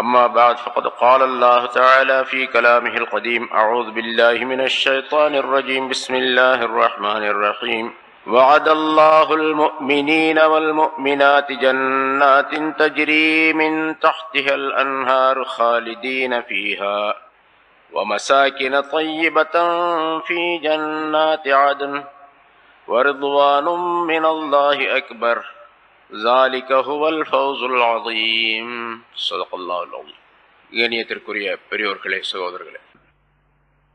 أما بعد فقد قال الله تعالى في كلامه القديم أعوذ بالله من الشيطان الرجيم بسم الله الرحمن الرحيم وعد الله المؤمنين والمؤمنات جنات تجري من تحتها الأنهار خالدين فيها ومساكن طيبة في جنات عدن ورضوان من الله أكبر ذلك هو الفوز العظيم صدق الله العظيم. கண்ணியத்திற்குரிய பெரியோர்களே, சகோதரர்களே,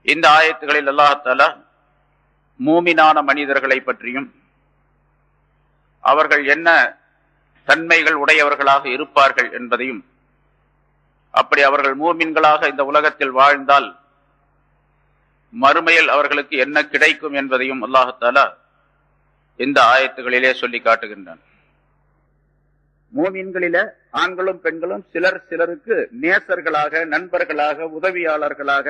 இந்த ஆயத்துகளில் அல்லாஹ் தஆலா மூமினான மனிதர்களை பற்றியும் அவர்கள் என்ன தன்மைகள் உடையவர்களாக இருப்பார்கள் என்பதையும், அப்படி அவர்கள் மூமின்களாக இந்த உலகத்தில் வாழ்ந்தால் மறுமையில் அவர்களுக்கு என்ன கிடைக்கும் என்பதையும் அல்லாஹ் தஆலா இந்த ஆயத்துகளிலே சொல்லி காட்டுகின்றான். மூமின்களில ஆண்களும் பெண்களும் சிலர் சிலருக்கு நேசர்களாக, நண்பர்களாக, உதவியாளர்களாக,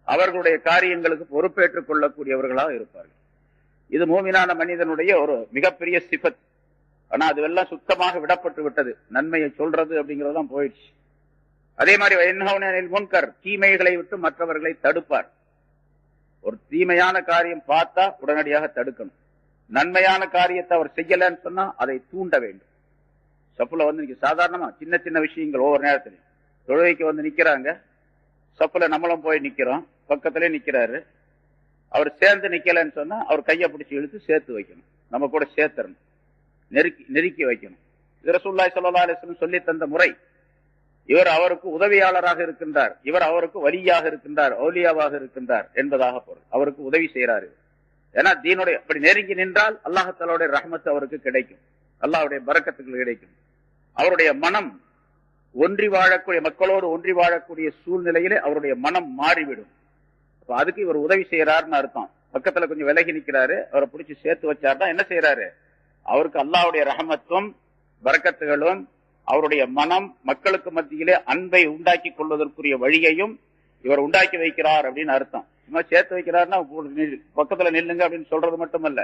அவர்களுடைய காரியங்களுக்கு பொறுப்பேற்றுக் கொள்ளக்கூடியவர்களாக இருப்பார்கள். இது மூமினான மனிதனுடைய ஒரு மிகப்பெரிய சிபத். ஆனா அதுவெல்லாம் சுத்தமாக விடப்பட்டு விட்டது. நன்மையை சொல்றது அப்படிங்கறதுதான் போயிடுச்சு. அதே மாதிரி முன்கர், தீமைகளை விட்டு மற்றவர்களை தடுப்பார். ஒரு தீமையான காரியம் பார்த்தா உடனடியாக தடுக்கணும். நன்மையான காரியத்தை அவர் செய்யலன்னு சொன்னா அதை தூண்ட வேண்டும். சப்புல வந்து சாதாரணமா சின்ன சின்ன விஷயங்கள் ஒவ்வொரு நேரத்திலையும் தொழுகைக்கு வந்து நிக்கிறாங்க, சப்புல நம்மளும் போய் நிக்கிறோம், பக்கத்திலே நிக்கிறாரு, அவர் சேர்ந்து நிக்கலன்னு சொன்னா அவர் கையை பிடிச்சி இழுத்து சேர்த்து வைக்கணும், நம்ம கூட சேர்த்தரணும், நெருக்கி வைக்கணும். இது ரசூலுல்லாஹி ஸல்லல்லாஹு அலைஹி வஸல்லம் சொல்லி தந்த முறை. இவர் அவருக்கு உதவியாளராக இருக்கின்றார், இவர் அவருக்கு வலியாக இருக்கின்றார், ஔலியாவாக இருக்கின்றார் என்பதாக பொருள். அவருக்கு உதவி செய்யறாரு. ஏன்னா தீனுடைய அப்படி நெருங்கி நின்றால் அல்லாஹ் தஆலாவுடைய ரஹ்மத் அவருக்கு கிடைக்கும், அல்லாஹ்வுடைய பரக்கத்துகள் கிடைக்கும். அவருடைய மனம் ஒன்றி வாழக்கூடிய, மக்களோடு ஒன்றி வாழக்கூடிய சூழ்நிலையிலே அவருடைய மனம் மாறிவிடும். அதுக்கு இவர் உதவி செய்யறாருன்னு அர்த்தம். பக்கத்துல கொஞ்சம் விலகி நிக்கிறாரு, அவரை பிடிச்சி சேர்த்து வச்சாருன்னா என்ன செய்யறாரு? அவருக்கு அல்லாஹ்வுடைய ரஹமத்தும் பரக்கத்துகளும், அவருடைய மனம் மக்களுக்கு மத்தியிலே அன்பை உண்டாக்கி கொள்வதற்குரிய வழியையும் இவர் உண்டாக்கி வைக்கிறார் அப்படின்னு அர்த்தம். சும்மா சேர்த்து வைக்கிறாருன்னா பக்கத்துல நில்லுங்க அப்படின்னு சொல்றது மட்டுமல்ல,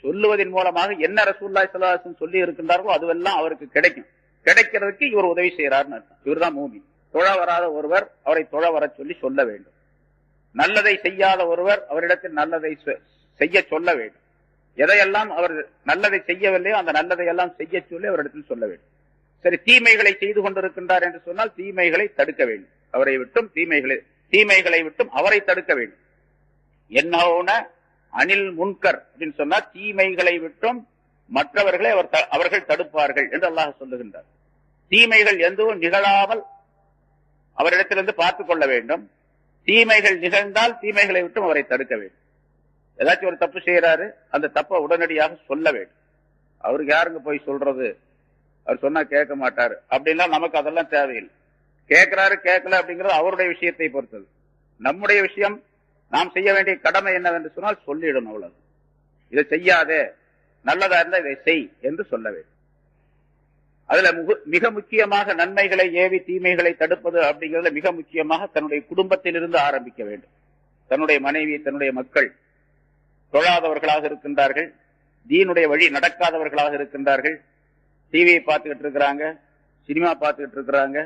சொல்லுவதன் மூலமாக என்ன ரசூலுல்லாஹி ஸல்லல்லாஹு அலைஹி வஸல்லம் சொல்லி இருக்கின்றார்களோ அதுவெல்லாம் அவருக்கு கிடைக்கும். கிடைக்கிறதுக்கு இவர் உதவி செய்யறாருன்னு அர்த்தம். இவர் தான் மூமின். தொழ வராத ஒருவர் அவரை தொழ வர சொல்லி சொல்ல வேண்டும். நல்லதை செய்யாத ஒருவர் அவரிடத்தில் நல்லதை செய்ய சொல்ல வேண்டும். எதையெல்லாம் அவர் நல்லதை செய்யவில்லையோ அந்த நல்லதை எல்லாம் செய்ய சொல்லி அவரிடத்தில் சொல்ல வேண்டும். சரி, தீமைகளை செய்து கொண்டிருக்கின்றார் என்று சொன்னால் தீமைகளை தடுக்க வேண்டும். அவரை விட்டும் தீமைகளை விட்டும் அவரை தடுக்க வேண்டும். என்ன அனில் முன்கர் அப்படின்னு சொன்னா தீமைகளை விட்டும் மற்றவர்களை அவர்கள் தடுப்பார்கள் என்று அல்லாஹ் சொல்லுகின்றார். தீமைகள் எதுவும் நிகழாமல் அவரிடத்திலிருந்து பார்த்துக் கொள்ள வேண்டும். தீமைகள் நிகழ்ந்தால் தீமைகளை விட்டும் அவரை தடுக்க வேண்டும். ஏதாச்சும் ஒரு தப்பு செய்யறாரு, அந்த தப்பை உடனடியாக சொல்ல வேண்டும். அவருக்கு யாருங்க போய் சொல்றது, அவர் சொன்னா கேட்க மாட்டாரு அப்படின்னா நமக்கு அதெல்லாம் தேவையில்லை. கேட்கிறாரு கேட்கல அப்படிங்கிறது அவருடைய விஷயத்தை பொறுத்தது. நம்முடைய விஷயம், நாம் செய்ய வேண்டிய கடமை என்னவென்று சொன்னால் சொல்லிடணும். அவ்வளவு, இதை செய்யாதே, நல்லதா இருந்தா இதை செய் என்று சொல்ல வேண்டும். அதுல மிக முக்கியமாக நன்மைகளை ஏவி தீமைகளை தடுப்பது அப்படிங்கிறதுல மிக முக்கியமாக தன்னுடைய குடும்பத்திலிருந்து ஆரம்பிக்க வேண்டும். தன்னுடைய மனைவி, தன்னுடைய மக்கள் தொழாதவர்களாக இருக்கின்றார்கள், தீனுடைய வழி நடக்காதவர்களாக இருக்கின்றார்கள், டிவியை பார்த்துக்கிட்டு இருக்கிறாங்க, சினிமா பார்த்துக்கிட்டு இருக்கிறாங்க,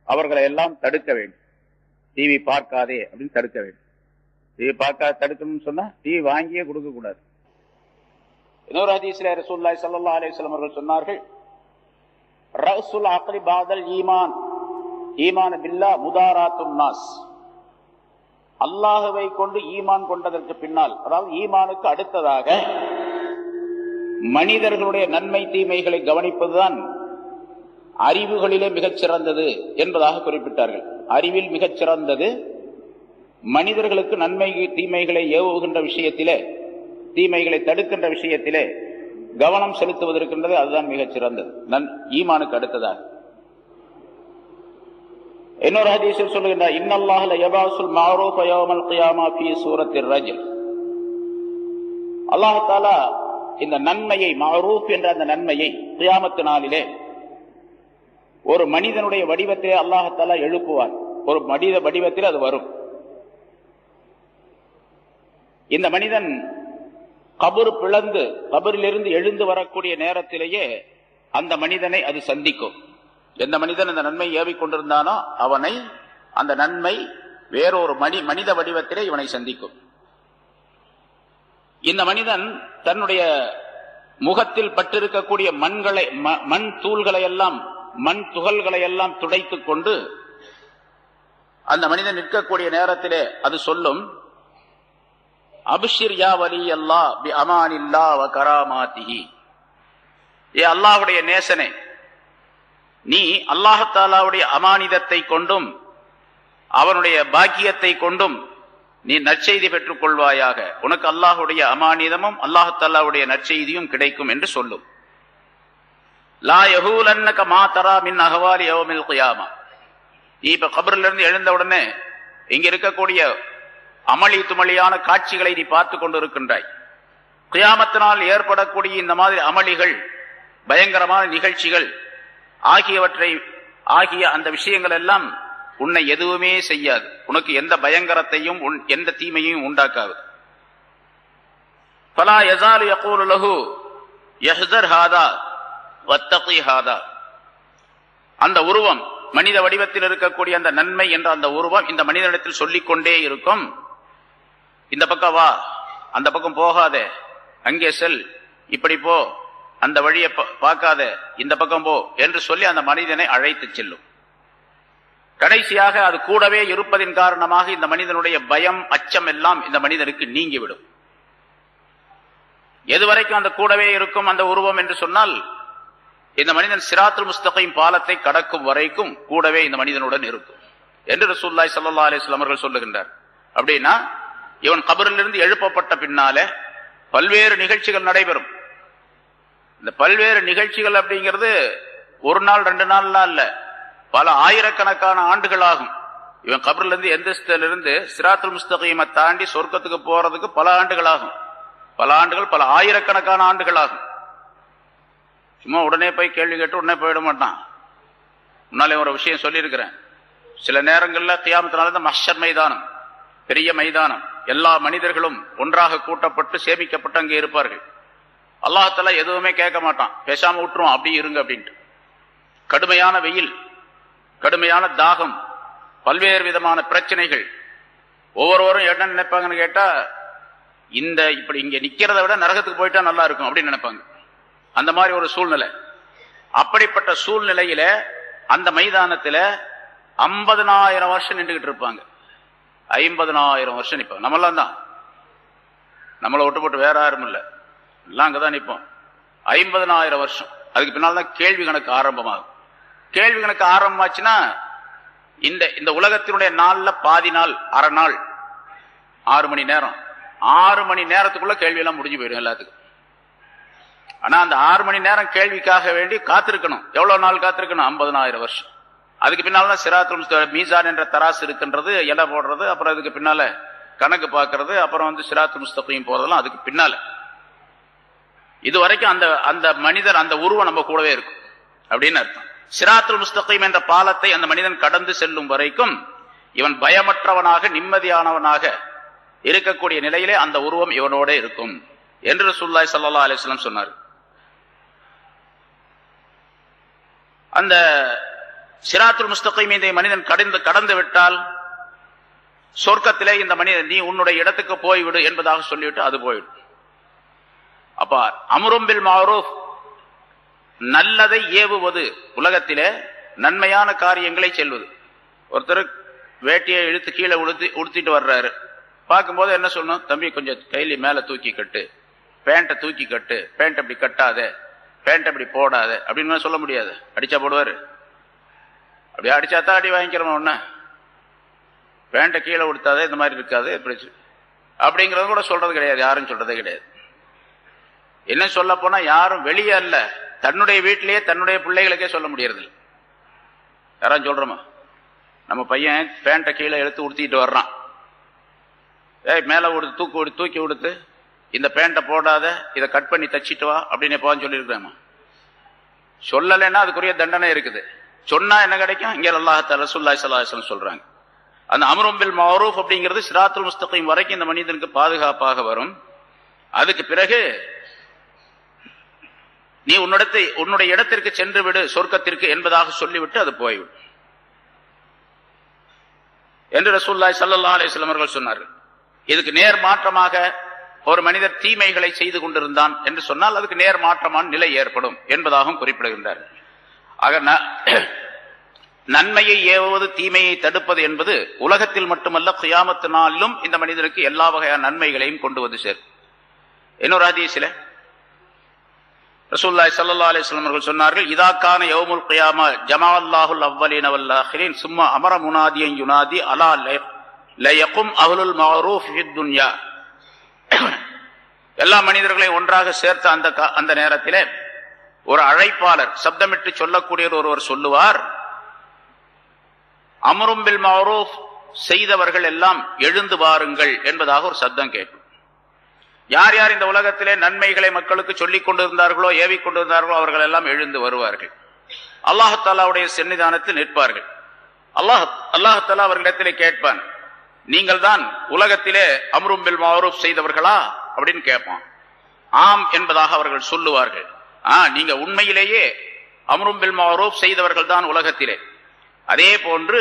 அவர்களை எல்லாம் தடுக்க வேண்டும். டிவி பார்க்காதே அப்படின்னு தடுக்க வேண்டும். டிவி பார்க்காத தடுக்கணும்னு சொன்னா டிவி வாங்கியே கொடுக்க கூடாது. இன்னொரு ஹதீஸ்ல ரசூலுல்லாஹி ஸல்லல்லாஹு அலைஹி வஸல்லம் அவர்கள் சொன்னார்கள், ரஅஸுல் அக்லி பாதல் ஈமான், ஈமான் பில்லாஹ் முதாராத்துன் நாஸ். அல்லாஹ்வை கொண்டு ஈமான் கொண்டதற்கு பின்னால், அதாவது ஈமானுக்கு அடுத்ததாக மனிதர்களுடைய நன்மை தீமைகளை கவனிப்பதுதான் அறிவுகளிலே மிகச் சிறந்தது என்பதாக குறிப்பிட்டார்கள். அறிவில் மிகச் சிறந்தது மனிதர்களுக்கு நன்மை தீமைகளை ஏவுகின்ற விஷயத்திலே, தீமைகளை தடுக்கின்ற விஷயத்திலே கவனம் செலுத்துவதற்கின்றது, அதுதான் மிகச் சிறந்தது ஈமானுக்கு அடுத்ததாக. இன்னொரு ஹதீஸில் சொல்லுகின்றார், இன்னல்லாஹ லயபாசுல் மஅரூஃப யௌமல் கியாமா ஃபீ சூரத்திர் ரஜுல். அல்லாஹ் தஆலா இந்த நன்மையை, மஅரூஃப் என்ற அந்த நன்மையை கியாமத் நாளிலே ஒரு மனிதனுடைய வடிவத்திலே அல்லாஹ் தஆலா எழுப்புவார். ஒரு மனித வடிவத்தில் அது வரும். இந்த மனிதன் கபர் பிளந்து கபரிலிருந்து எழுந்து வரக்கூடிய நேரத்திலேயே அந்த மனிதனை அது சந்திக்கும். எந்த மனிதன் இந்த நன்மை ஏவிக் கொண்டிருந்தானோ அவனை அந்த நன்மை வேறொரு மனித வடிவத்திலே இவனை சந்திக்கும். இந்த மனிதன் தன்னுடைய முகத்தில் பட்டிருக்கக்கூடிய மண் தூள்களை எல்லாம், மண் துகள்களை எல்லாம் துடைத்துக் கொண்டு அந்த மனிதன் நிற்கக்கூடிய நேரத்திலே அது சொல்லும், அப்ஷிர் யா வலி அல்லாஹ் பி அமானில்லாஹ் வ கராமாத்திஹி. ஏ அல்லாஹ்வுடைய நேசனே, நீ அல்லாஹ் தஆலாவுடைய அமானிதத்தை கொண்டும் அவனுடைய பாக்கியத்தை கொண்டும் நீ நற்செய்தி பெற்றுக் கொள்வாயாக. உனக்கு அல்லாஹ்வுடைய அமானிதமும் அல்லாஹ் தஆலாவுடைய நற்செய்தியும் கிடைக்கும் என்று சொல்லும். லா யஹூலன்னக மா தரா மின் அஹ்வாலி யௌமில் கியாமா. நீ இப்ப கபரில் இருந்து எழுந்த உடனே இங்க இருக்கக்கூடிய அமளி துமளியான காட்சிகளை நீ பார்த்து கொண்டிருக்கின்றாய். கியாமத்தினால் ஏற்படக்கூடிய இந்த மாதிரி அமளிகள், பயங்கரமான நிகழ்ச்சிகள் ஆகிய அந்த விஷயங்கள் எல்லாம் உன்னை எதுவுமே செய்யாது. உனக்கு எந்த பயங்கரத்தையும் எந்த தீமையும் உண்டாக்காது. ஃபலா யஸாலு யகூலு லஹு யஹ்ஸர் ஹாதா வத்தகி ஹாதா. அந்த உருவம், மனித வடிவத்தில் இருக்கக்கூடிய அந்த நன்மை என்ற அந்த உருவம் இந்த மனிதனிடத்தில் சொல்லிக்கொண்டே இருக்கும், இந்த பக்கம் வா, அந்த பக்கம் போகாதே, அங்கே செல், இப்படி போ, அந்த வழியை பார்க்காத, இந்த பக்கம் போ என்று சொல்லி அந்த மனிதனை அழைத்து செல்லும். கடைசியாக அது கூடவே இருப்பதின் காரணமாக இந்த மனிதனுடைய பயம், அச்சம் எல்லாம் இந்த மனிதனுக்கு நீங்கிவிடும். எதுவரைக்கும் அந்த கூடவே இருக்கும் அந்த உருவம் என்று சொன்னால், இந்த மனிதன் சிராத்துல் முஸ்தகீம் பாலத்தை கடக்கும் வரைக்கும் கூடவே இந்த மனிதனுடன் இருக்கும் என்று ரசூலுல்லாஹி ஸல்லல்லாஹு அலைஹி வஸல்லம் அவர்கள் சொல்லுகின்றார். அப்படின்னா இவன் கபரிலிருந்து எழுப்பப்பட்ட பின்னாலே பல்வேறு நிகழ்ச்சிகள் நடைபெறும். இந்த பல்வேறு நிகழ்ச்சிகள் அப்படிங்கிறது ஒரு நாள் 2 நாள்லாம் இல்ல, பல ஆயிரக்கணக்கான ஆண்டுகள் ஆகும். இவன் கபரிலிருந்து எந்திரத்திலிருந்து சிராத்துல் முஸ்தகீமை தாண்டி சொர்க்கத்துக்கு போறதுக்கு பல ஆண்டுகள் ஆகும். பல ஆண்டுகள், பல ஆயிரக்கணக்கான ஆண்டுகள் ஆகும். சும்மா உடனே போய் கேள்வி கேட்டு உடனே போயிட மாட்டான். முன்னாலே ஒரு விஷயம் சொல்லியிருக்கிறேன். சில நேரங்களில் கியாமத்தினால தான் மஹ்ஷர் மைதானம், பெரிய மைதானம், எல்லா மனிதர்களும் ஒன்றாக கூட்டப்பட்டு சேமிக்கப்பட்டு அங்கே இருப்பார்கள். அல்லாஹ் தஆலா எதுவுமே கேட்க மாட்டான், பேசாம விட்டுருவோம், அப்படி இருங்க அப்படின்ட்டு. கடுமையான வெயில், கடுமையான தாகம், பல்வேறு விதமான பிரச்சனைகள். ஒவ்வொருவரும் என்ன நினைப்பாங்கன்னு கேட்டா, இப்படி இங்க நிக்கிறத விட நரகத்துக்கு போயிட்டா நல்லா இருக்கும் அப்படின்னு நினைப்பாங்க. அந்த மாதிரி ஒரு சூழ்நிலை. அப்படிப்பட்ட சூழ்நிலையில அந்த மைதானத்துல 50,000 வருஷம் நின்றுகிட்டு இருப்பாங்க. 50,000 வருஷம் நிற்போம். நம்மளாம் தான், நம்மளை விட்டு போட்டு வேற யாரும் இல்லை, எல்லாம் அங்கதான் நிற்போம். 50,000 வருஷம். அதுக்கு பின்னால் தான் கேள்வி கணக்கு ஆரம்பமாகும். கேள்வி கணக்கு ஆரம்பமாச்சுன்னா இந்த உலகத்தினுடைய நாள்ல பாதி நாள், அரை நாள், 6 மணி நேரம். 6 மணி நேரத்துக்குள்ள கேள்வி எல்லாம் முடிஞ்சு போயிடும் எல்லாத்துக்கும். ஆனா அந்த 6 மணி நேரம் கேள்விக்காக வேண்டி காத்திருக்கணும். எவ்வளவு நாள் காத்திருக்கணும்? 50,000 வருஷம். அதுக்கு பின்னால்தான் சிராத்துல் மீசான் என்ற தராசு இருக்கின்றது, இலை போடுறது, அப்புறம் அதுக்கு பின்னால கணக்கு பார்க்கறது, அப்புறம் சிராத்துல் முஸ்தகீம் போறதெல்லாம் அதுக்கு பின்னால. இது வரைக்கும் அந்த மனிதர், அந்த உருவம் நம்ம கூடவே இருக்கும் அப்படின்னு அர்த்தம். சிராத்துல் முஸ்தகீம் என்ற பாலத்தை அந்த மனிதன் கடந்து செல்லும் வரைக்கும் இவன் பயமற்றவனாக, நிம்மதியானவனாக இருக்கக்கூடிய நிலையிலே அந்த உருவம் இவனோட இருக்கும் என்று ரசூலுல்லாஹி ஸல்லல்லாஹு அலைஹி வஸல்லம் சொன்னார். அந்த சிராத்துல் முஸ்தகீம் இந்த மனிதன் கடந்து விட்டால் சொர்க்கத்திலே இந்த மனிதன், நீ உன்னுடைய இடத்துக்கு போய்விடு என்பதாக சொல்லிவிட்டு அது போயிடும். அப்ப அம்ரும் பில் மஅரூஃப், நல்லதை ஏவுவது, உலகத்திலே நன்மையான காரியங்களை செல்வது. ஒருத்தர் வேட்டியை இழுத்து கீழே உடுத்திட்டு வர்றாரு. பார்க்கும்போது என்ன சொல்லணும்? தம்பி கொஞ்சம் கையில மேல தூக்கி கட்டு, பேண்ட்டை தூக்கி கட்டு, பேண்ட் அப்படி கட்டாத, பேண்ட் அப்படி போடாத அப்படின்னு சொல்ல முடியாது. அடிச்சா போடுவாரு? அப்படியே அடிச்சாதான் அடி வாங்கிக்கிறோம். ஒண்ணு பேண்ட்டை கீழே உடுத்தாத, இந்த மாதிரி இருக்காது அப்படிங்கறது கூட சொல்றது கிடையாது, யாரும் சொல்றதே கிடையாது. என்ன சொல்ல போனா யாரும் வெளியே அல்ல, தன்னுடைய வீட்டிலேயே தன்னுடைய பிள்ளைகளுக்கே சொல்ல முடியறது இல்லை. யாரும் சொல்றோமா? நம்ம பையன் பேண்ட்டை கீழே எடுத்து உடுத்திட்டு வர்றான், மேல தூக்கி உடுத்து, இந்த பேண்ட்டை போடாத, இதை கட் பண்ணி தச்சிட்டு வா அப்படின்னு எப்போன்னு சொல்லியிருக்கிறேன். சொல்லலைன்னா அதுக்குரிய தண்டனை இருக்குது. சொன்னா என்ன கிடைக்கும்? இங்கே அல்லாஹ் ரசூலுல்லாஹி ஸல்லல்லாஹு அலைஹி வஸல்லம் சொல்றாங்க. அந்த அம்ரும் பில் மஅரூஃப் அப்படிங்கிறது சிராத்துல் முஸ்தகீம் வரைக்கும் இந்த மனிதனுக்கு பாதுகாப்பாக வரும். அதுக்கு பிறகு நீ உன்னுடைய இடத்திற்கு சென்று விடு சொர்க்கத்திற்கு என்பதாக சொல்லிவிட்டு அது போய்விடும் என்று ரசூலுல்லாஹி ஸல்லல்லாஹு அலைஹி வஸல்லம் அவர்கள் சொன்னார்கள். இதுக்கு நேர் மாற்றமாக ஒரு மனிதர் தீமைகளை செய்து கொண்டிருந்தான் என்று சொன்னால் அதுக்கு நேர் மாற்றமான நிலை ஏற்படும் என்பதாகவும் குறிப்பிடுகின்றார். ஆக நன்மையை ஏவுவது தீமையை தடுப்பது என்பது உலகத்தில் மட்டுமல்ல கியாமத் நாளிலும் இந்த மனிதனுக்கு எல்லா வகையான நன்மைகளையும் கொண்டு வந்து சேரும். இன்னொரு ஹதீஸில் ரசூலுல்லாஹி ஸல்லல்லாஹு அலைஹி வஸல்லம் அவர்கள் சொன்னார்கள், இதா கான யௌமுல் கியாமா ஜமஅல்லாஹுல் அவ்வலீன வல் ஆகிரீன் சும்ம அமர முனாதியன் யுனாதி அலா லயகும் அஹ்லுல் மஅரூஃப் ஃபித் துன்யா. எல்லா மனிதர்களையும் ஒன்றாக சேர்த்த அந்த நேரத்திலே ஒரு அழைப்பாளர் சப்தமிட்டு சொல்லக்கூடிய ஒருவர் சொல்லுவார், அம்ரும் பில் மஅரூஃப் செய்தவர்கள் எல்லாம் எழுந்து வாருங்கள் என்பதாக ஒரு சப்தம் கேட்கும். யார் யார் இந்த உலகத்திலே நன்மைகளை மக்களுக்கு சொல்லிக் கொண்டிருந்தார்களோ ஏவிக் கொண்டிருந்தார்களோ அவர்கள் எல்லாம் எழுந்து வருவார்கள். அல்லாஹ் தஆலாவுடைய சன்னிதானத்தில் நிற்பார்கள். அல்லாஹ் தஆலா அவர்களிடத்திலே கேட்பான், நீங்கள் தான் உலகத்திலே அம்ரும் பில் மஅரூஃப் செய்தவர்களா அப்படின்னு கேட்பான். ஆம் என்பதாக அவர்கள் சொல்லுவார்கள். நீங்க உண்மையிலேயே அம்ரும் பில் மஅரூஃப் செய்தவர்கள் தான் உலகத்திலே. அதே போன்று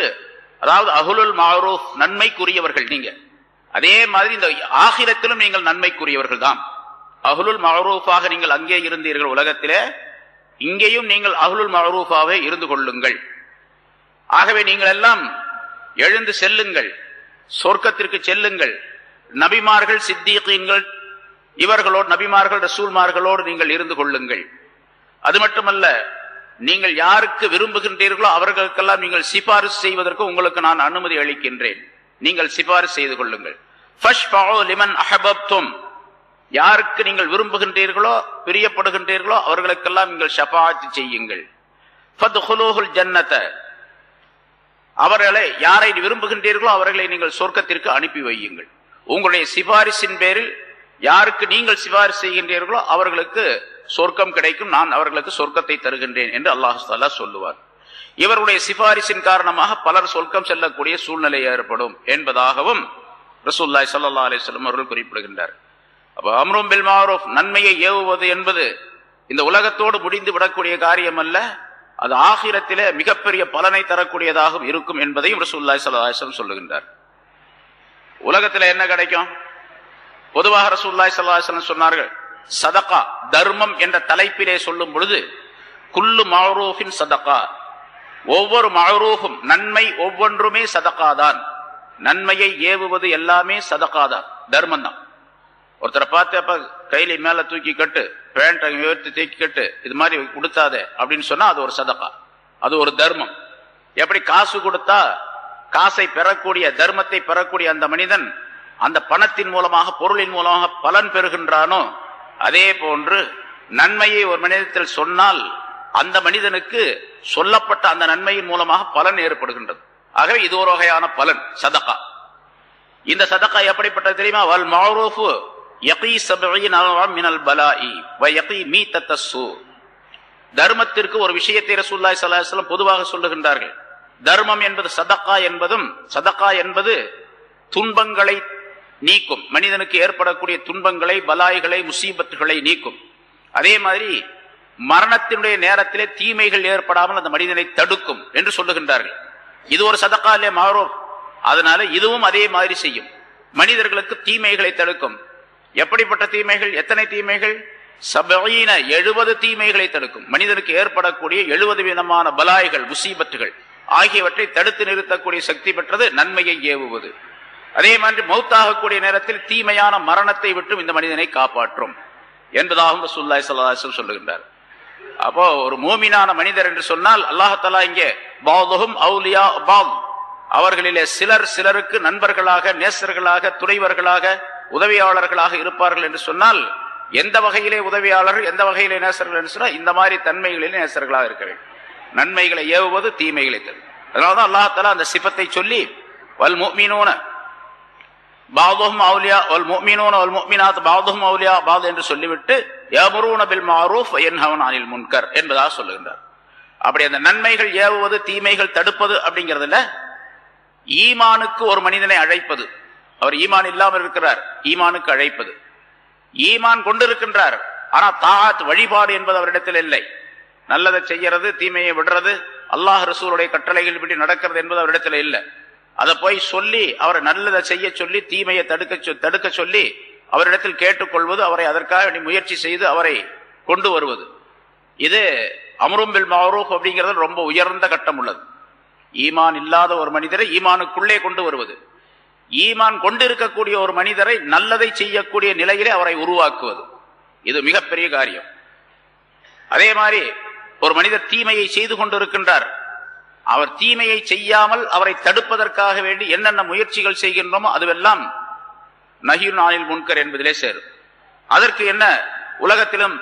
அதாவது அஹ்லுல் மஅரூஃப் நன்மைக்குரியவர்கள் நீங்க. அதே மாதிரி இந்த ஆகிரத்திலும் நீங்கள் நன்மைக்குரியவர்கள் தான். அஹ்லுல் மஅரூஃபாக நீங்கள் அங்கே இருந்தீர்கள் உலகத்திலே, இங்கேயும் நீங்கள் அஹ்லுல் மஅரூஃபாவே இருந்து கொள்ளுங்கள். ஆகவே நீங்கள் எல்லாம் எழுந்து செல்லுங்கள், சொர்க்கத்திற்கு செல்லுங்கள். நபிமார்கள் சித்தீகீன்கள் இவர்களோடு, நபிமார்கள் ரசூல்மார்களோடு நீங்கள் இருந்து கொள்ளுங்கள். அது மட்டுமல்ல, நீங்கள் யாருக்கு விரும்புகின்றீர்களோ அவர்களுக்கெல்லாம் நீங்கள் சிபாரிசு செய்வதற்கு உங்களுக்கு நான் அனுமதி அளிக்கின்றேன். நீங்கள் சிபாரிசு செய்து கொள்ளுங்கள். ஃபஷ்ஃபஉ லிமன் அஹபப்தும், யாருக்கு நீங்கள் விரும்புகின்றீர்களோ பிரியப்படுகின்றீர்களோ அவர்களுக்கெல்லாம் நீங்கள் ஷஃபாஅத் செய்யுங்கள். ஃபத்ஹுலூஹுல் ஜன்னத, அவர்களை யாரை விரும்புகின்றீர்களோ அவர்களை நீங்கள் சொர்க்கத்திற்கு அனுப்பி வையுங்கள். உங்களுடைய சிபாரிசின் பேரில் யாருக்கு நீங்கள் சிபாரிசு செய்கின்றீர்களோ அவர்களுக்கு சொர்க்கம் கிடைக்கும், நான் அவர்களுக்கு சொர்க்கத்தை தருகின்றேன் என்று அல்லாஹ் தஆலா சொல்லுவார். இவருடைய சிபாரிசின் காரணமாக பலர் சொர்க்கம் செல்லக்கூடிய சூழ்நிலை ஏற்படும் என்பதாகவும் ரசூலுல்லாஹி ஸல்லல்லாஹு அலைஹி வஸல்லம் அவர்கள் குறிப்பிடுகின்றார். அப்ப அம்ரும் பில் மஅரூஃப் நன்மையை ஏவுவது என்பது இந்த உலகத்தோடு முடிந்து விடக்கூடிய காரியம் அல்ல, அது ஆகிரத்திலே மிகப்பெரிய பலனை தரக்கூடியதாகவும் இருக்கும் என்பதையும் ரசூலுல்லாஹி ஸல்லல்லாஹு அலைஹி வஸல்லம் சொல்லுகின்றார். உலகத்தில் என்ன கிடைக்கும்? பொதுவாக ரசூலுல்லாஹி ஸல்லல்லாஹு அலைஹி வஸல்லம் சொன்னார்கள், சதகா தர்மம் என்ற தலைப்பிலே சொல்லும் பொழுது குல்லு மஅரூஃபின் சதகா, ஒவ்வொரு மஅரூஃபும் நன்மை ஒவ்வொன்றுமே சதகா தான். நன்மையை ஏவுவது எல்லாமே சதகா தான், தர்மம் தான். ஒருத்தரை பார்த்து அப்ப கையில மேல தூக்கி கட்டு, பேண்ட் உயர்த்தி தூக்கி கட்டு, இது மாதிரி கொடுத்தாதே அப்படின்னு சொன்னா அது ஒரு சதகா, அது ஒரு தர்மம். எப்படி காசு கொடுத்தா காசை பெறக்கூடிய தர்மத்தை பெறக்கூடிய அந்த மனிதன் அந்த பணத்தின் மூலமாக பொருளின் மூலமாக பலன் பெறுகின்றானோ, அதே போன்று நன்மையை ஒரு மனிதத்தில் சொன்னால் அந்த மனிதனுக்கு சொல்லப்பட்ட அந்த நன்மையின் மூலமாக பலன் ஏற்படுகின்றது. ஆகவே இது ஒரு வகையான பலன் சதகா. இந்த சதகா எப்படிப்பட்டது தெரியுமா? வல் மஅரூஃபு யகீ 70 மினல் பலாஇ வ யகீ மீத்தத்தஸ்ஸு. தர்மத்திற்கு ஒரு விஷயத்தை ரசூலுல்லாஹி ஸல்லல்லாஹு அலைஹி வஸல்லம் பொதுவாக சொல்லுகின்றார்கள். தர்மம் என்பது சதகா என்பது துன்பங்களை நீக்கும், மனிதனுக்கு ஏற்படக்கூடிய துன்பங்களை, பலாய்களை, முசீபத்துகளை நீக்கும். அதே மாதிரி மரணத்தினுடைய நேரத்திலே தீமைகள் ஏற்படாமல் அந்த மனிதனை தடுக்கும் என்று சொல்லுகின்றார்கள். இது ஒரு சதகா இல்லையா மஅரூஃப். அதனால இதுவும் அதே மாதிரி செய்யும், மனிதர்களுக்கு தீமைகளை தடுக்கும். எப்படிப்பட்ட தீமைகள்? எத்தனை தீமைகள்? 70 தீமைகளை தடுக்கும். மனிதனுக்கு ஏற்படக்கூடிய 70 விதமான பலாய்கள், முசீபத்துகள் ஆகியவற்றை தடுத்து நிறுத்தக்கூடிய சக்தி பெற்றது நன்மையை ஏவுவது. அதே மாதிரி மௌத்தாகக்கூடிய நேரத்தில் தீமையான மரணத்தை விட்டு இந்த மனிதனை காப்பாற்றும் என்பதாகவும் ரசூலுல்லாஹி ஸல்லல்லாஹு அலைஹி வஸல்லம் சொல்லுகின்றார். அப்போ ஒரு மூமினான மனிதர் என்று சொன்னால் அல்லாஹ் தஆலா இங்கே பாதுஹும் அவுலியா பாத், அவர்களிலே சிலருக்கு நண்பர்களாக, நேசர்களாக, துணைவர்களாக, உதவியாளர்களாக இருப்பார்கள் என்று சொன்னால் எந்த வகையிலே உதவியாளர்கள், எந்த வகையிலே நேசர்கள் என்று சொன்னால் இந்த மாதிரி தன்மைகளிலே நேசர்களாக இருக்க வேண்டும். நன்மைகளை ஏவுவது, தீமைகளை தரும். அதனால்தான் அல்லாஹ் தஆலா அந்த சிஃபத்தை சொல்லி வல் முஃமினூன பாதுஹும் அவுலியா வல் முஃமினூன வல் முஃமினாத் பாதுஹும் அவுலியா பாத் என்று சொல்லிவிட்டு யஅமுரூன பில் மஅரூஃப் வ யன்ஹவுன அனில் முன்கர் என்பதாக சொல்லுகின்றார். அப்படி அந்த நன்மைகள் ஏவுவது, தீமைகள் தடுப்பது அப்படிங்கிறதுல ஈமானுக்கு ஒரு மனிதனை அழைப்பது. அவர் ஈமான் இல்லாமல் இருக்கிறார், ஈமானுக்கு அழைப்பது. ஈமான் கொண்டிருக்கின்றார், ஆனா தாஅத் வழிபாடு என்பது அவரிடத்தில் இல்லை. நல்லதை செய்யறது, தீமையை விடுறது, அல்லாஹ் ரசூலுடைய கட்டளைகள் படி நடக்கிறது என்பது அவரிடத்தில் இல்லை. அதை போய் சொல்லி அவரை நல்லதை செய்ய சொல்லி தீமையை தடுக்க சொல்லி அவரிடத்தில் கேட்டுக்கொள்வது, அவரை அதற்காக முயற்சி செய்து அவரை கொண்டு வருவது, இது அம்ரும் பில் மஅரூஃப் அப்படிங்கிறது ரொம்ப உயர்ந்த கட்டம் உள்ளது. ஈமான் இல்லாத ஒரு மனிதரை ஈமானுக்குள்ளே கொண்டு வருவது, ஈமான் கொண்டிருக்கக்கூடிய ஒரு மனிதரை நல்லதை செய்யக்கூடிய நிலையிலே அவரை உருவாக்குவது, இது மிகப்பெரிய காரியம். அதே மாதிரி ஒரு மனிதர் தீமையை செய்து கொண்டிருக்கின்றார், அவர் தீமையை செய்யாமல் அவரை தடுப்பதற்காக வேண்டி என்னென்ன முயற்சிகள் செய்கின்றோமோ அதுவெல்லாம் நஹ்யுன் அனில் முன்கர் என்பதிலே சேரும். அதற்கு என்ன, உலகத்திலும்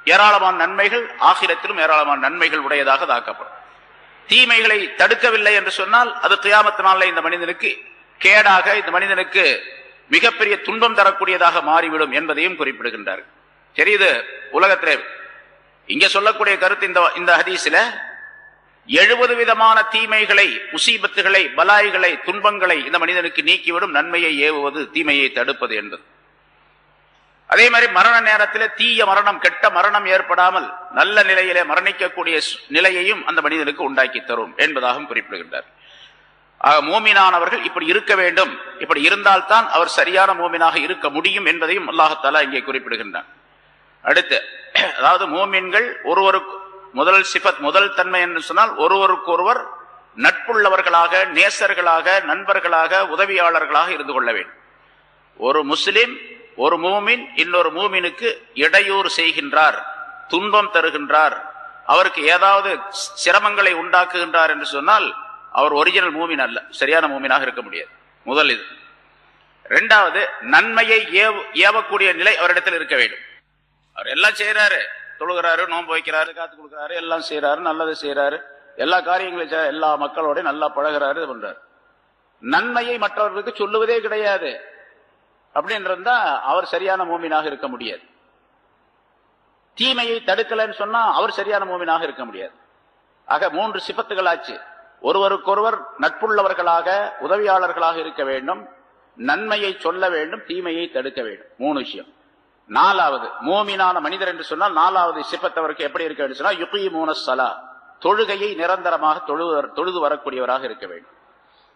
ஏராளமான நன்மைகள், ஆகிரத்திலும் ஏராளமான நன்மைகள் உடையதாக தாக்கப்படும். தீமைகளை தடுக்கவில்லை என்று சொன்னால் அது கியாமத் நாளிலே இந்த மனிதனுக்கு கேடாக, இந்த மனிதனுக்கு மிகப்பெரிய துன்பம் தரக்கூடியதாக மாறிவிடும் என்பதையும் குறிப்பிடுகின்றார்கள். சரி, இது உலகத்திலே இங்க சொல்லக்கூடிய கருத்து. இந்த ஹதீஸ்ல 70 விதமான தீமைகளை, முசீபத்துகளை, பலாய்களை, துன்பங்களை இந்த மனிதனுக்கு நீக்கிவிடும் நன்மையை ஏவுவது, தீமையை தடுப்பது என்பது. அதே மாதிரி மரண நேரத்தில் தீய மரணம், கெட்ட மரணம் ஏற்படாமல் நல்ல நிலையிலே மரணிக்கக்கூடிய நிலையையும் அந்த மனிதனுக்கு உண்டாக்கி தரும் என்பதாகவும் குறிப்பிடுகின்றார். மூமினானவர்கள் இப்படி இருக்க வேண்டும், இப்படி இருந்தால்தான் அவர் சரியான மூமினாக இருக்க முடியும் என்பதையும் அல்லாஹ் தஆலா இங்கே குறிப்பிடுகின்றார். அடுத்து, அதாவது மூமின்கள் ஒருவருக்கு முதல் சிஃபத், முதல் தன்மை என்று சொன்னால் ஒருவருக்கொருவர் நட்புள்ளவர்களாக, நேசர்களாக, நண்பர்களாக, உதவியாளர்களாக இருந்து கொள்ள வேண்டும். ஒரு முஸ்லிம், ஒரு மூமின் இன்னொரு மூமினுக்கு இடையூறு செய்கின்றார், துன்பம் தருகின்றார், அவருக்கு ஏதாவது சிரமங்களை உண்டாக்குகின்றார் என்று சொன்னால் அவர் ஒரிஜினல் மூமின் அல்ல, சரியான மூமினாக இருக்க முடியாது. முதல் இது. இரண்டாவது, நன்மையை ஏவக்கூடிய நிலை அவரிடத்தில் இருக்க வேண்டும். அவர் எல்லாம் செய்யறாரு, தொழுகிறாரு, நோன்பு வைக்கிறாரு, காத்து கொடுக்கிறாரு, எல்லாம் செய்யறாரு, நல்லது செய்யறாரு, எல்லா காரியங்களும் எல்லா மக்களோட நல்லா பழகிறாரு, இது பண்றாரு. நன்மையை மற்றவர்களுக்கு சொல்லுவதே கிடையாது அப்படின்றதா அவர் சரியான மூமினாக இருக்க முடியாது. தீமையை தடுக்கலன்னு சொன்னா அவர் சரியான மூமினாக இருக்க முடியாது. ஆக 3 சிபத்துகள் ஆச்சு. ஒருவருக்கொருவர் நட்புள்ளவர்களாக, உதவியாளர்களாக இருக்க வேண்டும், நன்மையை சொல்ல வேண்டும், தீமையை தடுக்க வேண்டும். 3 விஷயம். 4வது, மூமினான மனிதர் என்று சொன்னால் 4வது சிபத்தவருக்கு எப்படி இருக்க வேண்டும் சொன்னால் யுகீமூனஸ் ஸலா, தொழுகையை நிரந்தரமாக தொழுது வரக்கூடியவராக இருக்க வேண்டும்.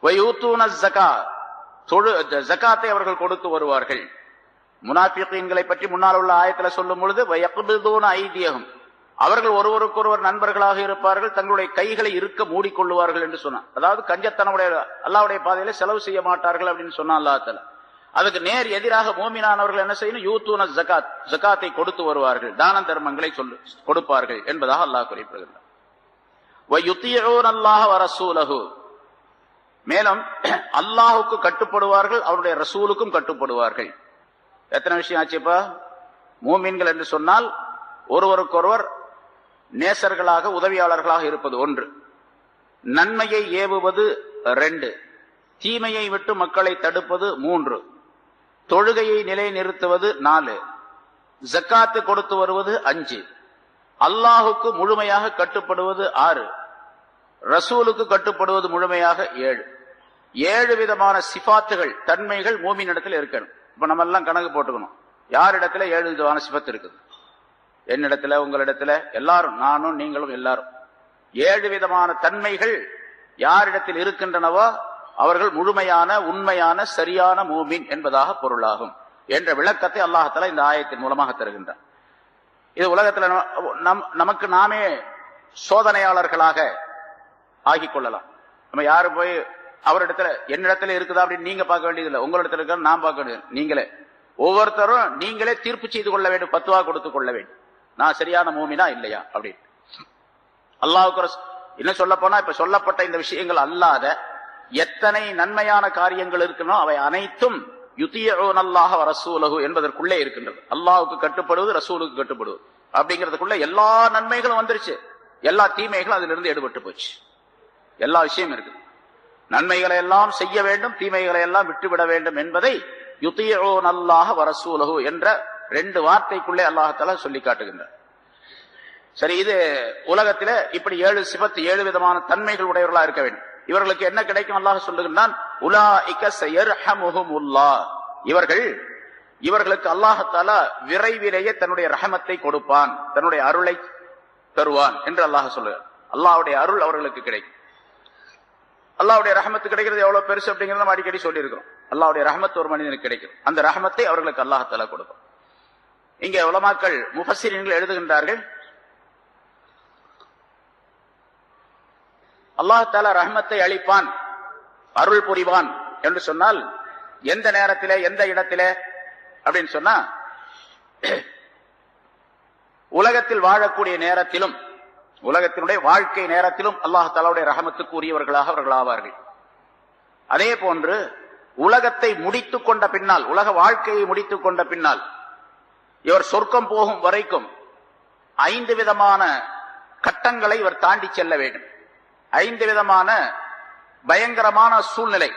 வயூத்தூனஸ் ஸகாத், ஜகாத்தை அவர்கள் கொடுத்து வருவார்கள். முனாஃபிகீன்களை பற்றி முன்னால் உள்ள ஆயத்துல சொல்லும் பொழுது வயக்பிதூன ஐதியஹும், அவர்கள் ஒருவருக்கொருவர் நண்பர்களாக இருப்பார்கள், தங்களுடைய கைகளை இருக்க மூடிக்கொள்ளுவார்கள் என்று சொன்னார். அதாவது கஞ்சத்தனமுடைய அல்லாஹ்வுடைய பாதையில செலவு செய்ய மாட்டார்கள் அப்படின்னு சொன்னா அல்லாஹ் தஆலா. அதுக்கு நேர் எதிராக மூமினானவர்கள் என்ன செய்யணும், யூத்தூன ஜகாத், ஜகாத்தை கொடுத்து வருவார்கள், தான தர்மங்களை கொடுப்பார்கள் என்பதாக அல்லாஹ் குறிப்பிடுகிறார். வயுதீஊன அல்லாஹ வ ரசூலஹு, மேலும் அல்லாஹுக்கு கட்டுப்படுவார்கள், அவருடைய ரசூலுக்கும் கட்டுப்படுவார்கள். எத்தனை விஷயம் ஆச்சுப்பா? மூமின்கள் என்று சொன்னால் ஒருவருக்கொருவர் நேசர்களாக, உதவியாளர்களாக இருப்பது 1, நன்மையை ஏவுவது 2, தீமையை விட்டு மக்களை தடுப்பது 3, தொழுகையை நிலைநிறுத்துவது 4, ஜக்காத்து கொடுத்து வருவது 5, அல்லாஹுக்கு முழுமையாக கட்டுப்படுவது 6, ரசூலுக்கு கட்டுப்படுவது முழுமையாக 7. 7 விதமான சிபாத்துகள், தன்மைகள் மூமினிடத்தில் இருக்கணும். இப்ப நம்ம எல்லாம் கணக்கு போட்டுக்கணும், யாரிடத்துல 7 விதமான சிபத்து இருக்குது. என்னிடத்துல, உங்களிடத்துல, எல்லாரும், நானும் நீங்களும் எல்லாரும் 7 விதமான தன்மைகள் யாரிடத்தில் இருக்கின்றனவோ அவர்கள் முழுமையான, உண்மையான, சரியான மூமின் என்பதாக பொருளாகும் என்ற விளக்கத்தை அல்லாஹ் தஆலா இந்த ஆயத்தின் மூலமாக தருகின்றார். இது உலகத்துல நமக்கு நாமே சோதனையாளர்களாக ஆகிக் கொள்ளலாம். நம்ம யாரும் போய் அவரிடத்துல என்னிடத்துல இருக்குதா அப்படின்னு நீங்க பார்க்க வேண்டியதில்லை, உங்களிடத்துல இருக்க நான் பார்க்க வேண்டியது. நீங்களே ஒவ்வொருத்தரும் நீங்களே தீர்ப்பு செய்து கொள்ள வேண்டும், பத்துவா கொடுத்துக் கொள்ள வேண்டும், நான் சரியான மூமினா இல்லையா அப்படின்னு. அல்லாஹ்வுக்கு என்ன சொல்ல போனா, இப்ப சொல்லப்பட்ட இந்த விஷயங்கள் அல்லாத எத்தனை நன்மையான காரியங்கள் இருக்கணும் அவை அனைத்தும் யுதீஊன அல்லாஹ வ ரசூலஹு என்பதற்குள்ளே இருக்கின்றது. அல்லாஹ்வுக்கு கட்டுப்படுவது, ரசூலுக்கு கட்டுப்படுவது அப்படிங்கிறதுக்குள்ள எல்லா நன்மைகளும் வந்துருச்சு, எல்லா தீமைகளும் அதிலிருந்து எடுபட்டு போச்சு. எல்லா விஷயம் இருக்கு. நன்மைகளை எல்லாம் செய்ய வேண்டும், தீமைகளை எல்லாம் விட்டுவிட வேண்டும் என்பதை யுதீஊன அல்லாஹ வ ரசூலஹு என்ற 2 வார்த்தைக்குள்ளே அல்லாஹ் தஆலா சொல்லி காட்டுகின்றார். சரி, இது உலகத்தில இப்படி 7 சிபத், 7 விதமான தன்மைகள் உடையவர்களா இருக்க வேண்டும். இவர்களுக்கு என்ன கிடைக்கும்? அல்லாஹ் சொல்லுகின்றான், உலாஇக ஸயர்ஹமுஹுமுல்லாஹ், இவர்கள் இவர்களுக்கு அல்லாஹத்தாலா விரைவிலேயே தன்னுடைய ரஹமத்தை கொடுப்பான், தன்னுடைய அருளை தருவான் என்று அல்லாஹ் சொல்லுவார். அல்லாஹ்வுடைய அருள் அவர்களுக்கு கிடைக்கும். அல்லாஹ்வுடைய ரஹமத்து கிடைக்கிறது எவ்வளவு பெருசு அப்படிங்கறத நம்ம அடிக்கடி சொல்லி இருக்கிறோம். அல்லாஹ்வுடைய ரஹமத் ஒரு மனிதனுக்கு கிடைக்கும். அந்த ரஹமத்தை அவர்களுக்கு அல்லாஹத்தாலா கொடுக்கும். இங்கே உலமாக்கள் முஃபஸ்ஸிரீன்கள் எழுதுகின்றார்கள், அல்லாஹத்தாலா ரஹமத்தை அளிப்பான், அருள் புரிவான் என்று சொன்னால் எந்த நேரத்திலே எந்த இடத்திலே அப்படின்னு சொன்னா, உலகத்தில் வாழக்கூடிய நேரத்திலும் உலகத்தினுடைய வாழ்க்கை நேரத்திலும் அல்லாஹ்தாலாவுடைய ரஹமத்துக்கு உரியவர்களாக அவர்கள் ஆவார்கள். அதே போன்று உலகத்தை முடித்துக் கொண்ட பின்னால், உலக வாழ்க்கையை முடித்துக் கொண்ட பின்னால் இவர் சொர்க்கம் போகும் வரைக்கும் 5 விதமான கட்டங்களை இவர் தாண்டி செல்ல வேண்டும். 5 விதமான பயங்கரமான சூழ்நிலை,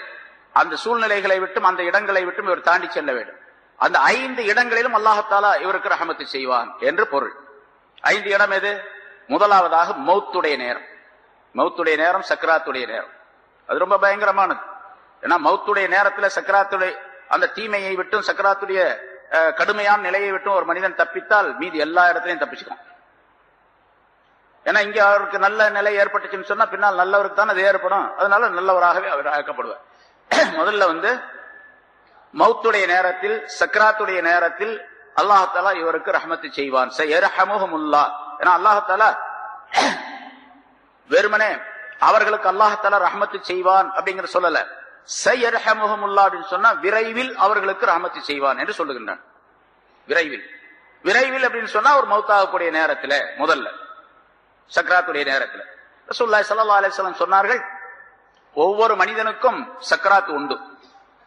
அந்த சூழ்நிலைகளை விட்டும் அந்த இடங்களை விட்டும் இவர் தாண்டி செல்ல வேண்டும். அந்த 5 இடங்களிலும் அல்லாஹ்தாலா இவருக்கு ரஹமத்து செய்வான் என்று பொருள். 5 இடம் எது? முதலாவதாக மௌத்துடைய நேரம். மௌத்துடைய நேரம் சக்கராத்துடைய நேரம். அது ரொம்ப பயங்கரமானது. ஏன்னா மௌத்துடைய நேரத்தில் சக்கராத்துடைய அந்த தீமையை விட்டும் சக்கராத்துடைய கடுமையான நிலையை விட்டும் ஒரு மனிதன் தப்பித்தால் மீதி எல்லா இடத்திலையும் தப்பிச்சுக்கலாம். ஏன்னா இங்க அவருக்கு நல்ல நிலை ஏற்பட்டுச்சுன்னு சொன்னா பின்னால் நல்லவருக்கு தான் அது ஏற்படும். அதனால நல்லவராகவே அவர் ஆக்கப்படுவார். முதல்ல மௌத்துடைய நேரத்தில், சக்கராத்துடைய நேரத்தில் அல்லாஹ்தாலா இவருக்கு ரஹமத்து செய்வான். ஏன்னா அல்லாஹ்தாலா வெறுமனே அவர்களுக்கு அல்லாஹ்தாலா ரஹமத்து செய்வான் அப்படிங்கிற சொல்லல. சயர்ஹமுஹுமுல்லாஹ் அப்படின்னு சொன்னா விரைவில் அவர்களுக்கு ரஹமத்து செய்வான் என்று சொல்லுகின்றான். விரைவில், விரைவில் அப்படின்னு சொன்னா ஒரு மௌத்தாகக்கூடிய நேரத்துல, முதல்ல சக்கராத்துடைய நேரத்துல. ரசூலுல்லாஹி ஸல்லல்லாஹு அலைஹி வஸல்லம் சொன்னார்கள், ஒவ்வொரு மனிதனுக்கும் சக்கராத் உண்டு.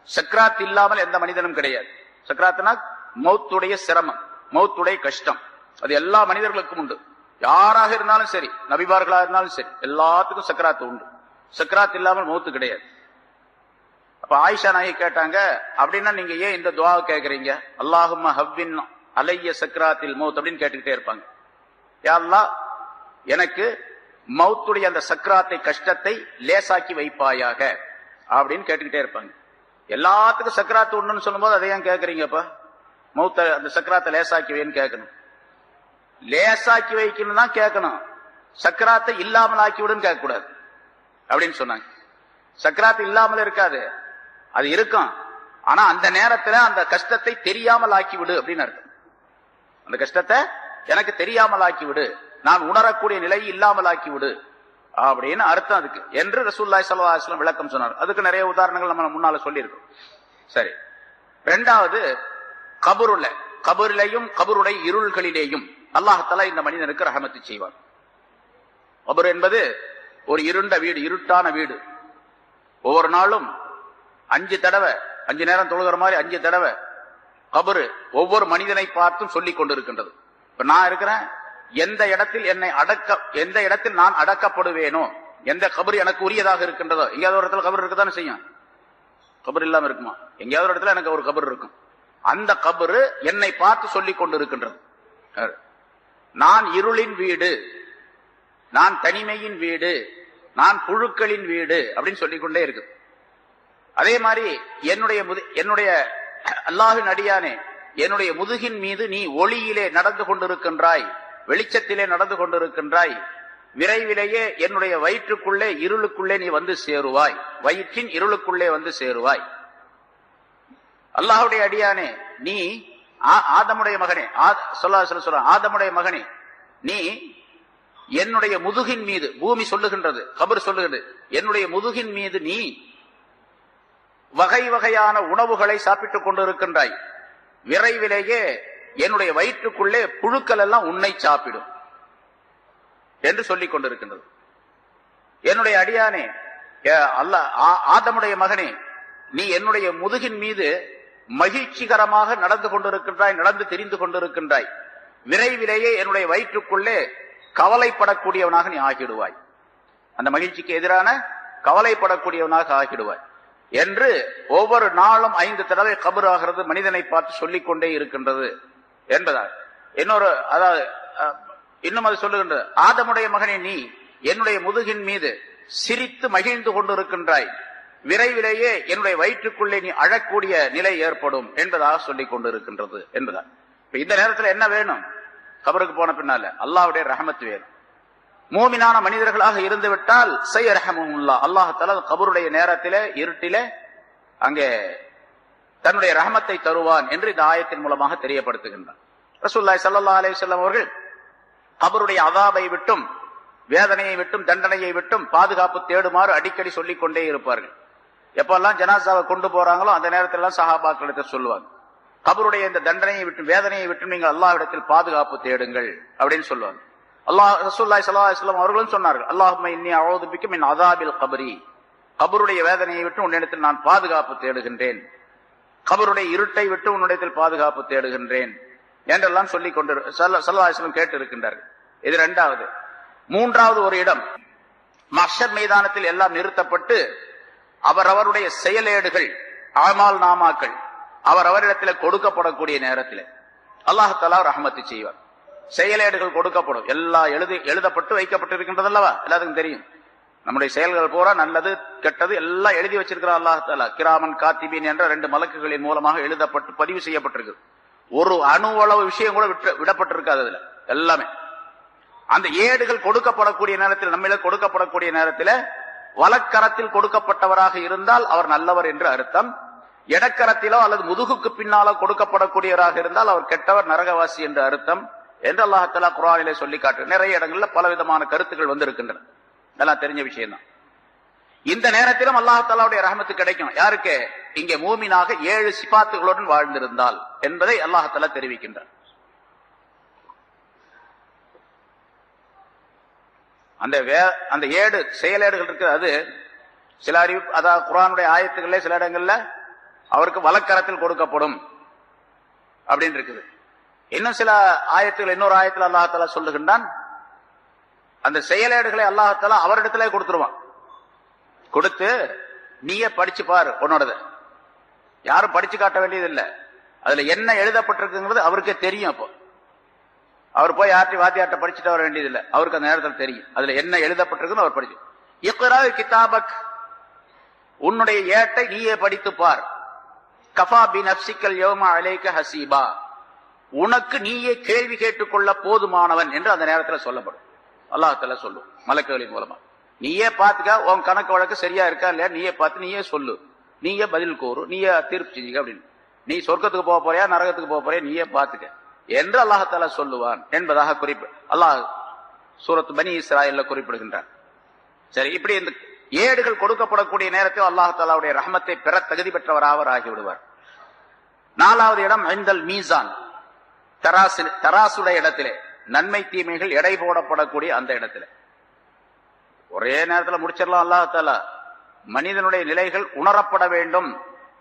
சக்கராத் இல்லாமல் எந்த மனிதனும் கிடையாது. சக்கராத்னா மௌத்துடைய சிரமம், மௌத்துடைய கஷ்டம், அது எல்லா மனிதர்களுக்கும் உண்டு. யாராக இருந்தாலும் சரி, நபிமார்களாக இருந்தாலும் சரி, எல்லாத்துக்கும் சக்கராத் உண்டு. சக்கராத் இல்லாமல் மௌத்து கிடையாது. அப்ப ஆயிஷா நாயகி கேட்டாங்க, அப்படின்னா நீங்க ஏன் இந்த துஆ கேக்குறீங்க? அல்லாஹும்ம ஹவ்வின் அலைய சக்கராத்தில் மௌத் அப்படின்னு கேட்டுக்கிட்டே இருப்பாங்க. யா அல்லாஹ், எனக்கு மௌத்துடைய அந்த சக்கராத்தை கஷ்டத்தை லேசாக்கி வைப்பாயாக அப்படின்னு கேட்டுக்கிட்டே இருப்பாங்க. எல்லாத்துக்கும் சக்கராத்து உண்டுன்னு சொல்லும்போது அதை ஏன் கேட்கறீங்கப்பா? மௌத்த அந்த சக்கராத்தை லேசாக்கி வைன்னு கேட்கணும். லேசாக்கி வைக்கணும் தான் கேட்கணும். சக்கராத்தை இல்லாமல் ஆக்கி விடுன்னு கேட்க கூடாது அப்படின்னு சொன்னாங்க. சக்கராத்து இல்லாமல் இருக்காது, அது இருக்கும். ஆனா அந்த நேரத்துல அந்த கஷ்டத்தை தெரியாமல் ஆக்கி விடு அப்படின்னு அர்த்தம். அந்த கஷ்டத்தை எனக்கு தெரியாமல் ஆக்கி விடு, நான் உணரக்கூடிய நிலையை இல்லாமல் ஆக்கி விடு அப்படின்னு அர்த்தம் அதுக்கு என்று ரசூலுல்லாஹி ஸல்லல்லாஹு அலைஹி வஸல்லம் விளக்கம் சொன்னார். அதுக்கு நிறைய உதாரணங்கள் நம்ம முன்னால சொல்லியிருக்கோம். சரி, இரண்டாவது கபரிலையும் கபருடைய இருள்களிலேயும் அல்லாஹ்தாலா இந்த மனிதனுக்கு ரஹமத்து செய்வார். கபர் என்பது ஒரு இருண்ட வீடு, இருட்டான வீடு. ஒவ்வொரு நாளும் 5 தடவை, 5 நேரம் தொழுகிற மாதிரி 5 தடவை கபரு ஒவ்வொரு மனிதனை பார்த்தும் சொல்லிக் கொண்டிருக்கின்றது. இப்ப நான் இருக்கிறேன், எந்த இடத்தில் நான் அடக்கப்படுவேனோ, எந்த கபர் எனக்கு உரியதாக இருக்கின்றதோ, எங்கேயாவது ஒரு இடத்துல கபர் இருக்குதானே செய்யும்? கபர் இல்லாம இருக்குமா? எங்கேயாவது ஒரு இடத்துல எனக்கு ஒரு கபர் இருக்கும். அந்த கபரு என்னை பார்த்து சொல்லிக் கொண்டிருக்கின்றது. நான் இருளின் வீடு, நான் தனிமையின் வீடு, நான் புழுக்களின் வீடு அப்படின்னு சொல்லிக்கொண்டே இருக்கு. அதே மாதிரி என்னுடைய அல்லாஹ்வின் அடியானே, என்னுடைய முதுகின் மீது நீ ஒளியிலே நடந்து கொண்டிருக்கின்றாய், வெளிச்சத்திலே நடந்து கொண்டிருக்கின்றாய், விரைவிலேயே என்னுடைய வயிற்றுக்குள்ளே இருளுக்குள்ளே நீ வந்து சேருவாய், வயிற்றின் இருளுக்குள்ளே வந்து சேருவாய். அல்லாஹ்வுடைய அடியானே, நீ ஆதமுடைய மகனே, ஆதமுடைய மகனே, நீ என்னுடைய முதுகின் மீது, பூமி சொல்லுகின்றது, கபர் சொல்லுகிறது, என்னுடைய முதுகின் மீது நீ வகை வகையான உணவுகளை சாப்பிட்டுக் கொண்டிருக்கின்றாய், விரைவிலேயே என்னுடைய வயிற்றுக்குள்ளே புழுக்கள் எல்லாம் உன்னை சாப்பிடும் என்று சொல்லிக் கொண்டிருக்கின்றது. என்னுடைய அடியானே, ஆதமுடைய மகனே, நீ என்னுடைய முதுகின் மீது மகிழ்ச்சிகரமாக நடந்து கொண்டிருக்கின்றாய், நடந்து தெரிந்து கொண்டிருக்கின்றாய், விரைவிலேயே என்னுடைய வயிற்றுக்குள்ளே கவலைப்படக்கூடியவனாக நீ ஆகிடுவாய், அந்த மகிழ்ச்சிக்கு எதிரான கவலைப்படக்கூடியவனாக ஆகிடுவாய் என்று ஒவ்வொரு நாளும் 5 தடவை கபர் ஆகிறது மனிதனை பார்த்து சொல்லிக் கொண்டே இருக்கின்றது என்பதால் இன்னும் அது சொல்லுகின்றது, ஆதமுடைய மகனே, நீ என்னுடைய முதுகின் மீது சிரித்து மகிழ்ந்து கொண்டிருக்கின்றாய், விரைவிலேயே என்னுடைய வயிற்றுக்குள்ளே நீ அழக்கூடிய நிலை ஏற்படும் என்பதாக சொல்லிக் கொண்டிருக்கின்றது என்பதா. இந்த நேரத்தில் என்ன வேணும்? கபருக்கு போன பின்னால அல்லாஹ்வுடைய ரஹமத் வேணும். மூமினான மனிதர்களாக இருந்து விட்டால் சையர்ஹமுல்லாஹ், அல்லாஹ் தஆலா கபருடைய நேரத்திலே இருட்டிலே அங்கே தன்னுடைய ரஹமத்தை தருவான் என்று இந்த ஆயத்தின் மூலமாக தெரியப்படுத்துகின்றார். ரசூலுல்லாஹி ஸல்லல்லாஹு அலைஹி வஸல்லம் அவர்கள் கபருடைய அதாபை விட்டும் வேதனையை விட்டும் தண்டனையை விட்டும் பாதுகாப்பு தேடுமாறு அடிக்கடி சொல்லிக் கொண்டே இருப்பார்கள். எப்பெல்லாம் ஜனாசாவை கொண்டு போறாங்களோ அந்த நேரத்தில் எல்லாம் சஹாபாக்களிடத்தில் சொல்லுவாங்க, கபருடைய இந்த தண்டனையை விட்டு வேதனையை விட்டு நீங்கள் அல்லாஹ்விடத்தில் பாதுகாப்பு தேடுங்கள் அப்படின்னு சொல்லுவாங்க. ரசூலுல்லாஹி ஸல்லல்லாஹு அலைஹி வஸல்லம் அவர்களும் சொன்னார்கள், அல்லாஹும்ம இன்னி அஊது பிக்க மின் அஸாபில் கப்ரி, கபருடைய வேதனையை விட்டு உன்னிடத்தில் நான் பாதுகாப்பு தேடுகின்றேன், கபருடைய இருட்டை விட்டு உன்னிடத்தில் பாதுகாப்பு தேடுகின்றேன் என்றெல்லாம் சொல்லிக் கொண்டு ஸல்லல்லாஹு அலைஹி வஸல்லம் கேட்டு இருக்கின்றார்கள். இது இரண்டாவது. மூன்றாவது ஒரு இடம், மஹ்ஷர் மைதானத்தில் எல்லாம் நிறுத்தப்பட்டு அவரவருடைய செயலேடுகள் அமால் நாமாக்கள் அவரவரிடத்தில் கொடுக்கப்படக்கூடிய நேரத்தில் அல்லாஹ் தஆலா ரஹ்மத்து செய்வார். செயலேடுகள் கொடுக்கப்படும், எல்லாம் எழுதப்பட்டு வைக்கப்பட்டு இருக்கின்றது அல்லவா, எல்லாத்துக்கும் தெரியும். நம்முடைய செயல்கள் பூரா நல்லது கெட்டது எல்லாம் எழுதி வச்சிருக்கிறார் அல்லாஹ் தஆலா. கிராமன் காத்திபீன் என்ற 2 மலக்குகளின் மூலமாக எழுதப்பட்டு பதிவு செய்யப்பட்டிருக்கு. ஒரு அணுவளவு விஷயம் கூட விடப்பட்டிருக்காது அதுல எல்லாமே. அந்த ஏடுகள் கொடுக்கப்படக்கூடிய நேரத்தில், நம்மள கொடுக்கப்படக்கூடிய நேரத்தில் வலக்கரத்தில் கொடுக்கப்பட்டவராக இருந்தால் அவர் நல்லவர் என்று அர்த்தம். இடக்கரத்திலோ அல்லது முதுகுக்கு பின்னாலோ கொடுக்கப்படக்கூடியவராக இருந்தால் அவர் கெட்டவர், நரகவாசி என்று அர்த்தம் என்று அல்லாஹ் தஆலா குர்ஆனிலே சொல்லி காட்டு. நிறைய இடங்கள்ல பல விதமான கருத்துக்கள் வந்திருக்கின்றன, இதெல்லாம் தெரிஞ்ச விஷயம் தான். இந்த நேரத்திலும் அல்லாஹ் தஆலாவுடைய ரஹமத்து கிடைக்கும். யாருக்கு? இங்கே மூமினாக 7 சிபாத்துகளுடன் வாழ்ந்திருந்தால் என்பதை அல்லாஹ் தஆலா தெரிவிக்கின்றார். அந்த 7 செயலேடுகள் இருக்கு. அது சில அறிவிப்பு, அதாவது குர்ஆனுடைய ஆயத்துக்களே சில இடங்கள்ல அவருக்கு வலக்கரத்தில் கொடுக்கப்படும் அப்படின்னு இருக்குது. இன்னும் சில ஆயத்துகள், இன்னொரு ஆயத்தில் அல்லாஹ் தஆலா சொல்லுகின்றான், அந்த செயலேடுகளை அல்லாஹ் தஆலா அவரிடத்திலே கொடுத்துருவான். கொடுத்து நீயே படிச்சு பாரு உன்னோடத, யாரும் படிச்சு காட்ட வேண்டியது இல்லை. அதுல என்ன எழுதப்பட்டிருக்குங்கிறது அவருக்கே தெரியும். அப்போ அவர் போய் வாத்தியார்ட்ட படிச்சுட்டு வர வேண்டியது இல்லை, அவருக்கு அந்த நேரத்தில் தெரியும் அதுல என்ன எழுதப்பட்டிருக்குன்னு அவர் படிச்சு. இக்ரா கிதாபக், உன்னுடைய ஏட்டை நீயே படித்து பார். கஃபா பி நஃப்ஸிக்கல் யௌம அலைக ஹஸீபா, உனக்கு நீயே கேள்வி கேட்டுக்கொள்ள போதுமானவன் என்று அந்த நேரத்தில் சொல்லப்படும். அல்லாஹ் தஆலா சொல்லும் மலக்குகளின் மூலமா, நீயே பார்த்துக்க, உன் கணக்கு வழக்கு சரியா இருக்கா இல்லையா நீயே பார்த்து நீயே சொல்லு, நீயே பதில் கூறு, நீயே தீர்ப்பு செஞ்சுக்க அப்படின்னு. நீ சொர்க்கத்துக்கு போக போறியா நரகத்துக்கு போக போறியா நீயே பார்த்துக்க என்று அல்லாஹ் தஆலா சொல்லுவான் என்பதாக அல்லாஹ் சூரத் பனி இஸ்ராயல்ல குறிப்பிடுகின்றான். சரி, இப்படி இந்த ஏடுகள் கொடுக்கப்படக்கூடிய நேரத்தில் அல்லாஹ் தஆலாவுடைய ரஹமத்தை பெற தகுதி பெற்றவராக ஆகிவிடுவார். 4வது இடம் இந்தல் மீசான், தராசுடைய இடத்திலே நன்மை தீமைகள் எடை போடப்படக்கூடிய அந்த இடத்துல ஒரே நேரத்தில் முடிச்சிடலாம். அல்லாஹ் தஆலா மனிதனுடைய நிலைகள் உணரப்பட வேண்டும்,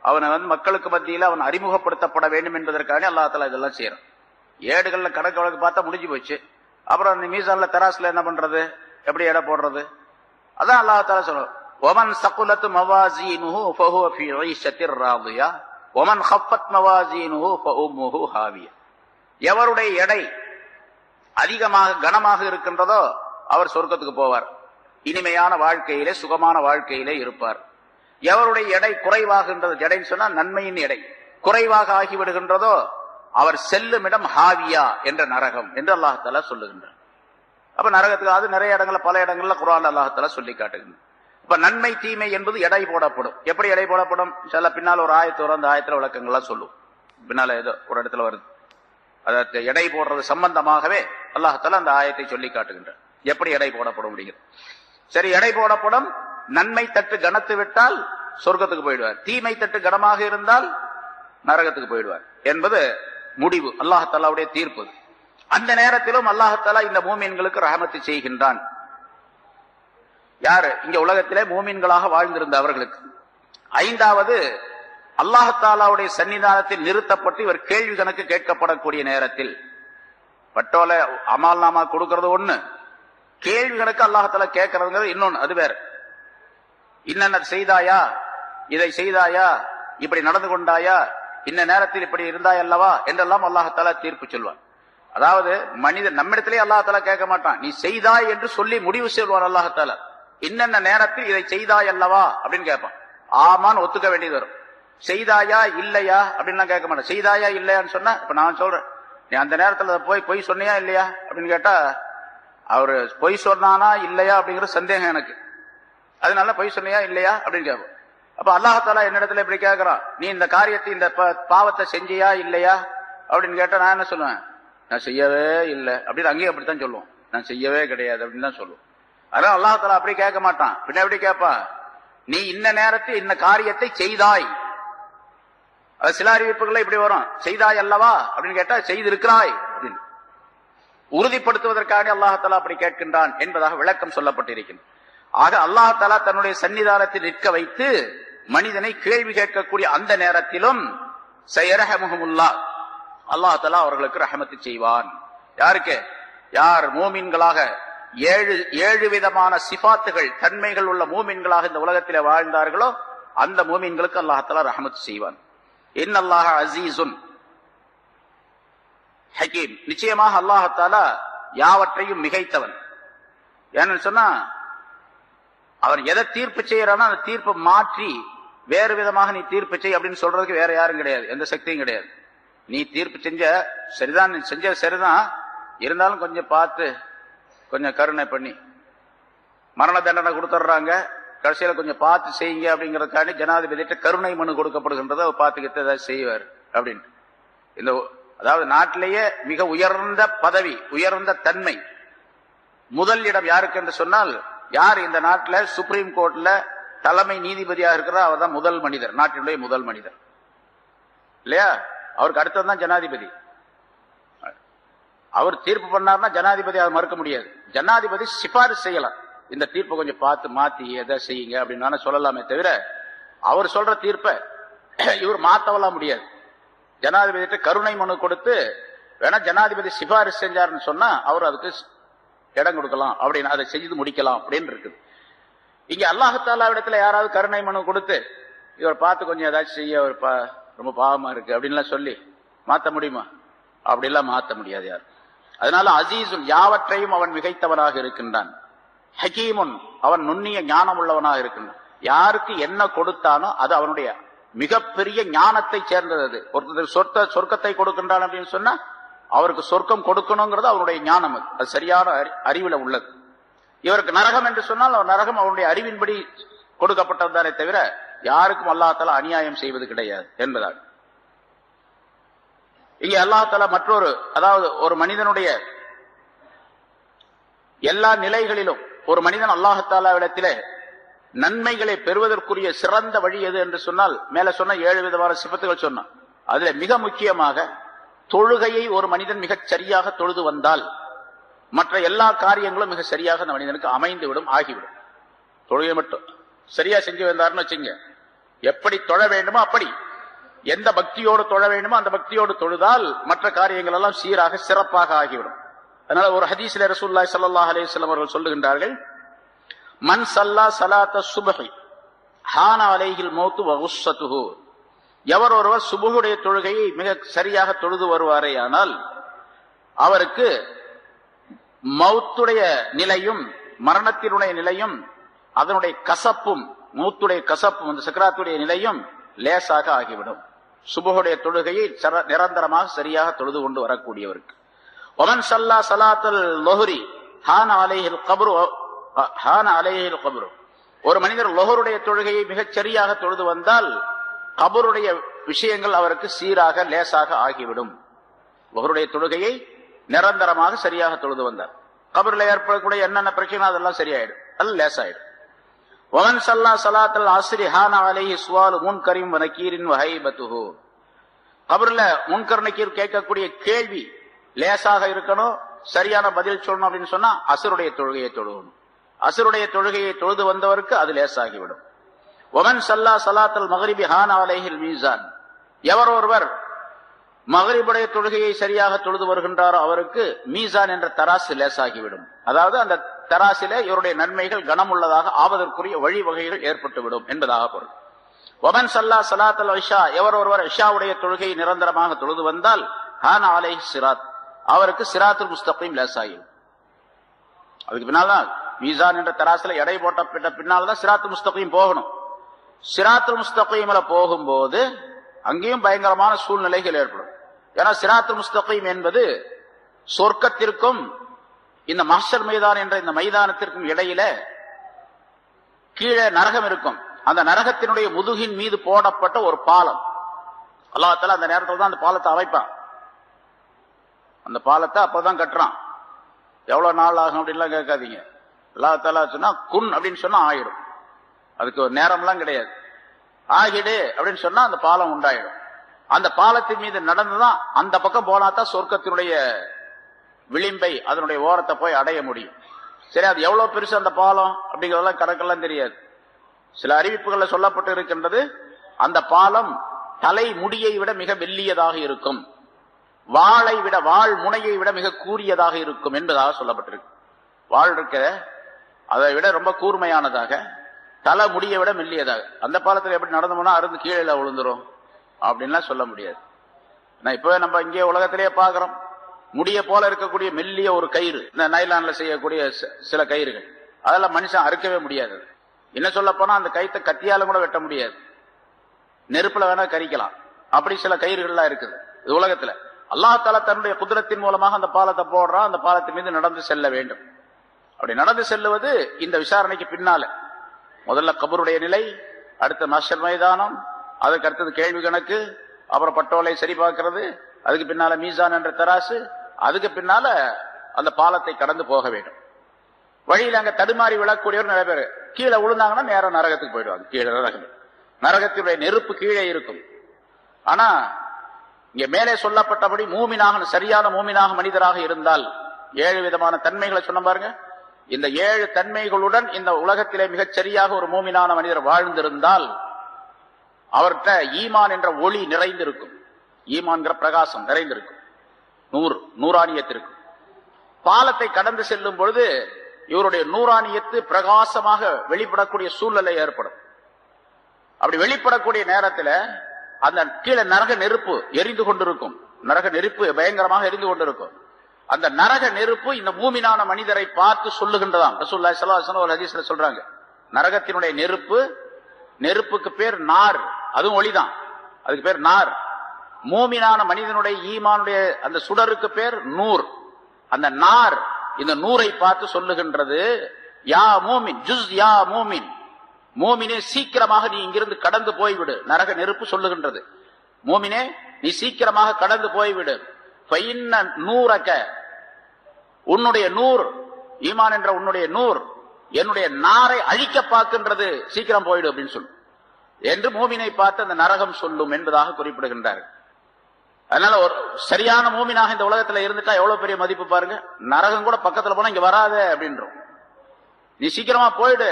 அவனை மக்களுக்கு மத்தியில் அவன் அறிமுகப்படுத்தப்பட வேண்டும் என்பதற்காக அல்லாஹ் தஆலா இதெல்லாம் செய்யறான். ஏடுகள்ல கணக்கு வழக்கு பார்த்தா முடிஞ்சு போச்சு, அப்புறம் அந்த மீசான்ல தராசுல என்ன பண்றது, எப்படி எடை போடுறது? அதான் அல்லாஹ் தஆலா சொல்றான், வமன் ஸகுலத் மவாஸீனுஹு ஃபஹுவ ஃபீ ஈஷத்திர் ராதியா வமன் ஹஃபத் மவாஸீனுஹு ஃபஉம்முஹு ஹாவியா. எவருடைய எடை அதிகமாக கனமாக இருக்கின்றதோ அவர் சொர்க்கத்துக்கு போவார், இனிமையான வாழ்க்கையிலே சுகமான வாழ்க்கையிலே இருப்பார். எவருடைய எடை குறைவாகின்றது, எடைன்னு சொன்னா நன்மையின் எடை குறைவாக ஆகிவிடுகின்றதோ அவர் செல்லும் இடம் ஹாவியா என்ற நரகம் என்று அல்லாஹ் தஆலா சொல்லுகின்றார். அப்ப நரகத்துக்கு அது நிறைய இடங்கள்ல பல இடங்கள்ல குர்ஆன்ல அல்லாஹ் தஆலா சொல்லி காட்டுகின்றார். அப்ப நன்மை தீமை என்பது எடை போடப்படும். எப்படி எடை போடப்படும்? சில பின்னால் ஒரு ஆயத்து வரும், அந்த ஆயத்துல விளக்கங்கள்லாம் சொல்லும். பின்னால ஏதோ ஒரு இடத்துல வருது, அதற்கு எடை போடுறது சம்பந்தமாகவே அல்லாஹ் தஆலா அந்த ஆயத்தை சொல்லி காட்டுகின்றார், எப்படி எடை போடப்படும் அப்படிங்கிறது. சரி, எடை போடப்படும். நன்மை தட்டு கனத்து விட்டால் சொர்க்கத்துக்கு போயிடுவார், தீமை தட்டு கனமாக இருந்தால் நரகத்துக்கு போயிடுவார் என்பது முடிவு, அல்லாஹ் தஆலாவுடைய தீர்ப்பு. அந்த நேரத்திலும் அல்லாஹ் தஆலா இந்த மூமின்களுக்கு ரஹமத்து செய்கின்றான். யாரு? இங்க உலகத்திலே மூமின்களாக வாழ்ந்திருந்த அவர்களுக்கு. 5வது, அல்லாஹ் தஆலாவுடைய சன்னிதானத்தில் நிறுத்தப்பட்டு இவர் கேள்வி கணக்கு கேட்கப்படக்கூடிய நேரத்தில், பட்டோல அமால் நாமா கொடுக்கிறது ஒண்ணு, கேள்வி கணக்கு அல்லாஹ் தஆலா கேட்கறதுங்கிறது இன்னொன்னு, அது வேற. இன்னென்ன செய்தாயா, இதை செய்தாயா, இப்படி நடந்து கொண்டாயா, இந்த நேரத்தில் இப்படி இருந்தாய் அல்லவா என்றெல்லாம் அல்லாஹ் தஆலா தீர்ப்பு சொல்வார். அதாவது மனிதன் நம்மிடத்திலே அல்லாஹ் தஆலா கேட்க மாட்டான், நீ செய்தாய் என்று சொல்லி முடிவு செய்வார் அல்லாஹ் தஆலா. இன்னென்ன நேரத்தில் இதை செய்தாய் அல்லவா அப்படின்னு கேட்பான். ஆமான்னு ஒத்துக்க வேண்டியது வரும். செய்தாயா இல்லையா அப்படின்னு கேட்க மாட்டேன். செய்தாயா இல்லையான்னு சொன்னா, இப்ப நான் சொல்றேன், நீ அந்த நேரத்துல போய் பொய் சொன்னியா இல்லையா அப்படின்னு கேட்டா, அவரு பொய் சொன்னானா இல்லையா அப்படிங்கிற சந்தேகம் எனக்கு. அதனால பொய் சொன்னியா இல்லையா அப்படின்னு கேட்போம். அப்ப அல்லாஹாலா என்னிடத்துல இப்படி கேட்கறான், நீ இந்த காரியத்தை இந்த பாவத்தை செஞ்சியா இல்லையா அப்படின்னு கேட்டா நான் என்ன சொல்லுவேன், நான் செய்யவே இல்லை அப்படின்னு. அங்கேயும் அப்படித்தான் சொல்லுவோம், நான் செய்யவே கிடையாது அப்படின்னு தான் சொல்லுவோம். அதனால அல்லாஹாலா அப்படி கேட்க மாட்டான். பின்ன எப்படி கேட்பா, நீ இந்த நேரத்தில் இந்த காரியத்தை செய்தாய். அது சில அறிவிப்புகள் இப்படி வரும், செய்தாய் அல்லவா அப்படின்னு கேட்டா செய்திருக்கிறாய் அப்படின்னு உறுதிப்படுத்துவதற்காக அல்லாஹாலா அப்படி கேட்கின்றான் என்பதாக விளக்கம் சொல்லப்பட்டிருக்கிறது. ஆக அல்லாஹாலா தன்னுடைய சன்னிதானத்தில் நிற்க வைத்து மனிதனை கேள்வி கேட்கக்கூடிய அந்த நேரத்திலும் சயரஹமுஹுமுல்லாஹ், அல்லாஹாலா அவர்களுக்கு ரஹமத்து செய்வான். யாருக்கு? யார் மூமின்களாக ஏழு விதமான சிபாத்துகள் தன்மைகள் உள்ள மூமின்களாக இந்த உலகத்திலே வாழ்ந்தார்களோ அந்த மூமின்களுக்கு அல்லாஹாலா ரஹமத்து செய்வான். இன்னல்லாஹ அஸீஸுன் ஹகீம், நிச்சயமாக அல்லாஹாலா யாவற்றையும் மிகைத்தவன். ஏன்னு சொன்னா, அவன் எதை தீர்ப்பு செய்யறானோ அந்த தீர்ப்பை மாற்றி வேறு விதமாக நீ தீர்ப்பு செய் அப்படின்னு சொல்றதுக்கு வேற யாரும் கிடையாது, எந்த சக்தியும் கிடையாது. நீ தீர்ப்பு செஞ்ச சரிதான், நீ செஞ்ச சரிதான், இருந்தாலும் கொஞ்சம் பார்த்து கொஞ்சம் கருணை பண்ணி மரண தண்டனை கொடுத்துட்றாங்க, கடைசியில கொஞ்சம் பார்த்து செய்யுங்க அப்படிங்கறதுக்காண்டி ஜனாதிபதிட்ட கருணை மனு கொடுக்கப்படுகின்றதை பார்த்துக்கிட்டு ஏதாவது செய்வார் அப்படின்னு. இந்த அதாவது நாட்டிலேயே மிக உயர்ந்த பதவி, உயர்ந்த தன்மை, முதல் இடம் யாருக்கு என்று சொன்னால், யார் இந்த நாட்டில் சுப்ரீம் கோர்ட்ல தலைமை நீதிபதியாக இருக்கிறார் அவர் தான் முதல் மனிதர், நாட்டினுடைய முதல் மனிதர் இல்லையா? அவருக்கு அடுத்ததுதான் ஜனாதிபதி. அவர் தீர்ப்பு பண்ணார்னா ஜனாதிபதி அதை மறுக்க முடியாது. ஜனாதிபதி சிபாரிசு செய்யலாம், இந்த தீர்ப்பை கொஞ்சம் பார்த்து மாத்தி எதை செய்யுங்க அப்படின்னு சொல்லலாமே தவிர அவர் சொல்ற தீர்ப்பை இவர் மாத்தவலாம் முடியாது. ஜனாதிபதி கருணை மனு கொடுத்து வேணா ஜனாதிபதி சிபாரிசு செஞ்சாருன்னு சொன்னா அவர் அதுக்கு இடம் கொடுக்கலாம், அப்படின்னு அதை செய்து முடிக்கலாம் அப்படின்னு இருக்குது. இங்க அல்லாஹாலாவிடத்துல யாராவது கருணை மனு கொடுத்து இவர் பார்த்து கொஞ்சம் ஏதாச்சும் செய்ய ரொம்ப பாவமா இருக்கு அப்படின்லாம் சொல்லி மாத்த முடியுமா? அப்படிலாம் மாத்த முடியாது யார். அதனால அசீசுன், யாவற்றையும் அவன் மிகைத்தவனாக இருக்கின்றான். ஹகீமுன், அவன் நுண்ணிய ஞானம் உள்ளவனாக இருக்கின்றான். யாருக்கு என்ன கொடுத்தானோ அது அவனுடைய மிகப்பெரிய ஞானத்தை சேர்ந்தது. அது ஒருத்தர் சொர்க்கத்தை கொடுக்கின்றான் அப்படின்னு சொன்னா அவருக்கு சொர்க்கம் கொடுக்கணுங்கிறது அவனுடைய ஞானம், அது சரியான அறிவுல உள்ளது. இவருக்கு நரகம் என்று சொன்னால் அவர் நரகம் அவனுடைய அறிவின்படி கொடுக்கப்பட்டதுதானே தவிர யாருக்கும் அல்லாஹ்தஆலா அநியாயம் செய்வது கிடையாது என்பதால் இங்கே அல்லாஹ்தஆலா மற்றொரு, அதாவது ஒரு மனிதனுடைய எல்லா நிலைகளிலும் ஒரு மனிதன் அல்லாஹ்தஆலாவிடத்திலே நன்மைகளை பெறுவதற்குரிய சிறந்த வழி எது என்று சொன்னால், மேல சொன்ன 7 விதமான சிபத்துகள் சொன்னான். அதுல மிக முக்கியமாக தொழுகையை ஒரு மனிதன் மிகச் சரியாக தொழுது வந்தால் மற்ற எல்லா காரியங்களும் மிக சரியாக அந்த மனிதனுக்கு அமைந்து விடும், ஆகிவிடும். தொழுகை மட்டும் சரியா செஞ்சு வந்தாருன்னு வச்சுங்க, எப்படி தொழ வேண்டுமோ அப்படி, எந்த பக்தியோடு தொழ வேண்டுமோ அந்த பக்தியோடு தொழுதால் மற்ற காரியங்கள் எல்லாம் சீராக சிறப்பாக ஆகிவிடும். அதனால ஒரு ஹதீஸ்ல ரசூலுல்லாஹி ஸல்லல்லாஹு அலைஹி வஸல்லம் அவர்கள் சொல்லுகின்றார்கள், மன் ஸல்லா ஸலாத்த சுப்ஹி ஹான அலைஹில் மௌத்து வ குஸ்ஸத்துஹு, எவர் ஒருவர் சுபுகுடைய தொழுகையை மிக சரியாக தொழுது வருவாரேயானால் அவருக்கு மௌத்துடைய நிலையும் மரணத்தினுடைய நிலையும் அதனுடைய கசப்பும், மௌத்துடைய கசப்பும் அந்த சக்கராத்துடைய நிலையும் லேசாக ஆகிவிடும். சுபுகுடைய தொழுகையை நிரந்தரமாக சரியாக தொழுது கொண்டு வரக்கூடியவருக்கு. ஒமன் ஸல்லா ஸலாத்தல் லுஹ்ரி ஹான அலைஹில் கப்ரு ஹான அலைஹில் கப்ரு, ஒரு மனிதர் லுஹ்ருடைய தொழுகையை மிகச் சரியாக தொழுது வந்தால் கபருடைய விஷயங்கள் அவருக்கு சீராக லேசாக ஆகிவிடும். லுஹ்ருடைய தொழுகையை நிரந்தரமாக சரியாக தொழுது வந்தார், கபரில் ஏற்படக்கூடிய என்னென்ன பிரச்சனை அதெல்லாம் சரியாயிடும், அது லேசாயிடும். ஒமன் ஸல்லா ஸலாத்தல் அஸ்ரி ஹான அலைஹி சுவாலு முன்கரின் வ நகீரின் வ ஹைபத்துஹு, கபரில் முன்கர் நகீர் கேட்கக்கூடிய கேள்வி லேசாக இருக்கணும், சரியான பதில் சொல்லணும் அப்படின்னு சொன்னா அஸ்ருடைய தொழுகையை தொழுகணும். அஸ்ருடைய தொழுகையை தொழுது வந்தவருக்கு அது லேசாகிவிடும். ஒமன் ஸல்லா ஸலாத்தல் மக்ரிபி ஹான அலைஹில் மீசான், எவர் ஒருவர் மக்ரிபுடைய தொழுகையை சரியாக தொழுது வருகின்றாரோ அவருக்கு மீசான் என்ற தராசு லேசாகிவிடும். அதாவது அந்த தராசிலே இவருடைய நன்மைகள் கனமுள்ளதாக ஆவதற்குரிய வழிவகைகள் ஏற்பட்டுவிடும் என்பதாக பொருள். ஒமன் ஸல்லா ஸலாத்தல் இஷா, எவர் ஒருவர் இஷாவுடைய தொழுகையை நிரந்தரமாக தொழுது வந்தால் ஹான அலைஹி சிராத், அவருக்கு சிராத்துல் முஸ்தகீம் லேசாகிடும். அதுக்கு பின்னால்தான் மீசான் என்ற தராசில எடை போட்ட பின்னால்தான் சிராத்துல் முஸ்தகீம் போகணும். சிராத்துல் முஸ்தகீம்ல போகும்போது அங்கேயும் பயங்கரமான சூழ்நிலைகள் ஏற்படும். ஏன்னா சிராத்துல் முஸ்தகீம் என்பது சொர்க்கத்திற்கும் இந்த மஹ்ஷர் மைதான் என்ற இந்த மைதானத்திற்கும் இடையில கீழே நரகம் இருக்கும். அந்த நரகத்தினுடைய முதுகின் மீது போடப்பட்ட ஒரு பாலம். அல்லாஹ் தஆலா அந்த நேரத்தில் தான் அந்த பாலத்தை அமைப்பான். அந்த பாலத்தை அப்பதான் கட்டுறான். எவ்வளவு நாள் ஆகும் அப்படின்லாம் கேட்காதீங்க. அல்லாஹ் தஆலா சொன்னா குன் அப்படின்னு சொன்னா ஆயிடும். அதுக்கு ஒரு நேரம்லாம் கிடையாது. ஆகிடு அப்படின்னு சொன்னா அந்த பாலம் உண்டாயிடும். அந்த பாலத்தின் மீது நடந்துதான் அந்த பக்கம் போனாதான் சொர்க்கத்தினுடைய விளிம்பை அதனுடைய ஓரத்தை போய் அடைய முடியும். சரி, அது எவ்வளவு பெருசு அந்த பாலம் அப்படிங்கறதெல்லாம் கணக்கெல்லாம் தெரியாது. சில அறிவிப்புகள்ல சொல்லப்பட்டு இருக்கின்றது, அந்த பாலம் தலை முடியை விட மிக மெல்லியதாக இருக்கும், வாளை விட வாள் முனையை விட மிக கூரியதாக இருக்கும் என்பதாக சொல்லப்பட்டிருக்கு. வாள் இருக்க அதை விட ரொம்ப கூர்மையானதாக, தலை முடியை விட மெல்லியதாக. அந்த பாலத்தில் எப்படி நடந்து போனா அருந்து கீழே விழுந்துரும் அப்படின்லாம் சொல்ல முடியாது. இப்பவே நம்ம இங்கே உலகத்திலேயே பாக்குறோம், முடிய போல இருக்கக்கூடிய மெல்லிய ஒரு கயிறு, இந்த நைலான்ல செய்யக்கூடிய சில கயிறுகள், அதெல்லாம் மனுஷன் அறுக்கவே முடியாது. என்ன சொல்ல போனா அந்த கயிற்றை கத்தியாலும் கூட வெட்ட முடியாது, நெருப்புல வேணா கரிக்கலாம். அப்படி சில கயிறுகள்லாம் இருக்குது இது உலகத்துல. அல்லாஹ் தஆலா தன்னுடைய குதிரத்தின் மூலமாக அந்த பாலத்தை போடுறான். அந்த பாலத்தின் மீது நடந்து செல்ல வேண்டும். அப்படி நடந்து செல்லுவது இந்த விசாரணைக்கு பின்னால முதல்ல கபருடைய நிலை, அடுத்த மஹ்ஷர் மைதானம், அதுக்கு அடுத்தது கேள்வி கணக்கு, அப்புறம் பட்டோலை சரி பார்க்கிறது, அதுக்கு பின்னால மீசான் என்ற தராசு, அதுக்கு பின்னால அந்த பாலத்தை கடந்து போக வேண்டும். வழியில் அங்க தடுமாறி விழக்கூடியவர் நிறைய பேர் கீழே விழுந்தாங்கன்னா நேரம் நரகத்துக்கு போயிடுவாங்க. கீழே நரகத்தினுடைய நெருப்பு கீழே இருக்கும். ஆனா இங்க மேலே சொல்லப்பட்டபடி மூமினாக, சரியான மூமினாக மனிதராக இருந்தால் 7 விதமான தன்மைகளை சொன்ன பாருங்க. இந்த 7 தன்மைகளுடன் இந்த உலகத்திலே மிகச் சரியாக ஒரு மூமினான மனிதர் வாழ்ந்திருந்தால் அவர்கிட்ட ஈமான் என்ற ஒளி நிறைந்திருக்கும், ஈமான்கிற பிரகாசம் நிறைந்திருக்கும், நூறானியத்திற்கும். பாலத்தை கடந்து செல்லும் பொழுது இவருடைய நூறானியத்து பிரகாசமாக வெளிப்படக்கூடிய சூழ்நிலை ஏற்படும். அப்படி வெளிப்படக்கூடிய நேரத்தில் அந்த கீழே நரக நெருப்பு எரிந்து கொண்டிருக்கும். நரக நெருப்பு பயங்கரமாக எரிந்து கொண்டிருக்கும். அந்த நரக நெருப்பு இந்த மூமினான மனிதரை பார்த்து சொல்லுகின்றதாம். ரசூலுல்லாஹி ஸல்லல்லாஹு அலைஹி வஸல்லம் ஒரு ஹதீஸ்ல சொல்றாங்க, நரகத்தினுடைய நெருப்பு, நெருப்புக்கு பேர் நார், அதுவும் ஒளிதான், அதுக்கு பேர் நார். மூமினான மனிதனுடைய ஈமானுடைய அந்த சுடருக்கு பேர் நூர். அந்த நார் இந்த நூரை பார்த்து சொல்லுகின்றது, யா மூமின் ஜுஸ் யா மூமின், மூமினே சீக்கிரமாக நீ இங்கிருந்து கடந்து போய்விடு. நரக நெருப்பு சொல்லுகின்றது, மூமினே நீ சீக்கிரமாக கடந்து போய்விடு. ஃபைன்ன நூரக, உன்னுடைய நூர், ஈமான் என்ற உன்னுடைய நூர் என்னுடைய நாரை அழிக்க பார்க்கின்றது, சீக்கிரம் போயிடு அப்படின்னு சொல்லு என்று மூமினை பார்த்து அந்த நரகம் சொல்லும் என்பதாக குறிப்பிடுகின்றார்கள். அதனால ஒரு சரியான மூமினாக இந்த உலகத்துல இருந்துட்டா எவ்வளவு பெரிய மதிப்பு பாருங்க. நரகம் கூட பக்கத்துல போனா இங்க வராத அப்படின்றோம், நீ சீக்கிரமா போயிடு,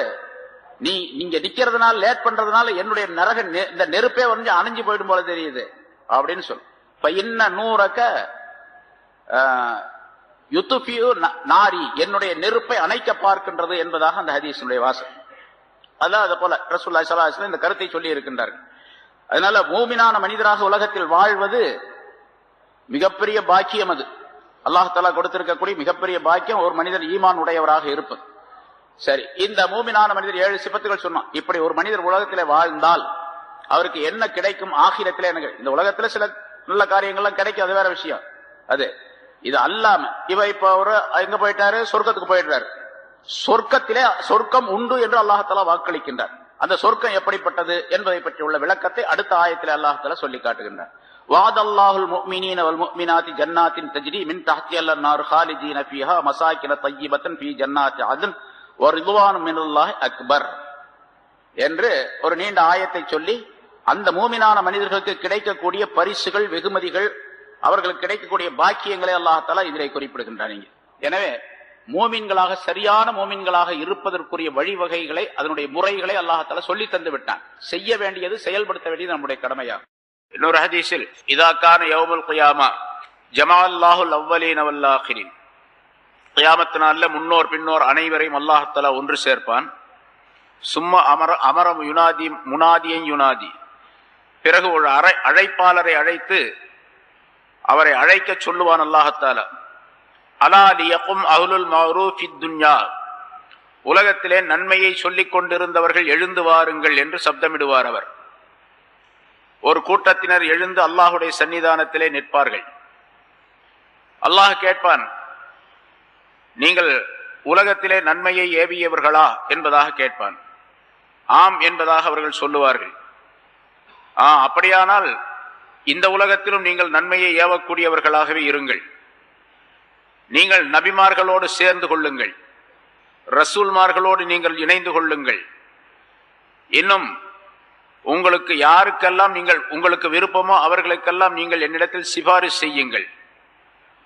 நீ இங்க நிக்கிறதுனால லேட் பண்றதுனால என்னுடைய நரக இந்த நெருப்பே வந்து அணைஞ்சு போயிடும் போல தெரியுது அப்படின்னு சொல்லு. இப்ப என்ன நூறக்க யுத்துஃபியு நாரி, என்னுடைய நெருப்பை அணைக்க பார்க்கின்றது என்பதாக அந்த ஹதீஸுடைய வாசகம். அதான் அது போல ரசூலுல்லாஹி ஸல்லல்லாஹு அலைஹி வஸல்லம் இந்த கருத்தை சொல்லி இருக்கின்றார்கள். அதனால மூமினான மனிதராக உலகத்தில் வாழ்வது மிகப்பெரிய பாக்கியம். அது அல்லாஹ் தஆலா கொடுத்திருக்கக்கூடிய மிகப்பெரிய பாக்கியம், ஒரு மனிதர் ஈமான் உடையவராக இருப்பது. சரி, இந்த மூமினான மனிதர் 7 சிபத்துகள் சொன்னோம். இப்படி ஒரு மனிதர் உலகத்திலே வாழ்ந்தால் அவருக்கு என்ன கிடைக்கும் ஆகிரத்திலே? இந்த உலகத்துல சில நல்ல காரியங்கள்லாம் கிடைக்கும், அது வேற விஷயம். அது இது அல்லாம இவ இப்ப ஒரு எங்க போயிட்டாரு, சொர்க்கத்துக்கு போயிட்டாரு. சொர்க்கத்திலே சொர்க்கம் உண்டு என்று அல்லாஹ் தஆலா வாக்களிக்கின்றார். அந்த சொர்க்கம் எப்படிப்பட்டது என்பதை பற்றி உள்ள விளக்கத்தை அடுத்த ஆயத்திலே அல்லாஹ் தஆலா சொல்லி காட்டுகின்றார். வஅதல்லாஹுல் முஃமினீன வல் முஃமினாத்தி ஜன்னாத்தின் தஜ்ரி மின் தஹ்திஹல் அன்ஹார் ஹாலிதீன ஃபீஹா மசாகின தய்யிபத்தன் ஃபீ ஜன்னாத்தி அத்ன் வ ரிதுவானும் மினல்லாஹி அக்பர் என்று ஒரு நீண்ட ஆயத்தை சொல்லி அந்த மூமினான மனிதர்களுக்கு கிடைக்கக்கூடிய பரிசுகள், வெகுமதிகள், அவர்களுக்கு கிடைக்கக்கூடிய பாக்கியங்களை அல்லாஹ் தஆலா இதிலே குறிப்பிடுகின்றார். எனவே மூமின்களாக, சரியான மூமின்களாக இருப்பதற்குரிய வழிவகைகளை, அதனுடைய முறைகளை அல்லாஹ் தஆலா சொல்லி தந்து விட்டான். செய்ய வேண்டியது, செயல்படுத்த வேண்டியது நம்முடைய கடமையாகும். இன்னொரு ஹதீஸில் இதா கான யௌமுல் கியாமா ஜமஅல்லாஹுல் அவ்வலீன வல் ஆகிரீன், கியாமத் நாள்ல முன்னோர் பின்னோர் அனைவரையும் அல்லாஹ் தஆலா ஒன்று சேர்ப்பான். சும்மா அமரம் யுனாதி முனாதியன் யுனாதி, பிறகு ஒரு அழைப்பாளரை அழைத்து அவரை அழைக்க சொல்லுவான் அல்லாஹ் தஆலா. அலா லியகும் அஹ்லுல் மஅரூஃப் ஃபித் துன்யா உலகத்திலே நன்மையை சொல்லிக் கொண்டிருந்தவர்கள் எழுந்து வாருங்கள் என்று சப்தமிடுவார். அவர் ஒரு கூட்டத்தினர் எழுந்து அல்லாஹுடைய சன்னிதானத்திலே நிற்பார்கள். அல்லாஹ் கேட்பான், நீங்கள் உலகத்திலே நன்மையை ஏவியவர்களா என்பதாக கேட்பான். ஆம் என்பதாக அவர்கள் சொல்லுவார்கள். அப்படியானால் இந்த உலகத்திலும் நீங்கள் நன்மையை ஏவக்கூடியவர்களாகவே இருங்கள். நீங்கள் நபிமார்களோடு சேர்ந்து கொள்ளுங்கள், ரசூல்மார்களோடு நீங்கள் இணைந்து கொள்ளுங்கள். இன்னும் உங்களுக்கு யாருக்கெல்லாம் உங்களுக்கு விருப்பமோ அவர்களுக்கெல்லாம் நீங்கள் என்னிடத்தில் சிபாரிசு செய்யுங்கள்.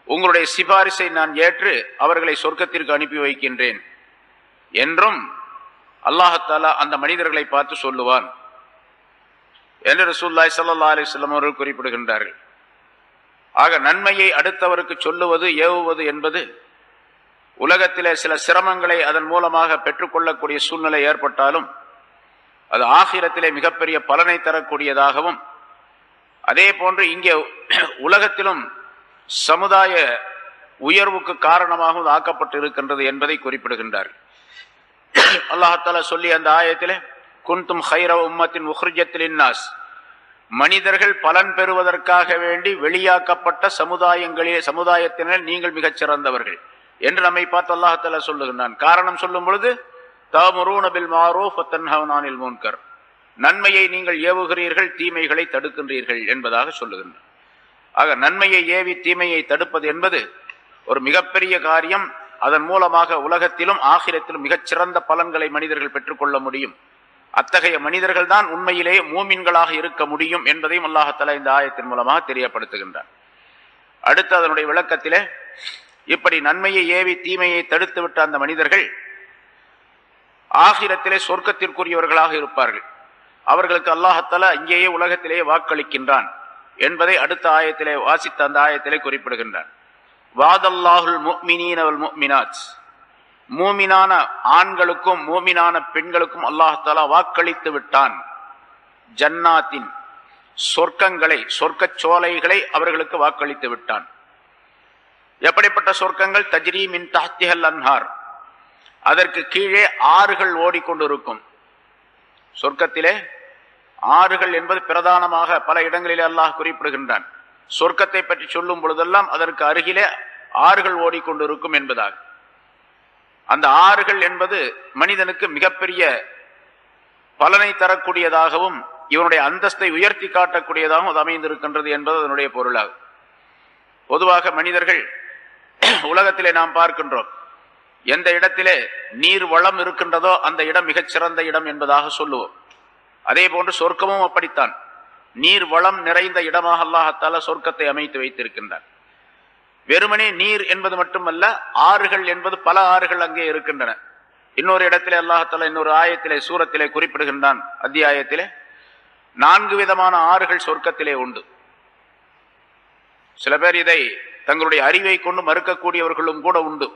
உங்களுடைய சிபாரிசை நான் ஏற்று அவர்களை சொர்க்கத்திற்கு அனுப்பி வைக்கின்றேன் என்றும் அல்லாஹ் அந்த மனிதர்களை பார்த்து சொல்லுவான் என்று ரசூலுல்லாஹி ஸல்லல்லாஹு அலைஹி வஸல்லம் அவர்கள் குறிப்பிடுகின்றார்கள். ஆக நன்மையை அடுத்தவருக்கு சொல்லுவது, ஏவுவது என்பது உலகத்திலே சில சிரமங்களை அதன் மூலமாக பெற்றுக்கொள்ளக்கூடிய சூழ்நிலை ஏற்பட்டாலும் அது ஆகிரத்திலே மிகப்பெரிய பலனை தரக்கூடியதாகவும், அதே போன்று இங்கே உலகத்திலும் சமுதாய உயர்வுக்கு காரணமாகவும் ஆக்கப்பட்டு இருக்கின்றது என்பதை குறிப்பிடுகின்றார்கள். அல்லாஹ் தஆலா சொல்லி அந்த ஆயத்திலே, குன்தும் ஹைர உம்மத்தின் உஹ்ரிஜத் லின்னாஸ், மனிதர்கள் பலன் பெறுவதற்காக வேண்டி வெளியாக்கப்பட்ட சமுதாயத்தினர் நீங்கள் மிகச் சிறந்தவர்கள் என்று நம்மை பார்த்து அல்லாஹ் தஆலா சொல்லுகின்றான். காரணம் சொல்லும் பொழுது, தஅமுரூன பில் மஅரூஃப் வ தன்ஹவுன அனில் முன்கர், நன்மையை நீங்கள் ஏவுகிறீர்கள், தீமைகளை தடுக்கின்றீர்கள் என்பதாக சொல்லுகின்றான். ஆக நன்மையை ஏவி தீமையை தடுப்பது என்பது ஒரு மிகப்பெரிய காரியம். அதன் மூலமாக உலகத்திலும் ஆகிரத்திலும் மிகச்சிறந்த பலன்களை மனிதர்கள் பெற்றுக்கொள்ள முடியும். அத்தகைய மனிதர்கள் தான் உண்மையிலேயே மூமின்களாக இருக்க முடியும் என்பதையும் அல்லாஹ் தஆலா இந்த ஆயத்தின் மூலமாக தெரியப்படுத்துகின்றார். அடுத்து அதனுடைய விளக்கத்திலே, இப்படி நன்மையை ஏவி தீமையை தடுத்துவிட்ட அந்த மனிதர்கள் ஆகிரத்திலே சொர்க்கத்திற்குரியவர்களாக இருப்பார்கள். அவர்களுக்கு அல்லாஹ் தஆலா இங்கேயே உலகத்திலேயே வாக்களிக்கின்றான் என்பதை அடுத்த ஆயத்திலே வாசித்த அந்த ஆயத்திலே குறிப்பிடுகின்றான். வாதல்லாஹுல் முஃமினீன வல் முஃமினாத், மூமினான ஆண்களுக்கும் மூமினான பெண்களுக்கும் அல்லாஹ் தஆலா வாக்களித்து விட்டான். ஜன்னாத்தின், சொர்க்கங்களை, சொர்க்க சோலைகளை அவர்களுக்கு வாக்களித்து விட்டான். எப்படிப்பட்ட சொர்க்கங்கள்? தஜ்ரீ மின் தஹ்திஹல் அன்ஹார், அதற்கு கீழே ஆறுகள் ஓடிக்கொண்டிருக்கும். சொர்க்கத்திலே ஆறுகள் என்பது பிரதானமாக பல இடங்களிலே அல்லாஹ் குறிப்பிடுகின்றான். சொர்க்கத்தை பற்றி சொல்லும் பொழுதெல்லாம் அதற்கு அருகிலே ஆறுகள் ஓடிக்கொண்டிருக்கும் என்பதாக. அந்த ஆறுகள் என்பது மனிதனுக்கு மிகப்பெரிய பலனை தரக்கூடியதாகவும் இவனுடைய அந்தஸ்தை உயர்த்தி காட்டக்கூடியதாகவும் அது அமைந்திருக்கின்றது என்பது அதனுடைய பொருளாகும். பொதுவாக மனிதர்கள் உலகத்திலே நாம் பார்க்கின்றோம், எந்த இடத்திலே நீர் வளம் இருக்கின்றதோ அந்த இடம் மிகச்சிறந்த இடம் என்பதாக சொல்லுவோம். அதே போன்று சொர்க்கமும் அப்படித்தான், நீர் வளம் நிறைந்த இடமாக அல்லாஹ் தஆலா சொர்க்கத்தை அமைத்து வைத்திருக்கின்றார். வெறுமனே நீர் என்பது மட்டுமல்ல, ஆறுகள் என்பது பல ஆறுகள் அங்கே இருக்கின்றன. இன்னொரு இடத்திலே அல்லாஹ் தஆலா இன்னொரு ஆயத்திலே சூரத்திலே குறிப்பிடுகின்றான், அத்தியாயத்திலே 4 விதமான ஆறுகள் சொர்க்கத்திலே உண்டு. சில பேர் இதை தங்களுடைய அறிவை கொண்டு மறுக்கக்கூடியவர்களும் கூட உண்டு,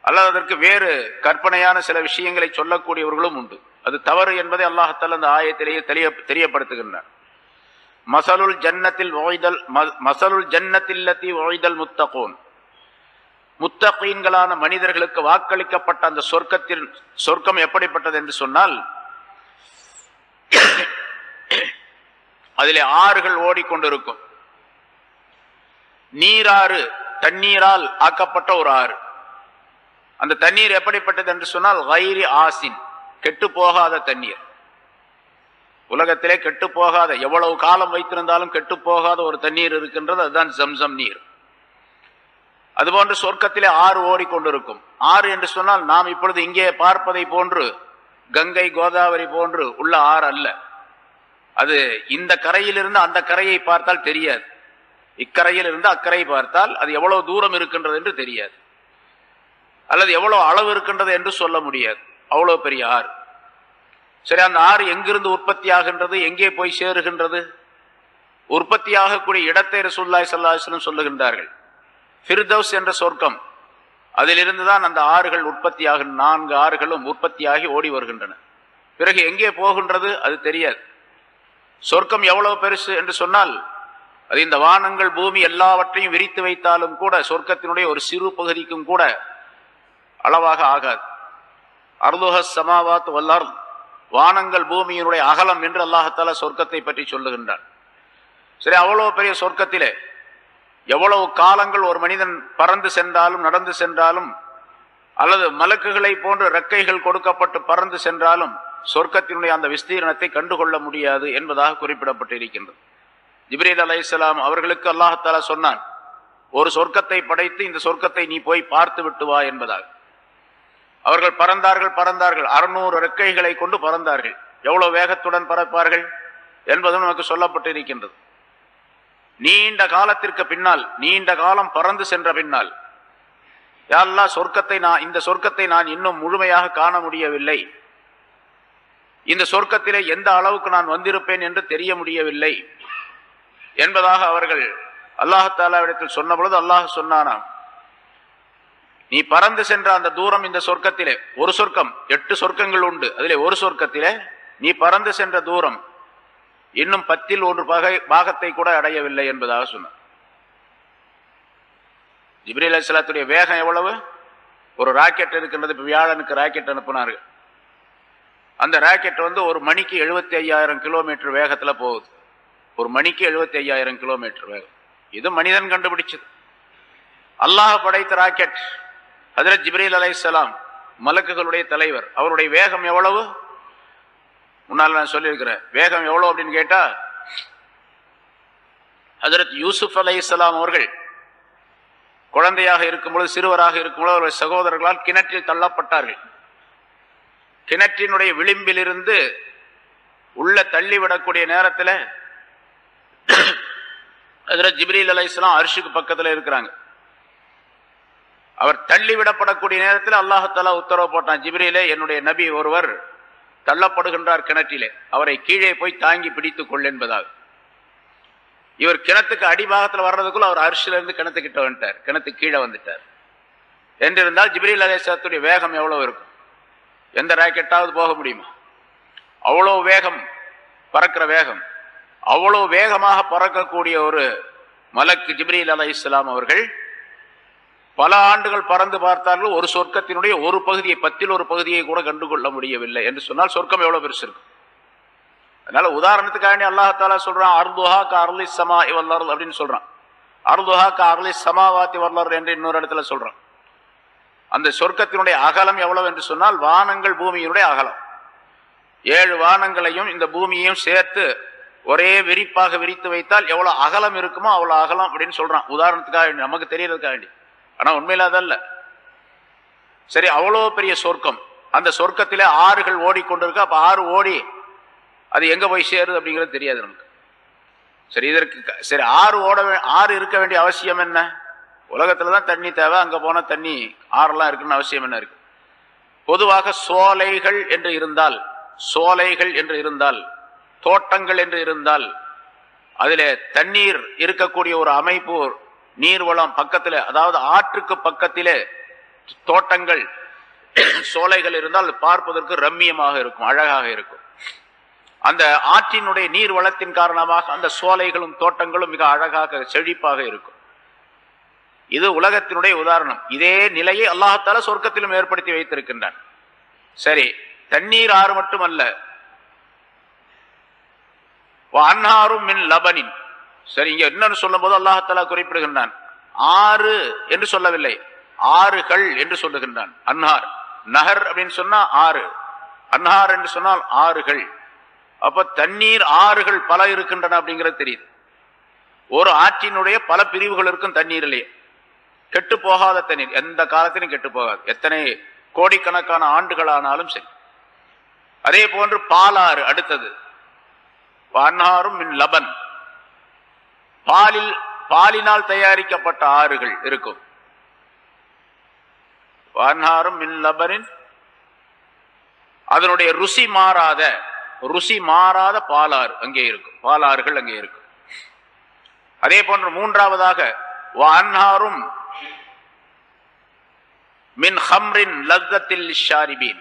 அல்லது அதற்கு வேறு கற்பனையான சில விஷயங்களை சொல்லக்கூடியவர்களும் உண்டு. அது தவறு என்பதை அல்லாஹ் தஆலா அந்த ஆயத்திலேயே தெரியப்படுத்துகின்றான். மஸலுல் ஜன்னத்தில்லதி உஇதல் முத்தகூன், முத்தகீன்களான மனிதர்களுக்கு வாக்களிக்கப்பட்ட அந்த சொர்க்கம் எப்படிப்பட்டது என்று சொன்னால், அதிலே ஆறுகள் ஓடிக்கொண்டிருக்கும். நீராறு, தண்ணீரால் ஆக்கப்பட்ட ஒரு ஆறு. அந்த தண்ணீர் எப்படிப்பட்டது என்று சொன்னால், கைரி ஆசின், கெட்டு போகாத தண்ணீர். உலகத்திலே கெட்டு போகாத, எவ்வளவு காலம் வைத்திருந்தாலும் கெட்டு போகாத ஒரு தண்ணீர் இருக்கின்றது, அதுதான் ஜம்சம் நீர். அதுபோன்று சொர்க்கத்திலே ஆறு ஓடிக்கொண்டிருக்கும். ஆறு என்று சொன்னால் நாம் இப்பொழுது இங்கே பார்ப்பதை போன்று கங்கை கோதாவரி போன்று உள்ள ஆறு அல்ல. அது இந்த கரையிலிருந்து அந்த கரையை பார்த்தால் தெரியாது, இக்கரையில் இருந்து அக்கறை பார்த்தால் அது எவ்வளவு தூரம் இருக்கின்றது என்று தெரியாது, அல்லது எவ்வளவு அளவு இருக்கின்றது என்று சொல்ல முடியாது. அவ்வளவு பெரிய ஆறு. சரி, அந்த ஆறு எங்கிருந்து உற்பத்தி ஆகின்றது, எங்கே போய் சேருகின்றது? உற்பத்தியாகக்கூடிய இடத்தை ரசூலுல்லாஹி ஸல்லல்லாஹு அலைஹி வஸல்லம் சொல்லுகின்றார்கள். ஃபிர்தௌஸ் என்ற சொர்க்கம், அதிலிருந்துதான் அந்த ஆறுகள் உற்பத்தியாக, 4 ஆறுகளும் உற்பத்தியாகி ஓடி வருகின்றன. பிறகு எங்கே போகின்றது அது தெரியாது. சொர்க்கம் எவ்வளவு பெருசு என்று சொன்னால், அது இந்த வானங்கள் பூமி எல்லாவற்றையும் விரித்து வைத்தாலும் கூட சொர்க்கத்தினுடைய ஒரு சிறு பகுதிக்கும் கூட அளவாக ஆகாது. அர்துஹஸ் ஸமாவாத் வல் அர்த், வானங்கள் பூமியினுடைய அகலம் என்று அல்லாஹ்தாலா சொர்க்கத்தை பற்றி சொல்லுகின்றான். சரி, அவ்வளவு பெரிய சொர்க்கத்திலே எவ்வளவு காலங்கள் ஒரு மனிதன் பறந்து சென்றாலும் நடந்து சென்றாலும் அல்லது மலக்குகளை போன்ற ரெக்கைகள் கொடுக்கப்பட்டு பறந்து சென்றாலும் சொர்க்கத்தினுடைய அந்த விஸ்தீரணத்தை கண்டுகொள்ள முடியாது என்பதாக குறிப்பிடப்பட்டிருக்கின்றது. ஜிப்ரீல் அலைஹிஸ்ஸலாம் அவர்களுக்கு அல்லாஹ்தாலா சொன்னான், ஒரு சொர்க்கத்தை படைத்து இந்த சொர்க்கத்தை நீ போய் பார்த்து விட்டு வா என்பதாக. அவர்கள் பறந்தார்கள் 600 ரெக்கைகளை கொண்டு பறந்தார்கள். எவ்வளவு வேகத்துடன் பறப்பார்கள் என்பதும் நமக்கு சொல்லப்பட்டிருக்கின்றது. நீண்ட காலத்திற்கு பின்னால், நீண்ட காலம் பறந்து சென்ற பின்னால், யா அல்லாஹ், இந்த சொர்க்கத்தை நான் இன்னும் முழுமையாக காண முடியவில்லை, இந்த சொர்க்கத்திலே எந்த அளவுக்கு நான் வந்திருப்பேன் என்று தெரிய முடியவில்லை என்பதாக அவர்கள் அல்லாஹ் தஆலாவிடத்தில் சொன்ன பொழுது அல்லாஹ் சொன்னானாம், நீ பறந்து சென்ற அந்த தூரம் இந்த சொர்க்கத்திலே, ஒரு சொர்க்கம், 8 சொர்க்கங்கள் உண்டு, அதிலே ஒரு சொர்க்கத்திலே நீ பறந்து சென்ற தூரம் இன்னும் 10ல் 1 பாகத்தை கூட அடையவில்லை என்பதாக சொன்னார். ஜிப்ரீல் அலைஹிஸ்ஸலாத்துடைய வேகம் எவ்வளவு? ஒரு ராக்கெட் இருக்கின்றது. இப்ப வியாழனுக்கு ராக்கெட் அனுப்புனார்கள். அந்த ராக்கெட் ஒரு மணிக்கு 75,000 கிலோமீட்டர் வேகத்துல போகுது. ஒரு மணிக்கு 75,000 கிலோமீட்டர் வேகம். இது மனிதன் கண்டுபிடிச்சது. அல்லாஹ் படைத்த ராக்கெட். ஹஜ்ரத் ஜிப்ரீல் அலைஹிஸ்ஸலாம் மலக்குகளுடைய தலைவர். அவருடைய வேகம் எவ்வளவு? முன்னால் நான் சொல்லியிருக்கிறேன். வேகம் எவ்வளவு அப்படின்னு கேட்டா, ஹஜ்ரத் யூசுப் அலைஹிஸ்ஸலாம் அவர்கள் குழந்தையாக இருக்கும்பொழுது, சிறுவராக இருக்கும்பொழுது அவருடைய சகோதரர்களால் கிணற்றில் தள்ளப்பட்டார்கள். கிணற்றினுடைய விளிம்பில் இருந்து உள்ள தள்ளிவிடக்கூடிய நேரத்தில் ஹஜ்ரத் ஜிப்ரீல் அலைஹிஸ்ஸலாம் அர்ஷுக்கு பக்கத்தில் இருக்கிறாங்க. அவர் தள்ளிவிடப்படக்கூடிய நேரத்தில் அல்லாஹ் தஆலா உத்தரவு போட்டான், ஜிப்ரீலே, என்னுடைய நபி ஒருவர் தள்ளப்படுகின்றார் கிணற்றிலே, அவரை கீழே போய் தாங்கி பிடித்துக் கொள் என்பதாக. இவர் கிணத்துக்கு அடிபாகத்தில் வர்றதுக்குள்ள அவர் அர்ஷிலிருந்து கிணத்துக்கிட்ட வந்துட்டார், கிணத்துக்கு கீழே வந்துட்டார். என்றிருந்தால் ஜிப்ரீல் அலைஹிஸ்ஸலாத்துடைய வேகம் எவ்வளவு இருக்கும்? எந்த ராக்கெட்டாவது போக முடியுமா? அவ்வளவு வேகம், பறக்கிற வேகம். அவ்வளவு வேகமாக பறக்கக்கூடிய ஒரு மலக்கு ஜிப்ரீல் அலைஹிஸ்ஸலாம் அவர்கள் பல ஆண்டுகள் பறந்து பார்த்தார்கள். ஒரு சொர்க்கத்தினுடைய ஒரு பகுதியை, 10ல் 1 பகுதியை கூட கண்டுகொள்ள முடியவில்லை என்று சொன்னால் சொர்க்கம் எவ்வளவு பெருசு இருக்கும். அதனால உதாரணத்துக்காக அல்லாஹ் தஆலா சொல்றான், அர்துஹா கஅர்லிஸ் ஸமாஇ வல் அர்த் அப்படின்னு சொல்றான். அர்துஹா கஅர்லிஸ் ஸமாவாத்தி வல் அர்த் என்று இன்னொரு இடத்துல சொல்றான். அந்த சொர்க்கத்தினுடைய அகலம் எவ்வளவு என்று சொன்னால், வானங்கள் பூமியினுடைய அகலம். 7 வானங்களையும் இந்த பூமியையும் சேர்த்து ஒரே விரிப்பாக விரித்து வைத்தால் எவ்வளவு அகலம் இருக்குமோ அவ்வளவு அகலம் அப்படின்னு சொல்றான். உதாரணத்துக்காக, நமக்கு தெரியறதுக்காக வேண்டி. ஆனா உண்மையில அதல்ல. சரி, அவ்வளவு பெரிய சொர்க்கம். அந்த சொர்க்கத்திலே ஆறுகள் ஓடிக்கொண்டிருக்கு. அப்ப ஆறு ஓடி அது எங்க போய் சேருது அப்படிங்கிறது தெரியாது நமக்கு. சரி, இதற்கு சரி ஆறு இருக்க வேண்டிய அவசியம் என்ன? உலகத்துலதான் தண்ணி தேவை, அங்க போன தண்ணி ஆறெல்லாம் இருக்குன்னு அவசியம் என்ன இருக்கு? பொதுவாக சோலைகள் என்று இருந்தால், தோட்டங்கள் என்று இருந்தால், அதிலே தண்ணீர் இருக்கக்கூடிய ஒரு அமைப்பு, நீர்வளம் பக்கத்திலே, அதாவது ஆற்றுக்கு பக்கத்திலே தோட்டங்கள், சோலைகள் இருந்தால் பார்ப்பதற்கு ரம்மியமாக இருக்கும், அழகாக இருக்கும். அந்த ஆற்றினுடைய நீர் வளத்தின் காரணமாக அந்த சோலைகளும் தோட்டங்களும் மிக அழகாக செழிப்பாக இருக்கும். இது உலகத்தினுடைய உதாரணம். இதே நிலையை அல்லாஹ் தஆலா சொர்க்கத்திலும் ஏற்படுத்தி வைத்திருக்கின்றான். சரி, தண்ணீர் ஆறு மட்டுமல்ல, அன்ஹாரும் மின் லபனின். சரி, இங்க என்னன்னு சொல்லும் போது அல்லாஹ் தஆலா குறிப்பிடுகின்றான், ஆறு என்று சொல்லவில்லை, ஆறுகள் என்று சொல்லுகின்றான். அன்ஹார், நஹர் அப்படின்னு சொன்னா ஆறு, அன்ஹார் என்று சொன்னால் ஆறுகள். அப்ப தண்ணீர் ஆறுகள் பல இருக்கின்றன அப்படிங்கிறது தெரியுது. ஒரு ஆற்றினுடைய பல பிரிவுகள் இருக்கும் தண்ணீரிலேயே. கெட்டு போகாத தண்ணீர், எந்த காலத்திலும் கெட்டு போகாது, எத்தனை கோடிக்கணக்கான ஆண்டுகள் ஆனாலும் சரி. அதே போன்று பாலாறு அடுத்தது, அன்ஹாரும் மின் லபன், பாலினால் தயாரிக்கப்பட்ட ஆறுகள் இருக்கும். அன்ஹாரும் மின் லபனின், அதனுடைய ருசி மாறாத பாலாறு அங்கே இருக்கும், பாலாறுகள் அங்கே இருக்கும். அதே போன்று மூன்றாவதாக அன்ஹாரும் மின் ஹம்ரின் லஸ்ஸத்தில் லிஷாரிபீன்,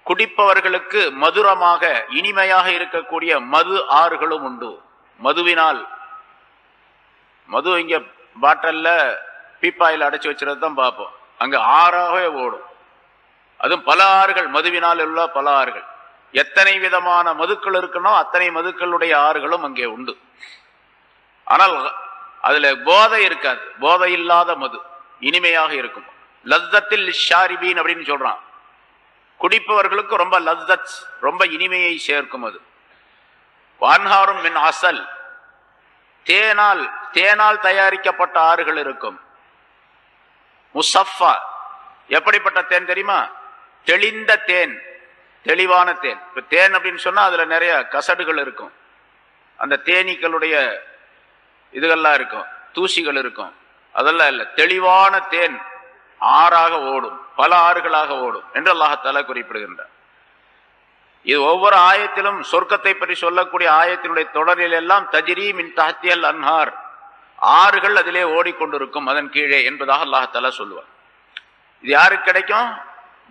குடிப்பவர்களுக்கு மதுரமாக இனிமையாக இருக்கக்கூடிய மது ஆறுகளும் உண்டு. மதுவினால், மது இங்க பாட்டல்ல பீப்பாயில் அடைச்சு வச்சுறது தான் பார்ப்போம், அங்க ஆறாகவே ஓடும். அதுவும் பல ஆறுகள், மதுவினால் உள்ள பல ஆறுகள். எத்தனை விதமான மதுக்கள் இருக்கணும் அத்தனை மதுக்களுடைய ஆறுகளும் அங்கே உண்டு. ஆனால் அதுல போதை இருக்காது. போதை இல்லாத மது இனிமையாக இருக்கும். லஸ்ஸத்தில் லிஷாரிபீன் அப்படின்னு சொல்றான். குடிப்பவர்களுக்கு ரொம்ப லஸ்ஸத், ரொம்ப இனிமையை சேர்க்கும். அது வான்ஹாரும் மின் அசல், தேனால் தயாரிக்கப்பட்ட ஆறுகள் இருக்கும். முசஃபா, எப்படிப்பட்ட தேன் தெரியுமா? தெளிந்த தேன், தெளிவான தேன். இப்ப தேன் அப்படின்னு சொன்னா அதுல நிறைய கசடுகள் இருக்கும், அந்த தேனீக்களுடைய இதுகள்லாம் இருக்கும், தூசிகள் இருக்கும். அதெல்லாம் இல்லை, தெளிவான தேன் ஆறாக ஓடும், பல ஆறுகளாக ஓடும் என்று அல்லாஹ்தாலா குறிப்பிடுகின்றார். இது ஒவ்வொரு ஆயத்திலும் சொர்க்கத்தை பற்றி சொல்லக்கூடிய ஆயத்தினுடைய தொடரில் எல்லாம் தஜ்ரீ மின் தஹ்திஹல் அன்ஹார், ஆறுகள் அதிலே ஓடிக்கொண்டிருக்கும் அதன் கீழே என்பதாக அல்லாஹ்தாலா சொல்லுவார். இது யாருக்கு கிடைக்கும்?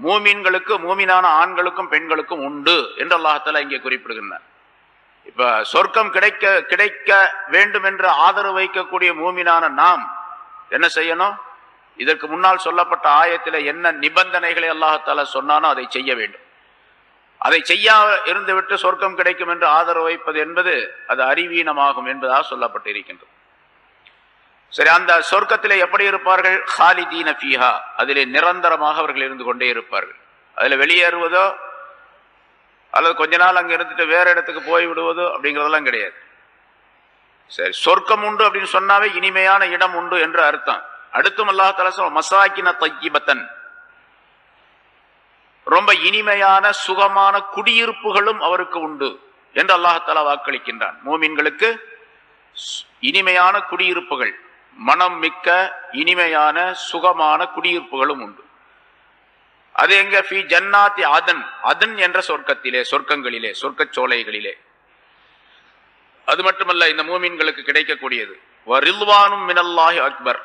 மூமீன்களுக்கு, மூமினான ஆண்களுக்கும் பெண்களுக்கும் உண்டு என்று அல்லாஹ்தாலா இங்கே குறிப்பிடுகின்றார். இப்ப சொர்க்கம் கிடைக்க வேண்டும் என்று ஆதரவு வைக்கக்கூடிய மூமினான நாம் என்ன செய்யணும்? இதற்கு முன்னால் சொல்லப்பட்ட ஆயத்தில் என்ன நிபந்தனைகளை அல்லாஹ்தாலா சொன்னானோ அதை செய்ய வேண்டும். அதை செய்ய இருந்துவிட்டு சொர்க்கம் கிடைக்கும் என்று ஆதரவு வைப்பது என்பது அது அறிவீனமாகும் என்பதாக சொல்லப்பட்டிருக்கின்றது. சரி, அந்த சொர்க்கத்திலே எப்படி இருப்பார்கள்? ஹாலிதீன ஃபீஹா, அதிலே நிரந்தரமாக அவர்கள் இருந்து கொண்டே இருப்பார்கள். அதுல வெளியேறுவதோ அல்லது கொஞ்ச நாள் அங்க இருந்துட்டு வேற இடத்துக்கு போய் விடுவதோ அப்படிங்கிறதெல்லாம் கிடையாது. சரி, சொர்க்கம் உண்டு அப்படின்னு சொன்னாவே இனிமையான இடம் உண்டு என்று அர்த்தம். அடுத்தும் அல்லாஹ் தஆலா சொல்ற மசாக்கின தய்யிபத்தன், ரொம்ப இனிமையான சுகமான குடியிருப்புகளும் அவருக்கு உண்டு என்று அல்லாஹ் தஆலா வாக்களிக்கின்றான். மூமின்களுக்கு இனிமையான குடியிருப்புகள், மனம் மிக்க இனிமையான சுகமான குடியிருப்புகளும் உண்டு. அது எங்க? ஃபீ ஜன்னாத்தி அதன், அதன் என்ற சொர்க்கத்திலே, சொர்க்கங்களிலே, சொர்க்க சோலைகளிலே. அது மட்டுமல்ல, இந்த மூமின்களுக்கு கிடைக்கக்கூடியது வரில்வானும் மினல்லாஹி அக்பர்,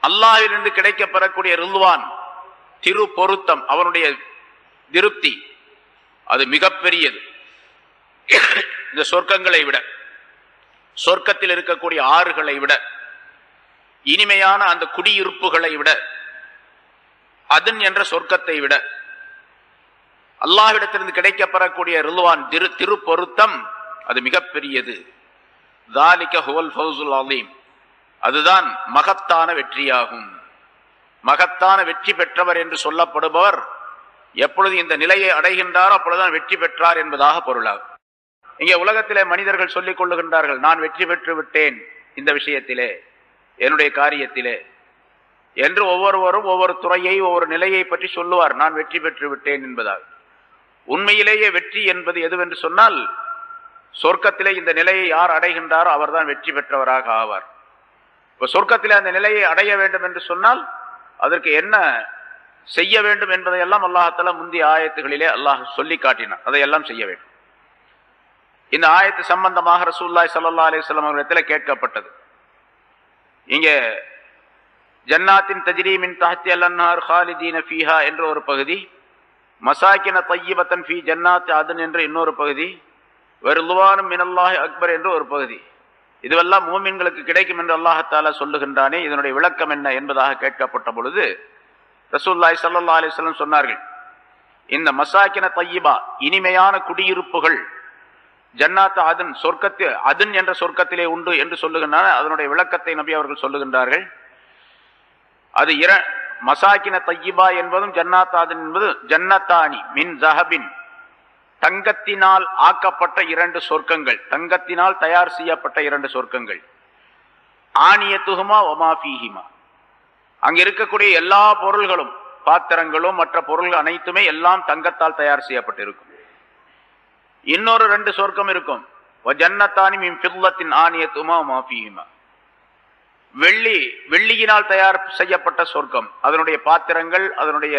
அல்லாஹ்விலிருந்து கிடைக்க பெறக்கூடிய ரில்வான், திரு பொருத்தம், அவனுடைய திருப்தி, அது மிகப்பெரியது. இந்த சொர்க்கங்களை விட, சொர்க்கத்தில் இருக்கக்கூடிய ஆறுகளை விட, இனிமையான அந்த குடியிருப்புகளை விட, அதன் என்ற சொர்க்கத்தை விட, அல்லாஹ்விடத்திலிருந்து கிடைக்கப்பெறக்கூடிய ரில்வான், திரு பொருத்தம், அது மிகப்பெரியது. ذَلِكَ هُوَ الْفَوْزُ الْعَظِيمُ, அதுதான் மகத்தான வெற்றியாகும். மகத்தான வெற்றி பெற்றவர் என்று சொல்லப்படுபவர் எப்பொழுது இந்த நிலையை அடைகின்றாரோ அப்பொழுதுதான் வெற்றி பெற்றார் என்பதாக பொருளாகும். இங்கே உலகத்திலே மனிதர்கள் சொல்லிக் கொள்ளுகின்றார்கள், நான் வெற்றி பெற்று விட்டேன் இந்த விஷயத்திலே, என்னுடைய காரியத்திலே என்று. ஒவ்வொருவரும் ஒவ்வொரு துறையை, ஒவ்வொரு நிலையை பற்றி சொல்லுவார், நான் வெற்றி பெற்று விட்டேன் என்பதாக. உண்மையிலேயே வெற்றி என்பது எதுவென்று சொன்னால், சொர்க்கத்திலே இந்த நிலையை யார் அடைகின்றாரோ அவர்தான் வெற்றி பெற்றவராக ஆவார். இப்ப சொர்க்கத்திலே அந்த நிலையை அடைய வேண்டும் என்று சொன்னால் அதற்கு என்ன செய்ய வேண்டும் என்பதையெல்லாம் அல்லாஹ்தாலா முந்தைய ஆயத்துகளிலே அல்லாஹ் சொல்லி காட்டினார். அதையெல்லாம் செய்ய வேண்டும். இந்த ஆயத்து சம்பந்தமாக ரசூலுல்லாஹி ஸல்லல்லாஹு அலைஹி வஸல்லம் அவர்களிடத்தில் கேட்கப்பட்டது. இங்கே ஜன்னாத்தின் தஜ்ரீ மின் தஹ்திஹல் அன்ஹார் ஹாலிதீன ஃபீஹா என்ற ஒரு பகுதி, மசாக்கின தய்யிபத்தன் ஃபீ ஜன்னாத்தி அதன் என்ற இன்னொரு பகுதி, வரில்வானும் மினல்லாஹி அக்பர் என்ற ஒரு பகுதி. இதுவெல்லாம் மூமின்களுக்கு கிடைக்கும் என்று அல்லாஹ் தஆலா சொல்லுகின்றானே, இதனுடைய விளக்கம் என்ன என்பதாக கேட்கப்பட்ட பொழுது ரசூலுல்லாஹி ஸல்லல்லாஹு அலைஹி வஸல்லம் சொன்னார்கள், இந்த மசாக்கின தய்யிபா, இனிமையான குடியிருப்புகள், ஜன்னாத் அதன், சொர்க்கத்து அதன் என்ற சொர்க்கத்திலே உண்டு என்று சொல்லுகின்றன. அதனுடைய விளக்கத்தை நபி அவர்கள் சொல்லுகின்றார்கள். அது மசாக்கின தய்யிபா என்பதும் ஜன்னாத் அதன் என்பது ஜன்னத்தானி மின் ஸஹபின், தங்கத்தினால் ஆக்கப்பட்ட இரண்டு சொர்க்கங்கள், தங்கத்தினால் தயார் செய்யப்பட்ட இரண்டு சொர்க்கங்கள். ஆனியத்துஹுமா வமா ஃபீஹிமா, அங்க இருக்கக்கூடிய எல்லா பொருள்களும், பாத்திரங்களும் மற்ற பொருள்கள் அனைத்துமே எல்லாம் தங்கத்தால் தயார் செய்யப்பட்டிருக்கும். இன்னொரு ரெண்டு சொர்க்கம் இருக்கும், வஜன்னத்தானி மின் ஃபில்லத்தின் ஆனியத்துஹுமா வமா ஃபீஹிமா, வெள்ளியினால் தயார் செய்யப்பட்ட சொர்க்கம். அதனுடைய பாத்திரங்கள், அதனுடைய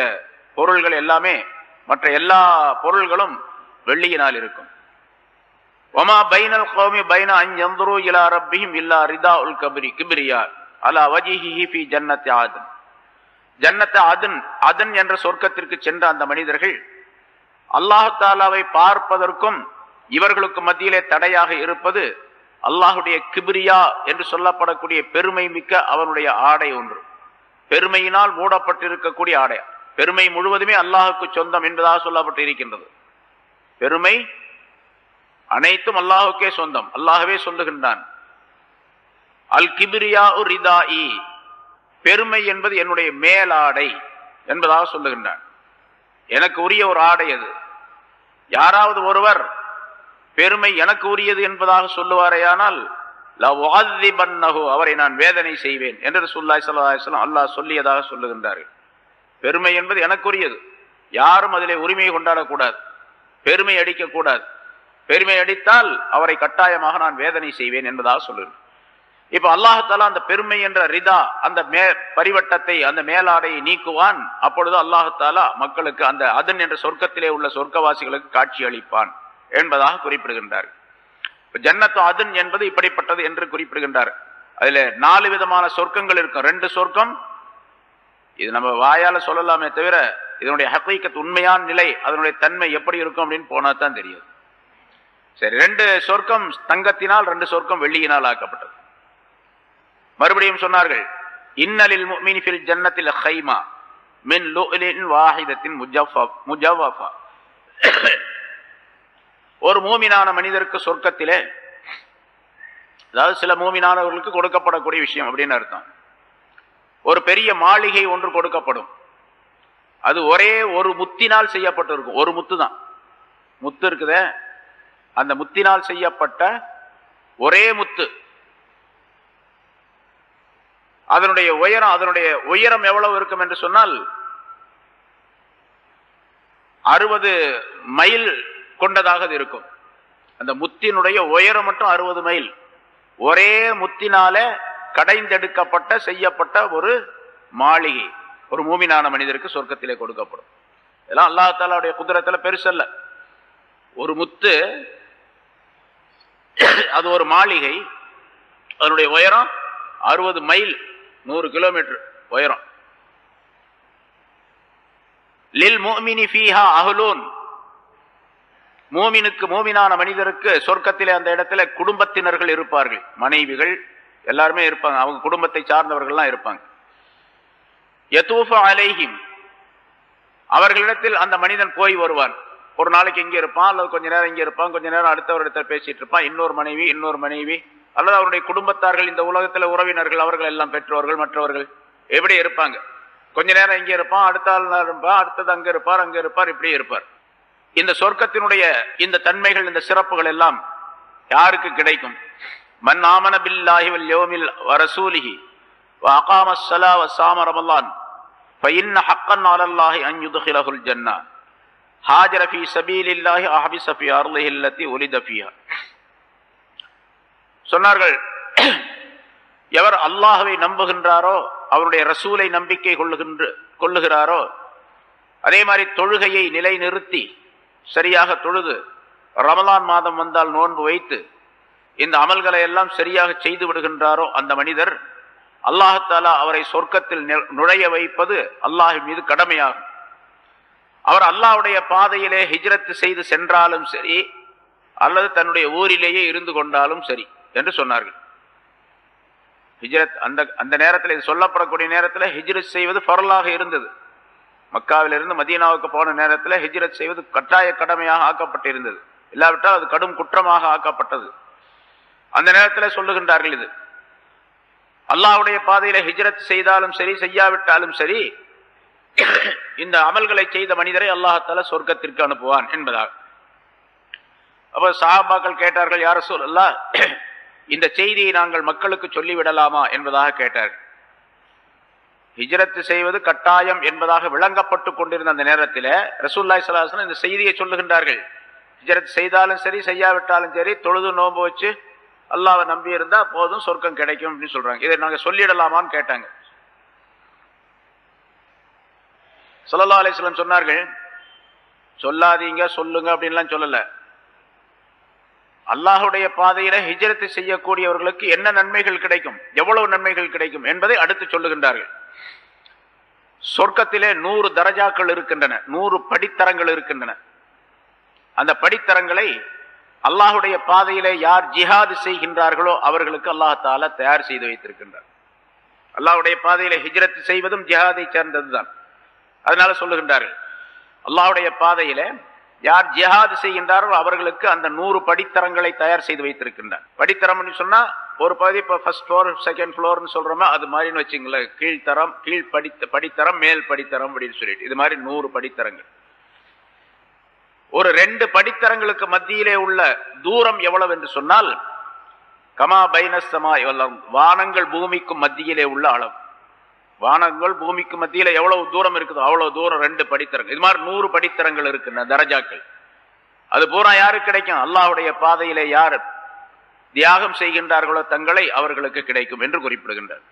பொருள்கள் எல்லாமே, மற்ற எல்லா பொருள்களும் வெள்ளியினால் இருக்கும். வமா பைனல் கௌமி பைன அன் யன்துரு இலா ரப்பிஹிம் இல்லா ரிதாஉல் கிப்ரியா அலா வஜிஹிஹி ஃபீ ஜன்னத்தி ஆதன். ஜன்னத் அதன், அதன் என்ற சொர்க்கத்திற்கு சென்ற அந்த மனிதர்கள் அல்லாஹ் தஆலாவை பார்ப்பதற்கும் இவர்களுக்கு மத்தியிலே தடையாக இருப்பது அல்லாஹுடைய கிப்ரியா என்று சொல்லப்படக்கூடிய பெருமை மிக்க அவனுடைய ஆடை ஒன்று, பெருமையினால் மூடப்பட்டிருக்கக்கூடிய ஆடை. பெருமை முழுவதுமே அல்லாஹுக்கு சொந்தம் என்பதாக சொல்லப்பட்டு இருக்கின்றது. பெருமை அனைத்தும் அல்லாஹுக்கே சொந்தம். அல்லாஹ்வே சொல்லுகின்றான், அல் கிபிரியா ரிதாஇ, பெருமை என்பது என்னுடைய மேலாடை என்பதாக சொல்லுகின்றான். எனக்கு உரிய ஒரு ஆடை அது. யாராவது ஒருவர் பெருமை எனக்கு உரியது என்பதாக சொல்லுவாரேயானால் அவரை நான் வேதனை செய்வேன் என்று ரசூலுல்லாஹி ஸல்லல்லாஹு அலைஹி வஸல்லம் அல்லாஹ் சொல்லியதாக சொல்லுகின்றார்கள். பெருமை என்பது எனக்குரியது, யாரும் அதிலே உரிமையை கொண்டாடக்கூடாது, பெருமை அடிக்கக்கூடாது. பெருமை அடித்தால் அவரை கட்டாயமாக நான் வேதனை செய்வேன் என்பதாக சொல்லுகிறேன். இப்ப அல்லாஹ் தஆலா அந்த பெருமை என்ற ரிதா, அந்த பரிவட்டத்தை, அந்த மேலாடையை நீக்குவான். அப்பொழுது அல்லாஹ் தஆலா மக்களுக்கு அந்த அதன் என்ற சொர்க்கத்திலே உள்ள சொர்க்கவாசிகளுக்கு காட்சி அளிப்பான் என்பதாக குறிப்பிடுகின்றார். ஜன்னத்து அதன் என்பது இப்படிப்பட்டது என்று குறிப்பிடுகின்றார். அதுல 4 விதமான சொர்க்கங்கள் இருக்கும். 2 சொர்க்கம், இது நம்ம வாயால சொல்லலாமே தவிர இதனுடைய ஹகீகத், உண்மையான நிலை, அதனுடைய தன்மை எப்படி இருக்கும் அப்படின்னு போனா தான் தெரியும். சரி, 2 சொர்க்கம் தங்கத்தினால், 2 சொர்க்கம் வெள்ளியினால் ஆக்கப்பட்டது. மறுபடியும் சொன்னார்கள், இன்னலில் முஃமினி ஃபில் ஜன்னத்தில் ஹைமா மின் லுஅலின் வாஹிதத்தின் முஜவ்வஃபா. ஒரு மூமினான மனிதருக்கு சொர்க்கத்திலே, அதாவது சில மூமினானவர்களுக்கு கொடுக்கப்படக்கூடிய விஷயம் அப்படின்னு அர்த்தம், ஒரு பெரிய மாளிகை ஒன்று கொடுக்கப்படும். அது ஒரே ஒரு முத்தினால் செய்யப்பட்டு இருக்கும். ஒரு முத்து தான், முத்து இருக்குதே, அந்த முத்தினால் செய்யப்பட்ட ஒரே முத்து. அதனுடைய உயரம் எவ்வளவு இருக்கும் என்று சொன்னால் 60 மைல் கொண்டதாக இருக்கும். அந்த முத்தினுடைய உயரம் மட்டும் 60 மைல். ஒரே முத்தினால கடைந்தெடுக்கப்பட்ட செய்யப்பட்ட ஒரு மாளிகை ஒரு மூமினான மனிதருக்கு சொர்க்கத்திலே கொடுக்கப்படும். இதெல்லாம் அல்லாஹ் தஆலாவுடைய குதிரத்துல பெருசல்ல. ஒரு முத்து, அது ஒரு மாளிகை, அதனுடைய உயரம் 60 மைல், 100 கிலோமீட்டர் உயரம். லில் முஃமினி ஃபீஹா அஹ்லூன், மூமினுக்கு, மூமினான மனிதருக்கு சொர்க்கத்திலே அந்த இடத்துல குடும்பத்தினர்கள் இருப்பார்கள், மனைவிகள் எல்லாருமே இருப்பாங்க, அவங்க குடும்பத்தை சார்ந்தவர்கள்லாம் இருப்பாங்க. யதூஃபு அலைஹிம், அவர்களிடத்தில் அந்த மனிதன் போய் வருவான். ஒரு நாளைக்கு இங்கே இருப்பான், அல்லது கொஞ்ச நேரம் இங்கே இருப்பான், கொஞ்ச நேரம் அடுத்தவரிடத்தில் பேசிட்டு இருப்பான். இன்னொரு மனைவி அல்லது அவருடைய குடும்பத்தார்கள், இந்த உலகத்தில் உறவினர்கள், அவர்கள் எல்லாம் பெற்றோர்கள், மற்றவர்கள் எப்படி இருப்பாங்க. கொஞ்ச நேரம் இங்கே இருப்பான், அடுத்த நாள் இருப்பான், அடுத்தது அங்கே இருப்பார், இப்படி இருப்பார். இந்த சொர்க்கத்தினுடைய இந்த தன்மைகள், இந்த சிறப்புகள் எல்லாம் யாருக்கு கிடைக்கும்? மன் ஆமன பில்லாஹி வல் யௌமில் வரசூலிஹி வ அகாமஸ் ஸலா வ ஸாம ரமலான் ஃபஇன்ன ஹக்கன் அலல்லாஹி அன் யுத்கிலஹுல் ஜன்னah ஹாஜர ஃபீ ஸபீலில்லாஹி அஹபிஸ ஃபீ அர்லிஹி அல்லதி உலித ஃபீஹா. சொன்னார்கள், எவர் அல்லாஹ்வை நம்புகின்றாரோ, அவருடைய ரசூலை நம்பிக்கை கொள்ளுகிறாரோ, அதே மாதிரி தொழுகையை நிலைநிறுத்தி சரியாக தொழுது, ரமலான் மாதம் வந்தால் நோன்பு வைத்து இந்த அமல்களை எல்லாம் சரியாக செய்து விடுகின்றாரோ, அந்த மனிதர் அல்லாஹ் தஆலா அவரை சொர்க்கத்தில் நுழைய வைப்பது அல்லாஹ் மீது கடமையாகும். அவர் அல்லாஹ்வுடைய பாதையிலே ஹிஜ்ரத் செய்து சென்றாலும் சரி, அல்லது தன்னுடைய ஊரிலேயே இருந்து கொண்டாலும் சரி என்று சொன்னார்கள். ஹிஜ்ரத் அந்த நேரத்தில், இது சொல்லப்படக்கூடிய நேரத்தில் ஹிஜ்ரத் செய்வது ஃபர்லாக இருந்தது. மக்காவிலிருந்து மதீனாவுக்கு போன நேரத்தில் ஹிஜ்ரத் செய்வது கட்டாய கடமையாக ஆக்கப்பட்டிருந்தது. இல்லாவிட்டால் அது கடும் குற்றமாக ஆக்கப்பட்டது. அந்த நேரத்தில் சொல்லுகின்றார்கள், இது அல்லாஹ்வுடைய பாதையில ஹிஜ்ரத் செய்தாலும் சரி, செய்யாவிட்டாலும் சரி, இந்த அமல்களை செய்த மனிதரை அல்லாஹ் தஆலா சொர்க்கத்திற்கு அனுப்புவான் என்பதாக. அப்ப சஹாபாக்கள் கேட்டார்கள், யா ரசூலல்லாஹ், இந்த செய்தியை நாங்கள் மக்களுக்கு சொல்லிவிடலாமா என்பதாக கேட்டார்கள். ஹிஜ்ரத் செய்வது கட்டாயம் என்பதாக விளங்கப்பட்டு கொண்டிருந்த அந்த நேரத்தில் ரசூலுல்லாஹி ஸல்லல்லாஹு அலைஹி வஸல்லம் இந்த செய்தியை சொல்லுகின்றார்கள். ஹிஜ்ரத் செய்தாலும் சரி, செய்யாவிட்டாலும் சரி, தொழுது நோன்பு வச்சு அல்லாஹ்வை நம்பி இருந்தா போதும், சொர்க்கம் கிடைக்கும் அப்படின்னு சொல்றாங்க. இதை நாங்க சொல்லிடலாமான்னு கேட்டாங்க. ஸல்லல்லாஹு அலைஹி வஸல்லம் சொன்னார்கள், சொல்லாதீங்க, சொல்லுங்க அப்படின்லாம் சொல்லல. அல்லாஹ்வுடைய பாதையில ஹிஜ்ரத் செய்யக்கூடியவர்களுக்கு என்ன நன்மைகள் கிடைக்கும், எவ்வளவு நன்மைகள் கிடைக்கும் என்பதை அடுத்து சொல்லுகின்றார்கள். சொர்க்கத்திலே 100 தரஜாக்கள் இருக்கின்றன, 100 படித்தரங்கள் இருக்கின்றன. அந்த படித்தரங்களை அல்லாஹ்வுடைய பாதையிலே யார் ஜிஹாது செய்கின்றார்களோ அவர்களுக்கு அல்லாஹ் தஆலா தயார் செய்து வைத்திருக்கின்றார். அல்லாஹ்வுடைய பாதையிலே ஹிஜ்ரத் செய்வதும் ஜிஹாதை சேர்ந்ததுதான். அதனால சொல்லுகின்றார்கள், அல்லாஹ்வுடைய பாதையில யார் ஜிஹாத் செய்கின்றாரோ அவர்களுக்கு அந்த 100 படித்தரங்களை தயார் செய்து வைத்திருக்கின்றார். படித்தரம் சொன்னா ஒரு பகுதி இப்போ ஃபர்ஸ்ட் ஃப்ளோர் செகண்ட் ஃப்ளோர்னு சொல்றோமா, அது மாதிரின்னு வச்சுங்களேன். கீழ்த்தரம், படித்தரம், மேல் படித்தரம் அப்படின்னு சொல்லிட்டு இது மாதிரி 100 படித்தரங்கள். ஒரு 2 படித்தரங்களுக்கு மத்தியிலே உள்ள தூரம் எவ்வளவு என்று சொன்னால், கமா பைனஸ்ஸமா, வானங்கள் பூமிக்கும் மத்தியிலே உள்ள அளவு. வானங்கள் பூமிக்கு மத்தியில எவ்வளவு தூரம் இருக்குதோ அவ்வளவு தூரம் 2 படித்தரங்கள். இது மாதிரி 100 படித்தரங்கள் இருக்கு, தரஜாக்கள். அது பூரா யாருக்கு கிடைக்கும்? அல்லாஹ்வுடைய பாதையிலே யார் தியாகம் செய்கின்றார்களோ தங்களை அவர்களுக்கு கிடைக்கும் என்று குறிப்பிடுகின்றார்.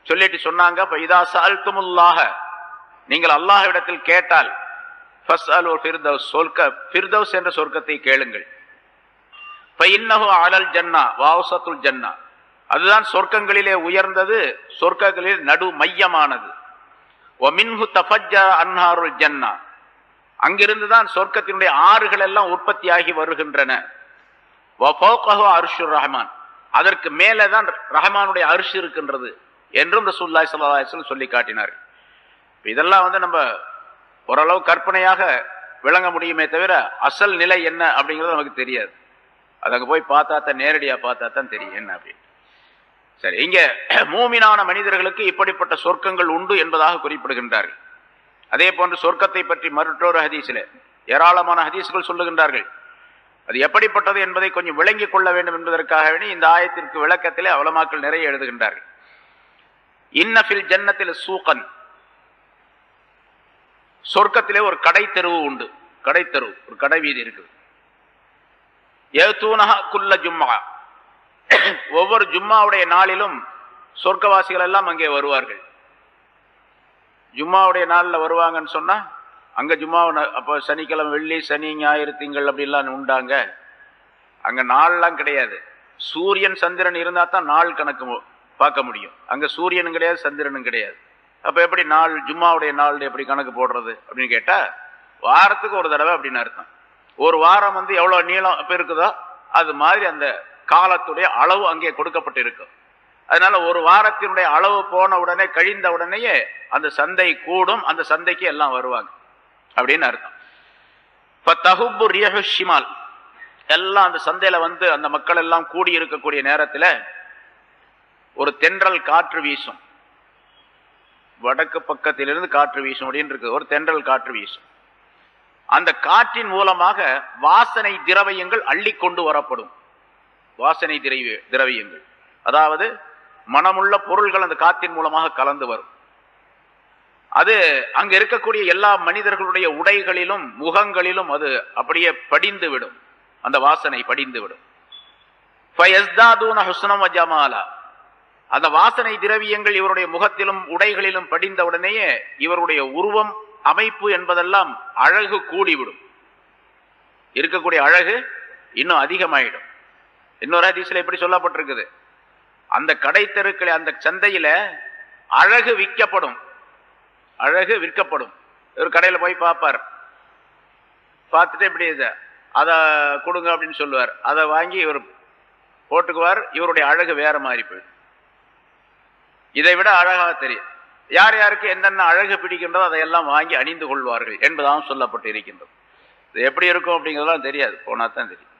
சொல்லிட்டு சொன்னாங்க, இதா சஅல்துமுல்லாஹ, நீங்கள் அல்லாஹ்விடத்தில் கேட்டால், ஃபஸ்அலு ஃபிர்தௌஸ், ஃபிர்தௌஸ் என்ற சொர்க்கத்தை கேளுங்கள். ஃபஇன்னஹு அலல் ஜன்னா வஅவ்ஸத்துல் ஜன்னா, அதுதான் சொர்க்கங்களிலே உயர்ந்தது, சொர்க்கங்களில் நடு மையமானது. வமின்ஹு தஃபஜ்ஜர அன்ஹாருல் ஜன்னா, அங்கிருந்துதான் சொர்க்கத்தினுடைய ஆறுகள் எல்லாம் உற்பத்தியாகி வருகின்றன. வஃபௌகஹு அர்ஷுர் ரஹ்மான், அதற்கு மேலேதான் ரஹ்மானுடைய அர்ஷ் இருக்கின்றது என்றும் ரசூலுல்லாஹி ஸல்லல்லாஹு அலைஹி வஸல்லம் சொல்லி காட்டினார். இதெல்லாம் நம்ம ஓரளவு கற்பனையாக விளங்க முடியுமே தவிர அசல் நிலை என்ன அப்படிங்கிறது நமக்கு தெரியாது. அது அங்க போய் பார்த்தா தான், நேரடியா பார்த்தா தான் தெரியும் என்ன அப்படின்னு. சரி, இங்க மூமினான மனிதர்களுக்கு இப்படிப்பட்ட சொர்க்கங்கள் உண்டு என்பதாக குறிப்பிடுகின்றார்கள். அதே போன்று சொர்க்கத்தை பற்றி மற்றொரு ஹதீஸில் ஏராளமான ஹதீஸ்கள் சொல்லுகின்றார்கள். அது எப்படிப்பட்டது என்பதை கொஞ்சம் விளங்கிக் கொள்ள வேண்டும் என்பதற்காக இந்த ஆயத்திற்கு விளக்கத்திலே உலமாக்கள் நிறைய எழுதுகின்றார்கள். இன்னஃபில் ஜன்னத்தில் சூகன், சொர்க்கத்திலே ஒரு கடை தெருவு உண்டு. கடை தெருவு, ஒரு கடை வீதி இருக்குது. யதூனஹா குல்ல ஜும்ஆ, ஒவ்வொரு ஜும்மாவுடைய நாளிலும் சொர்க்கவாசிகள் எல்லாம் அங்கே வருவார்கள். ஜும்மாவுடைய நாளில் வருவாங்கன்னு சொன்னா, அங்க ஜும்மா அப்போ சனிக்கிழமை, வெள்ளி, சனி, ஞாயிறு, திங்கள் அப்படிலாம் உண்டாங்க. அங்க நாள்லாம் கிடையாது. சூரியன் சந்திரன் இருந்தா தான் நாள் கணக்கு பார்க்க முடியும். அங்க சூரியனும் கிடையாது, சந்திரனும் கிடையாது. அப்ப எப்படி நாள், ஜும்மாவுடைய நாள் எப்படி கணக்கு போடுறது அப்படின்னு கேட்டா, வாரத்துக்கு ஒரு தடவை அப்படின்னு அர்த்தம். ஒரு வாரம் எவ்வளவு நீளம் இப்ப இருக்குதோ அது மாதிரி அந்த காலத்துடைய அளவு அங்கே கொடுக்கப்பட்டு இருக்கும். அதனால ஒரு வாரத்தினுடைய அளவு போன உடனே, கழிந்த உடனேயே அந்த சந்தை கூடும், அந்த சந்தைக்கு எல்லாம் வருவாங்க அப்படின்னு அர்த்தம். ஃபதஹுப்பு ரிஹு ஷிமால், எல்லாம் அந்த சந்தையில அந்த மக்கள் எல்லாம் கூடி இருக்கக்கூடிய நேரத்தில் ஒரு தென்றல் காற்று வீசும். வடக்கு பக்கத்திலிருந்து காற்று வீசும் அப்படின்னு இருக்கு. ஒரு தென்றல் காற்று வீசும். அந்த காற்றின் மூலமாக வாசனை திரவியங்கள் அள்ளி கொண்டு வரப்படும். வாசனை திரவியங்கள், அதாவது மனமுள்ள பொருள்கள் அந்த காற்றின் மூலமாக கலந்து வரும். அது அங்க இருக்கக்கூடிய எல்லா மனிதர்களுடைய உடைகளிலும் முகங்களிலும் அது அப்படியே படிந்து விடும். அந்த வாசனை படிந்து விடும். ஃபயஸ்தாதுன ஹுஸ்னம் வ ஜமாலா, அந்த வாசனை திரவியங்கள் இவருடைய முகத்திலும் உடைகளிலும் படிந்த உடனேயே இவருடைய உருவம், அமைப்பு என்பதெல்லாம் அழகு கூடிவிடும். இருக்கக்கூடிய அழகு இன்னும் அதிகமாயிடும். இன்னொரு ஹதீஸ்ல எப்படி சொல்லப்பட்டிருக்குது, அந்த கடை தெருக்களை, அந்த சந்தையில அழகு விற்கப்படும். அழகு விற்கப்படும். ஒரு கடையில போய் பார்ப்பார், பார்த்துட்டு இப்படி அதை கொடுங்க அப்படின்னு சொல்லுவார். அதை வாங்கி இவர் போட்டுக்குவார். இவருடைய அழகு வேற மாதிரி போயிடும். இதை விட அழகாக தெரியும். யார் யாருக்கு என்னென்ன அழகு பிடிக்கின்றதோ அதையெல்லாம் வாங்கி அணிந்து கொள்வார்கள் என்பதாகவும் சொல்லப்பட்டு இருக்கின்றது. இது எப்படி இருக்கும் அப்படிங்கிறதெல்லாம் தெரியாது, போனா தான் தெரியும்.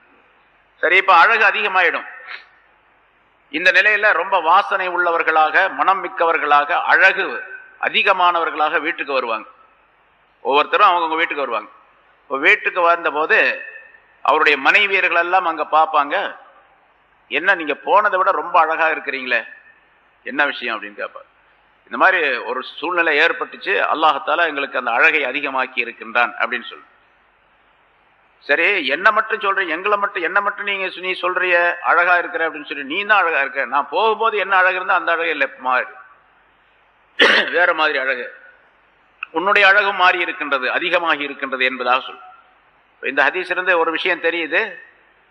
சரி, இப்ப அழகு அதிகமாயிடும். இந்த நிலையில ரொம்ப வாசனை உள்ளவர்களாக, மனம் மிக்கவர்களாக, அழகு அதிகமானவர்களாக வீட்டுக்கு வருவாங்க. ஒவ்வொருத்தரும் அவங்கவுங்க வீட்டுக்கு வருவாங்க. இப்போ வீட்டுக்கு வந்த போது அவருடைய மனைவியர்கள் எல்லாம் அங்க பார்ப்பாங்க. என்ன நீங்க போனதை விட ரொம்ப அழகா இருக்கிறீங்களே, என்ன விஷயம் அப்படின்னு கேட்பார். இந்த மாதிரி ஒரு சூழ்நிலை ஏற்பட்டுச்சு, அல்லாஹால எங்களுக்கு அந்த அழகை அதிகமாக்கி இருக்கின்றான் அப்படின்னு சொல்லு. சரி, என்ன மட்டும் சொல்றீங்க, எங்களை மட்டும், என்ன மட்டும் நீ சொல்றிய அழகா இருக்கிற அப்படின்னு சொல்லி, நீ தான் அழகா இருக்க. நான் போகும்போது என்ன அழகு இருந்தா அந்த அழகு இல்லை, மாறி வேற மாதிரி அழகு, உன்னுடைய அழகும் மாறி இருக்கின்றது, அதிகமாகி இருக்கின்றது என்பதாக சொல். இந்த ஹதீஸ் இருந்து ஒரு விஷயம் தெரியுது.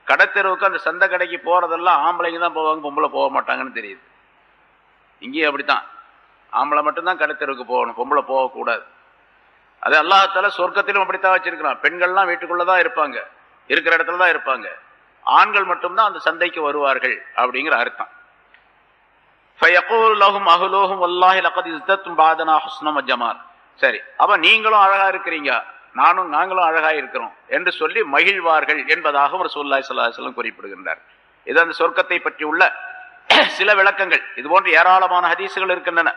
கடத்தெருவுக்கு அந்த சந்தை கடைக்கு போறதெல்லாம் ஆம்பளைங்க தான் போவாங்க, பொம்பளை போக மாட்டாங்கன்னு தெரியுது. இங்கேயும் அப்படித்தான், ஆம்பளை மட்டும்தான் கடத்தெருவுக்கு போகணும், பொம்பளை போகக்கூடாது. அது அல்லாஹ்தால சொர்க்கத்திலும் அப்படித்தான் வச்சிருக்கிறான். பெண்கள்லாம் வீட்டுக்குள்ளதான் இருப்பாங்க, இருக்கிற இடத்துல தான் இருப்பாங்க. ஆண்கள் மட்டும்தான் அந்த சந்தைக்கு வருவார்கள் அப்படிங்கிற அர்த்தம். ஃபயகூல் லஹும் அஹ்லூஹும் வல்லாஹி லகத் இஸ்தத்தும் பாதனா ஹுஸ்னம் வ ஜமால், சரி, அப்ப நீங்களும் அழகா இருக்கிறீங்க, நாங்களும் அழகா இருக்கிறோம் என்று சொல்லி மகிழ்வார்கள் என்பதாக ரசூலுல்லாஹி ஸல்லல்லாஹு அலைஹி வஸல்லம் குறிப்பிடுகின்றார். இது அந்த சொர்க்கத்தை பற்றி உள்ள சில விளக்கங்கள். இது போன்ற ஏராளமான ஹதீசுகள் இருக்கின்றன.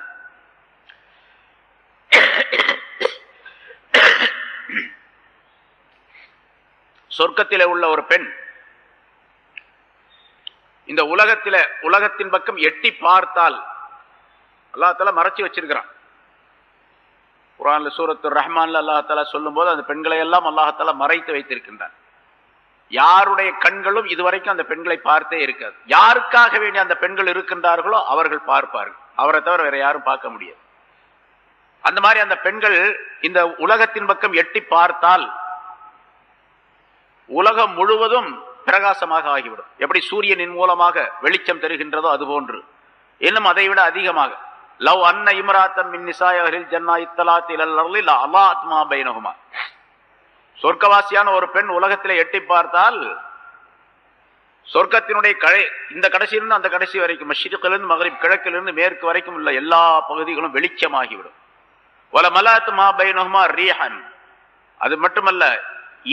சொர்க்கத்திலே உள்ள ஒரு பெண் இந்த உலகத்தின் பக்கம் எட்டி பார்த்தால் அல்லாஹ் தஆலா மறைச்சு வச்சிருக்கிறான். குர்ஆன்ல சூரத்துர் ரஹ்மான்ல அல்லாஹ் தஆலா சொல்லும் போது அந்த பெண்களை எல்லாம் அல்லாஹ் தஆலா மறைத்து வைத்திருக்கின்றான். யாருடைய கண்களும் இதுவரைக்கும் அந்த பெண்களை பார்த்தே இருக்காது. யாருக்காக வேண்டிய அந்த பெண்கள் இருக்கின்றார்களோ அவர்கள் பார்ப்பார்கள், அவரை தவிர வேற யாரும் பார்க்க முடியாது. அந்த மாதிரி அந்த பெண்கள் இந்த உலகத்தின் பக்கம் எட்டி பார்த்தால் உலகம் முழுவதும் பிரகாசமாக ஆகிவிடும். எப்படி சூரியனின் மூலமாக வெளிச்சம் தருகின்றதோ அதுபோன்று, இன்னும் அதை விட அதிகமாக. லவ் அன்ன இம்ராத்தன் மின் நிசாயஹில் ஜன்னா இத்தலாத் இலல் அர்லி லஅலாத் மா பைனஹுமா. சொர்க்கவாசியான ஒரு பெண் உலகத்திலே எட்டி பார்த்தால் சொர்க்கத்தினுடைய இந்த கடைசியிலிருந்து அந்த கடைசி வரைக்கும், மஷ்ரிக்கிலிருந்து மக்ரிப், கிழக்கிலிருந்து மேற்கு வரைக்கும் உள்ள எல்லா பகுதிகளும் வெளிச்சமாகிவிடும். வல மலாத் மா பைனஹுமா ரீஹன். அது மட்டுமல்ல,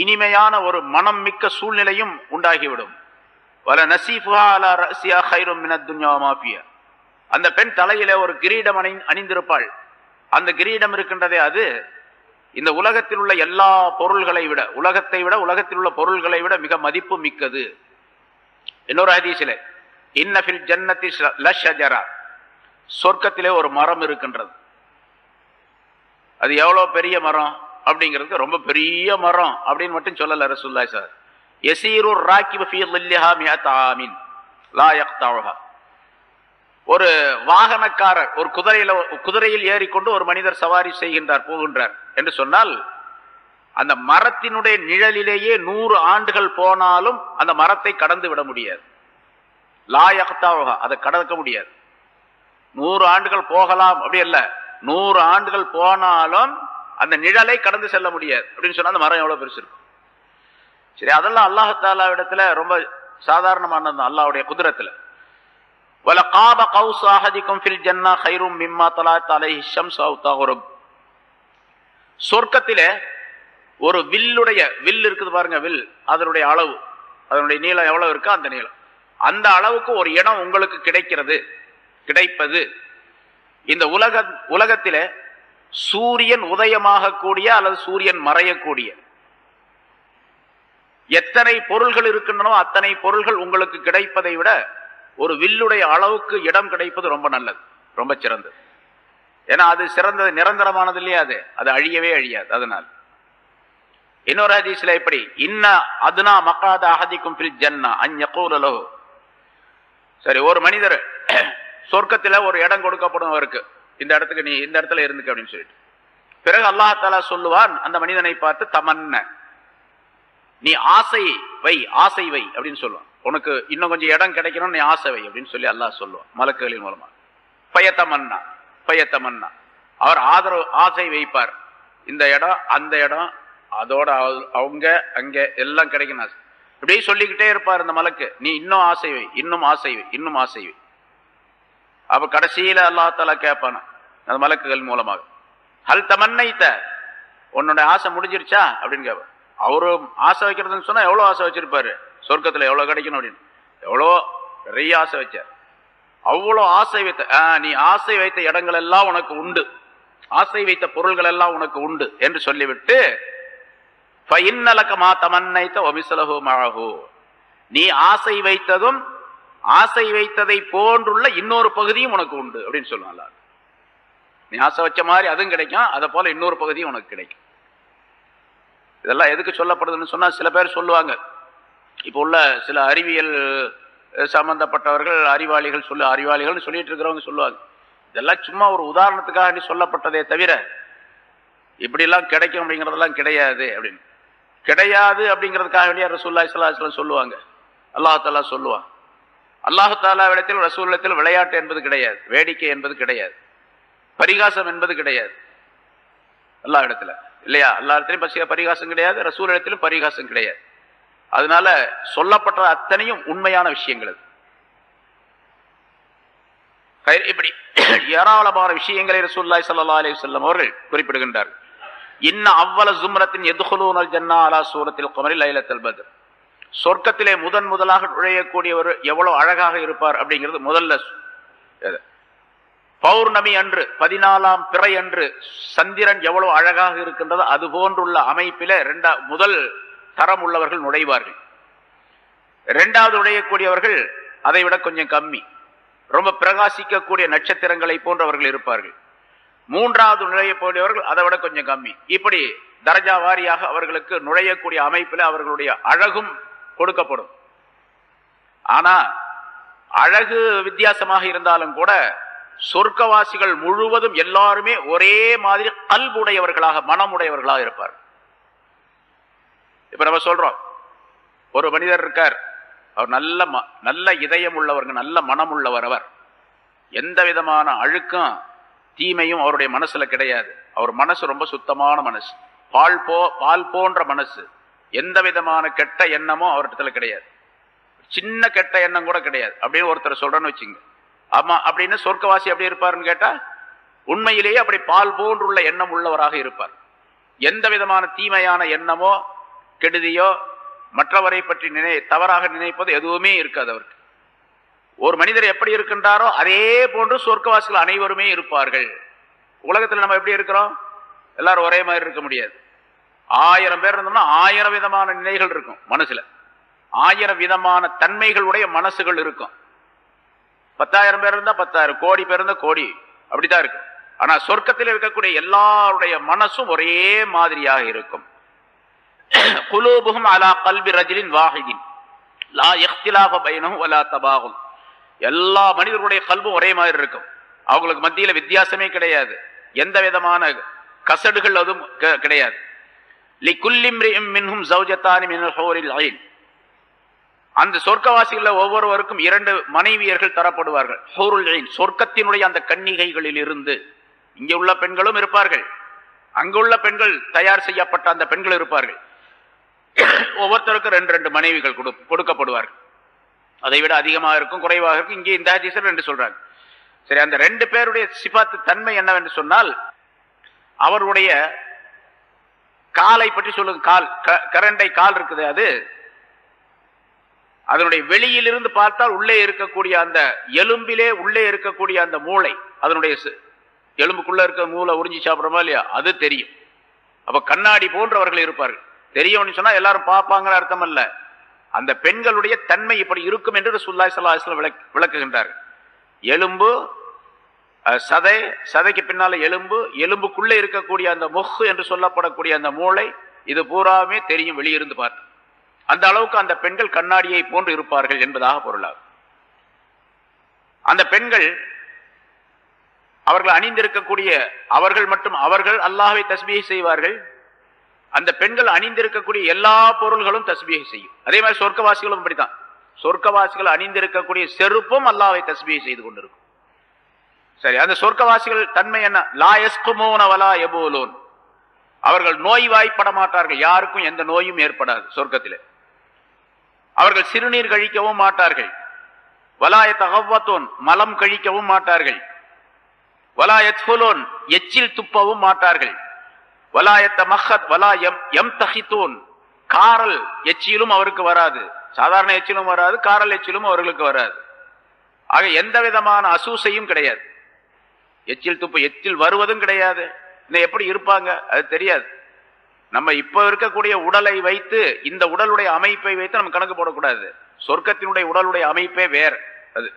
இனிமையான ஒரு மனம் மிக்க சூழ்நிலையும் உண்டாகிவிடும். வல நசீஃபுஹா அலா ரஸியா கைரும் மினத் துன்யா வமா ஃபியா. அந்த பெண் தலையிலே ஒரு கிரீடம் அணிந்திருப்பாள். அந்த கிரீடம் இருக்கின்றதே, அது இந்த உலகத்தில் உள்ள எல்லா பொருள்களை விட, உலகத்தில் உள்ள பொருள்களை விட மிக மதிப்பு மிக்கது. இன்னொரு ஹதீஸிலே இன்ன ஃபில் ஜன்னதி லஷஜரா, சொர்க்கத்திலே ஒரு மரம் இருக்கின்றது. அது எவ்வளவு பெரிய மரம் அப்படிங்கிறது, ரொம்ப பெரிய மரம் அப்படின்னு மட்டும் சொல்லல ரசூலுல்லாஹி ஸல்லல்லாஹு அலைஹி வஸல்லம். யஸீரு ராகிபு ஃபீ ظில்லிஹா மிஅத் ஆமின் லா யக்தஉஹா. ஒரு வாகனக்காரர் ஒரு குதிரையில் ஏறிக்கொண்டு ஒரு மனிதர் சவாரி போகின்றார் என்று சொன்னால், அந்த மரத்தினுடைய நிழலிலேயே 100 ஆண்டுகள் போனாலும் அந்த மரத்தை கடந்து விட முடியாது. லா யக்தஉஹா, அதை கடக்க முடியாது. 100 ஆண்டுகள் போகலாம் அப்படி இல்ல, 100 ஆண்டுகள் போனாலும் அந்த நிழலை கடந்து செல்ல முடியாது அப்படின்னு சொன்னா அந்த மரம் எவ்வளவு பெருசு இருக்கும். சரி, அதெல்லாம் அல்லாஹ் தஆலா இடத்துல ரொம்ப சாதாரணமானது. அல்லாஹ்வுடைய குதிரத்துல வல காப கௌஸ் அஹதிக்கும் ஃபில் ஜன்னா கைரும் மிம்மா தலஅத் அலைஹி ஷம்ஸ் அவ் தகுரப். சொர்க்கத்திலே ஒரு வில் இருக்குது பாருங்க, வில், அதனுடைய அளவு, அதனுடைய நீளம் எவ்வளவு இருக்கோ அந்த நீளம், அந்த அளவுக்கு ஒரு இடம் உங்களுக்கு கிடைப்பது இந்த உலகத்திலே சூரியன் உதயமாக கூடிய அல்லது சூரியன் மறையக்கூடிய எத்தனை பொருள்கள் இருக்கின்றனோ அத்தனை பொருள்கள் உங்களுக்கு கிடைப்பதை விட ஒரு வில்லுடைய அளவுக்கு இடம் கிடைப்பது ரொம்ப நல்லது, ரொம்ப சிறந்தது. ஏன்னா அது சிறந்தது, நிரந்தரமானது இல்லையா, அது அழியவே அழியாது. அதனால் இன்னொரு ஹதீஸ்ல எப்படி, இன்ன அதுனா மக்காத அஹதிக்கும் ஃபில் ஜன்னா அன் யகூல லஹு. சரி, ஒரு மனிதர் சொர்க்கத்துல ஒரு இடம் கொடுக்கப்படும் அவருக்கு, இந்த இடத்துக்கு நீ இந்த இடத்துல இருந்துக்க அப்படின்னு சொல்லிட்டு, பிறகு அல்லாஹ் தஆலா சொல்லுவான் அந்த மனிதனை பார்த்து, தமன்ன, நீ ஆசை வை அப்படின்னு சொல்லுவான். உனக்கு இன்னும் கொஞ்சம் இடம் கிடைக்கணும், நீ ஆசை வை அப்படின்னு சொல்லி அல்லாஹ் சொல்லுவான் மலக்குகளின் மூலமா. பயத்தமன்னா, அவர் ஆசை வைப்பார். இந்த இடம் அந்த இடம் அதோட அவங்க அங்க எல்லாம் கிடைக்கணும் இப்படியே சொல்லிக்கிட்டே இருப்பார் இந்த மலக்கு. நீ இன்னும் ஆசை வை, இன்னும் ஆசை வை. அப்ப கடைசியில அல்லாஹ் தஆலா கேட்பான அந்த மலக்குகள் மூலமாக, ஹல் தமன்னைத, உன்னோட ஆசை முடிஞ்சிருச்சா அப்படின்னு கேட்பார். அவரு ஆசை வைக்கிறதுன்னு சொன்னா எவ்வளவு ஆசை வச்சிருப்பாரு, சொர்க்கத்துல எவ்வளவு கிடைக்கணும் அப்படின்னு எவ்வளோ நிறைய ஆசை வச்சார். அவ்வளோ ஆசை வைத்த, நீ ஆசை வைத்த இடங்கள் எல்லாம் உனக்கு உண்டு, ஆசை வைத்த பொருள்கள் எல்லாம் உனக்கு உண்டு என்று சொல்லிவிட்டு, நீ ஆசை வைத்ததும் ஆசை வைத்ததை போன்றுள்ள இன்னொரு பகுதியும் உனக்கு உண்டு அப்படின்னு சொல்லுவாங்க. நீ ஆசை வச்ச மாதிரி அதுவும் கிடைக்கும், அதை போல இன்னொரு பகுதியும் உனக்கு கிடைக்கும். இதெல்லாம் எதுக்கு சொல்லப்படுதுன்னு சொன்னா, சில பேர் சொல்லுவாங்க, இப்போ உள்ள சில அறிவியல் சம்பந்தப்பட்டவர்கள், அறிவாளிகள் சொல்லிட்டு இருக்கிறவங்க சொல்லுவாங்க, இதெல்லாம் சும்மா ஒரு உதாரணத்துக்காக சொல்லப்பட்டதே தவிர இப்படிலாம் கிடைக்கும் அப்படிங்கிறதெல்லாம் கிடையாது அப்படின்னு. கிடையாது அப்படிங்கிறதுக்காக வேண்டிய ரசூலுல்லாஹி ஸல்லல்லாஹு அலைஹி வஸல்லம் சொல்லுவாங்க, அல்லாஹ் தஆலா சொல்லுவான். அல்லாஹ் தஆலாவிடத்தில் ரசூலிடத்தில் விளையாட்டு என்பது கிடையாது, வேடிக்கை என்பது கிடையாது, பரிகாசம் என்பது கிடையாது அல்லாஹ் இடத்துல, இல்லையா? அல்லாஹ் இடத்திலும் பரிகாசம் கிடையாது, ரசூல் இடத்திலும் பரிகாசம் கிடையாது. அதனால சொல்லப்பட்ட அத்தனையும் உண்மையான விஷயங்கள். இப்படி ஏராளமான விஷயங்களை ரசூலுல்லாஹி ஸல்லல்லாஹு அலைஹி வஸல்லம் அவர்கள் குறிப்பிடுகின்றார். இன்ன அவ்வல ஜும்ரத்தின் யதுகுலூனல் ஜன்னா அலா சூரத்தில் கமரி லைலத்துல் பத்ர். சொர்க்கத்திலே முதலாக நுழையக்கூடியவர் எவ்வளவு அழகாக இருப்பார் அப்படிங்கிறது முதல்ல. பௌர்ணமி அன்று 14ஆம் பிறை அன்று சந்திரன் எவ்வளவு அழகாக இருக்கின்றது அது போன்றுள்ள அமைப்பில முதல் தரம் உள்ளவர்கள் நுழைவார்கள். இரண்டாவது நுழையக்கூடியவர்கள் அதை விட கொஞ்சம் கம்மி, ரொம்ப பிரகாசிக்கக்கூடிய நட்சத்திரங்களை போன்றவர்கள் இருப்பார்கள். மூன்றாவது நுழையக்கூடியவர்கள் அதை விட கொஞ்சம் கம்மி. இப்படி தரஜா வாரியாக அவர்களுக்கு நுழையக்கூடிய அமைப்பில் அவர்களுடைய அழகும் கொடுக்கப்படும். ஆனா அழகு வித்தியாசமாக இருந்தாலும் கூட சொர்க்கவாசிகள் முழுவதும் எல்லாருமே ஒரே மாதிரி கல்புடையவர்களாக மனமுடையவர்களாக இருப்பார். இப்ப நம்ம சொல்றோம், ஒரு மனிதர் இருக்கார், அவர் நல்ல இதயம் உள்ளவர்கள், நல்ல மனம் உள்ளவர். அவர் எந்த விதமான அழுக்கும் தீமையும் அவருடைய மனசுல கிடையாது. அவர் மனசு ரொம்ப சுத்தமான மனசு, பால் போன்ற மனசு. எந்த விதமான கெட்ட எண்ணமும் அவரிடத்துல கிடையாது, சின்ன கெட்ட எண்ணம் கூட கிடையாது அப்படின்னு ஒருத்தர் சொல்றேன்னு வச்சுங்க. ஆமா, அப்படின்னு சொர்க்கவாசி எப்படி இருப்பாருன்னு கேட்டா உண்மையிலேயே அப்படி பால் போன்றுள்ள எண்ணம் உள்ளவராக இருப்பார். எந்த விதமான தீமையான எண்ணமோ கெடுதியோ மற்றவரை பற்றி தவறாக நினைப்பது எதுவுமே இருக்காது அவருக்கு. ஒரு மனிதர் எப்படி இருக்கின்றாரோ அதே போன்று சொர்க்கவாசிகள் அனைவருமே இருப்பார்கள். உலகத்தில் நம்ம எப்படி இருக்கிறோம், எல்லாரும் ஒரே மாதிரி இருக்க முடியாது. 1000 பேர் இருந்தோம்னா 1000 விதமான நிலைகள் இருக்கும் மனசுல, 1000 விதமான தன்மைகளுடைய மனசுகள் இருக்கும். 10,000 பேர் இருந்தா 10,000, கோடி பேர் இருந்தா கோடி, அப்படித்தான் இருக்கும். ஆனா சொர்க்கத்தில் இருக்கக்கூடிய எல்லாருடைய மனசும் ஒரே மாதிரியாக இருக்கும். குலூபுஹும் அலா கல்பி ரஜுலின் வாஹிதின் லா இக்திலாஃப பைனஹு வலா தபாகுல். எல்லா மனிதர்களுடைய கல்பும் ஒரே மாதிரி இருக்கும், அவங்களுக்கு மத்தியில வித்தியாசமே கிடையாது, எந்த விதமான கசடுகள் அதுவும் கிடையாது. லிகுல்லி இம்ரிஇம் மின்ஹும் ஜௌஜதானி மினல் ஹூரில் ஐன். அந்த சொர்க்கவாசிகள ஒவ்வொருவருக்கும் 2 மனைவியர்கள் தரப்படுவார்கள். ஹூருல் ஐன், சொர்க்கத்தினுடைய அந்த கன்னிகைகளில் இருந்து. இங்கே உள்ள பெண்களும் இருப்பார்கள், அங்குள்ள பெண்கள் தயார் செய்யப்பட்ட அந்த பெண்கள் இருப்பார்கள். ஒவ்வொருத்தருக்கும் 2 மனைவிகள் கொடுக்கப்படுவார்கள். அதை விட அதிகமாக இருக்கும், குறைவாக இருக்கும். இங்கே இந்த ஹதீஸில் 2 சொல்றாங்க. சரி, அந்த 2 பேருடைய சிபாத்து தன்மை என்னவென்று சொன்னால், அவருடைய காலை பற்றி சொல்லுங்க. கரண்டை கால் இருக்குது, அதனுடைய வெளியிலிருந்து பார்த்தால் உள்ளே இருக்கக்கூடிய அந்த எலும்பிலே உள்ளே இருக்கக்கூடிய அந்த மூளை, அதனுடைய எலும்புக்குள்ள இருக்க மூளை உறிஞ்சி சாப்பிடுறோமா இல்லையா, அது தெரியும். அப்ப கண்ணாடி போன்றவர்கள் இருப்பார்கள். தெரியும்னு சொன்னா எல்லாரும் பார்ப்பாங்கிற அர்த்தம் அல்ல, அந்த பெண்களுடைய தன்மை இப்படி இருக்கும் என்று ரசூலுல்லாஹி ஸல்லல்லாஹு அலைஹி வஸல்லம் விளக்குகின்றார்கள். எலும்பு, சதைக்கு பின்னால எலும்பு, எலும்புக்குள்ளே இருக்கக்கூடிய அந்த முஹ் என்று சொல்லப்படக்கூடிய அந்த மூளை, இது பூராமே தெரியும் வெளியிருந்து பார்த்து. அந்த அளவுக்கு அந்த பெண்கள் கண்ணாடியை போன்று இருப்பார்கள் என்பதாக பொருளாகும். அந்த பெண்கள் அவர்கள் அணிந்திருக்கக்கூடிய, அவர்கள் அல்லாஹ்வை தஸ்பீஹ் செய்வார்கள். அந்த பெண்கள் அணிந்திருக்கக்கூடிய எல்லா பொருள்களும் தஸ்பீஹ் செய்யும். அதே மாதிரி சொர்க்கவாசிகளும் அப்படித்தான். சொர்க்கவாசிகள் அணிந்திருக்கக்கூடிய செருப்பும் அல்லாஹ்வை தஸ்பீஹ் செய்து கொண்டிருக்கும். சரி, அந்த சொர்க்கவாசிகள் தன்மை என்ன? லா யஸ்குமூன வலா யபூலூன். அவர்கள் நோய்வாய்ப்பட மாட்டார்கள், யாருக்கும் எந்த நோயும் ஏற்படாது சொர்க்கத்திலே. அவர்கள் சிறுநீர் கழிக்கவும் மாட்டார்கள். வலா யதகவ்வத்தூன், மலம் கழிக்கவும் மாட்டார்கள். வலா யத்ஃபுலூன், எச்சில் துப்பவும் மாட்டார்கள். வலா யத்தமஹத் வலா யம்தஹிதூன், காரல் எச்சிலும் அவருக்கு வராது. சாதாரண எச்சிலும் வராது, காரல் எச்சிலும் அவர்களுக்கு வராது. ஆக எந்த விதமான அசூசையும் கிடையாது. எச்சில் வருவதும் கிடையாது. எப்படி இருப்பாங்க அது தெரியாது. நம்ம இப்ப இருக்கக்கூடிய உடலை வைத்து, இந்த உடலுடைய அமைப்பை வைத்து நம்ம கணக்கு போடக்கூடாது. சொர்க்கத்தினுடைய உடலுடைய அமைப்பே வேற. அது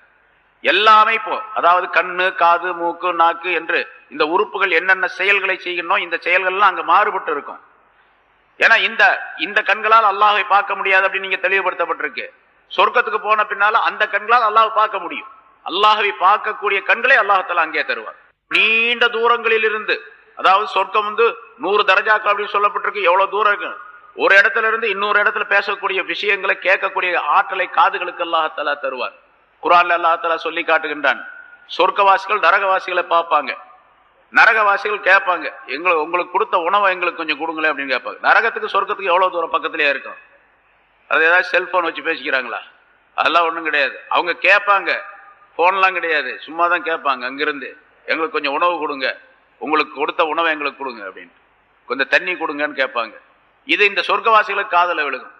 எல்லா அமைப்பும், அதாவது கண்ணு, காது, மூக்கு, நாக்கு என்று இந்த உறுப்புகள் என்னென்ன செயல்களை செய்யணும், இந்த செயல்கள்லாம் அங்க மாறுபட்டு இருக்கும். ஏன்னா இந்த கண்களால் அல்லாஹ்வை பார்க்க முடியாது அப்படின்னு நீங்க தெளிவுபடுத்தப்பட்டிருக்கு. சொர்க்கத்துக்கு போன பின்னால அந்த கண்களால் அல்லாஹ்வை பார்க்க முடியும். அல்லாஹ்வை பார்க்கக்கூடிய கண்களை அல்லாஹ்தாலா அங்கே தருவார். நீண்ட தூரங்களில் இருந்து, அதாவது சொர்க்கம் 100 தரஜாக்கள் அப்படின்னு சொல்லப்பட்டிருக்கு. எவ்வளவு தூரம் இருக்கு, ஒரு இடத்துல இருந்து இன்னொரு இடத்துல பேசக்கூடிய விஷயங்களை கேட்கக்கூடிய ஆற்றலை காதுகளுக்கு அல்லாஹ்தாலா தருவார். குர்ஆன்ல அல்லாஹ்தாலா சொல்லி காட்டுகின்றான், சொர்க்கவாசிகள் நரகவாசிகளை பார்ப்பாங்க, நரகவாசிகள் கேட்பாங்க, உங்களுக்கு கொடுத்த உணவை எங்களுக்கு கொஞ்சம் கொடுங்களேன் அப்படின்னு கேட்பாங்க. நரகத்துக்கு சொர்க்கத்துக்கு எவ்வளவு தூரம் பக்கத்திலேயே இருக்கும். அது ஏதாவது செல்போன் வச்சு பேசிக்கிறாங்களா? அதெல்லாம் ஒண்ணும் கிடையாது. அவங்க கேட்பாங்க, போன்லாம் கிடையாது, சும்மா தான் கேட்பாங்க அங்கிருந்து, எங்களுக்கு கொஞ்சம் உணவு கொடுங்க, உங்களுக்கு கொடுத்த உணவை எங்களுக்கு கொடுங்க அப்படின்ட்டு, கொஞ்சம் தண்ணி கொடுங்கன்னு கேட்பாங்க. இது இந்த சொர்க்கவாசிகளுக்கு காதல விழுகும்.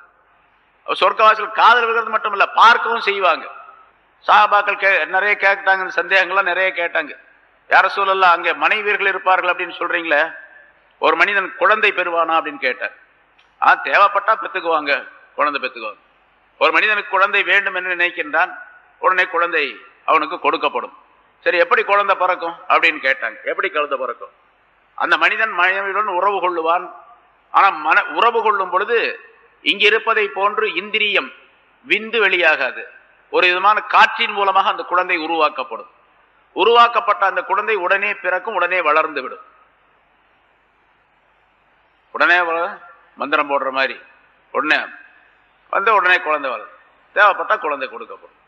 சொர்க்கவாசிகள் காதல் விழுகிறது மட்டும் இல்ல, பார்க்கவும் செய்வாங்க. சஹாபாக்கள் நிறைய கேட்டாங்க, சந்தேகங்கள்லாம் நிறைய கேட்டாங்க. யார சூழல்லாம் அங்கே மனைவியர்கள் இருப்பார்கள் அப்படின்னு சொல்றீங்களே, ஒரு மனிதன் குழந்தை பெறுவானா அப்படின்னு கேட்டார். தேவைப்பட்டா பெத்துக்குவாங்க, குழந்தை பெத்துக்குவாங்க. ஒரு மனிதனுக்கு குழந்தை வேண்டும் என்று நினைக்கின்றான், உடனே குழந்தை அவனுக்கு கொடுக்கப்படும். சரி, எப்படி குழந்தை பிறக்கும் அப்படின்னு கேட்டாங்க. எப்படி குழந்தை பிறக்கும்? அந்த மனிதன் மனைவியுடன் உறவு கொள்ளுவான். ஆனா உறவு கொள்ளும் பொழுது இங்க இருப்பதை போன்று இந்திரியம் விந்து வெளியாகாது. ஒரு விதமான காற்றின் மூலமாக அந்த குழந்தை உருவாக்கப்படும். உருவாக்கப்பட்ட அந்த குழந்தை உடனே பிறக்கும், உடனே வளர்ந்து விடும். உடனே மந்திரம் போடுற மாதிரி உடனே வந்து உடனே குழந்தை வளரும். தேவைப்பட்டா குழந்தை கொடுக்கப்படும்.